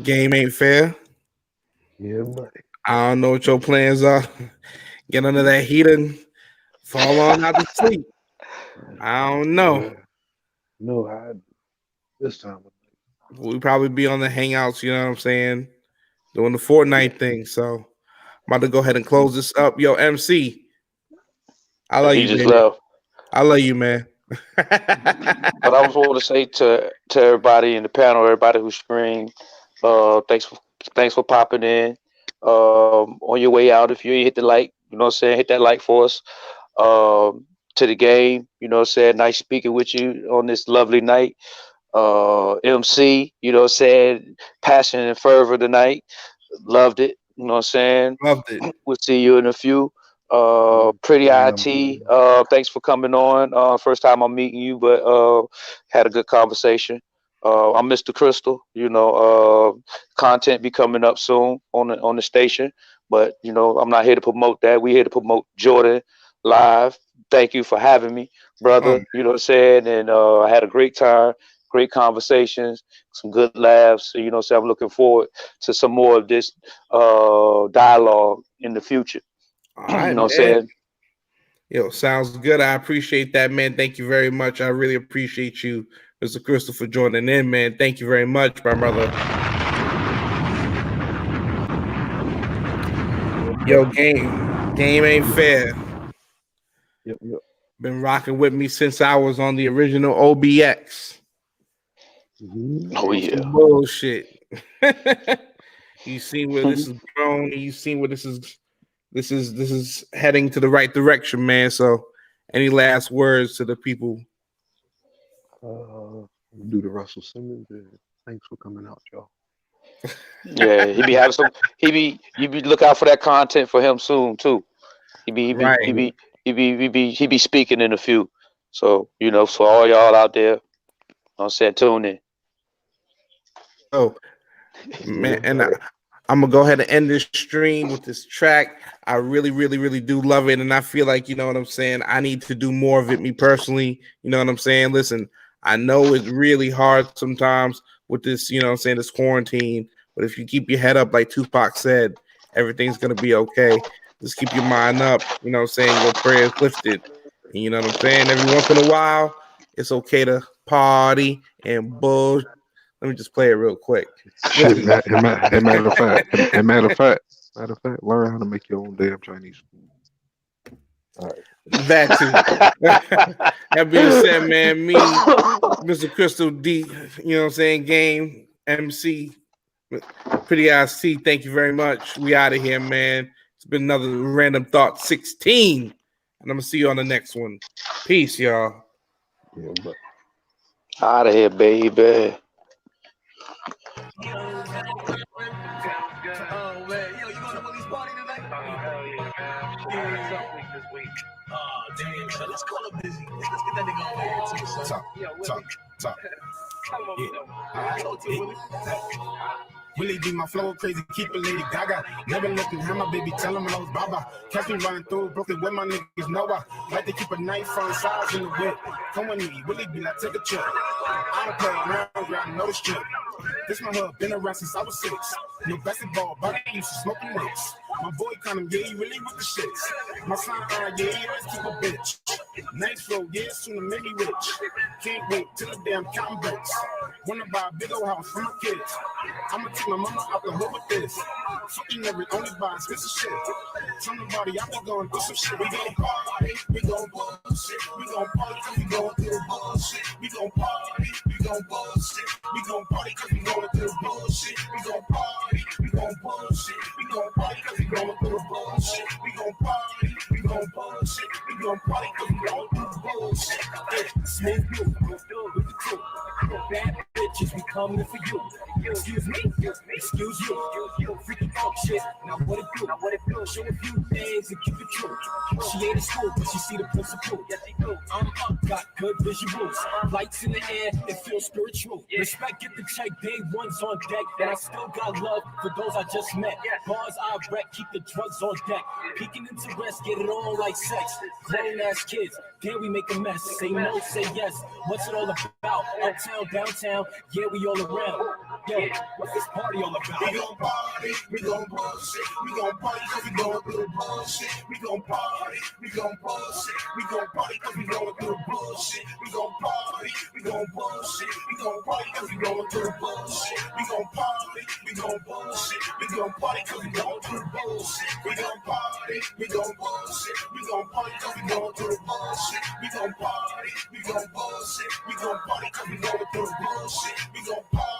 S2: Game ain't fair.
S3: Yeah, buddy.
S2: I don't know what your plans are. Get under that heater and fall on out to sleep. I don't know.
S3: No, I this time.
S2: We'll probably be on the hangouts, you know what I'm saying? Doing the Fortnite thing. So I'm about to go ahead and close this up. Yo, MC. I love
S5: He
S2: you,
S5: just
S2: baby.
S5: left.
S2: I love you, man.
S5: But I just want to say to everybody in the panel, everybody who streamed, thanks for popping in. On your way out, if you ain't hit the like, you know what I'm saying, hit that like for us. To the game, you know what I'm saying, nice speaking with you on this lovely night. MC, you know what I'm saying, passion and fervor tonight. Loved it, you know what I'm saying.
S2: Loved it.
S5: We'll see you in a few. Pretty IT, thanks for coming on. First time I'm meeting you, but had a good conversation. I'm Mr. Crystal. You know, content be coming up soon on the station, but you know, I'm not here to promote that. We here to promote Jordan live. Thank you for having me, brother. You know what I'm saying, and I had a great time. Great conversations, some good laughs. So, you know, so I'm looking forward to some more of this dialogue in the future.
S2: All
S5: You
S2: right,
S5: know what I'm
S2: man.
S5: saying?
S2: Yo, sounds good. I appreciate that, man. Thank you very much. I really appreciate you, Mr. Crystal, for joining in, man. Thank you very much, my brother. Yo, game. Game ain't fair.
S3: Yep.
S2: Been rocking with me since I was on the original OBX.
S5: Oh
S3: Mhm.
S5: yeah.
S2: Some bullshit. You seen where this is grown. You seen where this is heading to the right direction, man. So, any last words to the people?
S3: Do the Russell Simmons. Thanks for coming out, y'all.
S5: Yeah, he be having some. You be look out for that content for him soon too. He be he be
S2: Right.
S5: he be he be he be he be speaking in a few. So for all y'all out there, I'm saying tune in.
S2: Oh,
S3: Yes,
S2: man,
S3: sir.
S2: and I'm gonna go ahead and end this stream with this track. I really, really, really do love it, and I feel like, you know what I'm saying, I need to do more of it, me personally. You know what I'm saying? Listen, I know it's really hard sometimes with this, you know what I'm saying, this quarantine. But if you keep your head up, like Tupac said, everything's gonna be okay. Just keep your mind up. You know what I'm saying? Your prayers lifted. And you know what I'm saying? Every once in a while, it's okay to party and bull. Let me just play it real quick.
S3: Shit,
S2: Listen.
S3: matter of fact, learn how to make your own damn Chinese food. All right.
S2: That too. That being said, man, me, Mr. Crystal D, you know what I'm saying, Game, MC, Pretty Eyes T, thank you very much. We out of here, man. It's been another Random Thought 16. And I'm going to see you on the next one. Peace, y'all.
S3: Yeah, but
S5: Out of here, baby.
S7: Let's call him busy. Let's get that nigga over here too, son. Talk. Willie D, my flow crazy, keep it Lady Gaga. Never looking at my baby, tell him I was Baba. Catch me running through Brooklyn with my niggas know I like to keep a knife on size in the whip. Come with me, Willie D, like take a trip. I don't play around, girl, I know the strip. This my hood, been around since I was 6. No basketball, but I used to smoking nicks. My boy kind yeah, he really with the shits. My son, yeah, he always keep a bitch. Nice flow, yeah, soon to make me rich. Can't wait till the damn counting bricks. Wanna buy a big old house for my kids. I'ma take my mama out the hood with this. Fucking every only buy expensive shit. Tell nobody I be going through some shit. We gon' party, we gon' bullshit. We gon' party cause we going through the bullshit. We gon' party, we gon' bullshit. We gon' party cause we going through the bullshit. We gon' party, we gon' bullshit. We gon' party cause we going through the bullshit. We gon' party, we gon' bullshit. We gon' party cause we going through the bullshit. Smooth you, with the truth. Bad bitches, we coming for you. Excuse me, excuse you. Freaky fuck shit, now what it do? Show a few things and keep it true. She ain't in school, but she see the principle. I'm up, got good visuals. Lights in the air, it feels spiritual. Respect, get the check, day one's on deck. And I still got love for those I just met. Bars I wreck, keep the drugs on deck. Peeking into rest, get it on like sex. Grown ass kids, then we make a mess. Say no, say yes. What's it all about? Uptown, downtown, yeah, we all around. Yo, what's this party all about? We gon' party, we gon' bullshit. We gon' party cause we going through the bullshit. We gon' party, we gon' bullshit. We gon' party cause we going through the bullshit. We gon' party, we gon' bullshit. We gon' party cause we going through the bullshit. We gon' party, we gon' bullshit. We gon' party cause we going through the bullshit. We gon' party, we gon' bullshit. We gon' party cause we going through the bullshit. We gon' party, we gon' bullshit. We gon' party cause we going through the bullshit. We gon' party.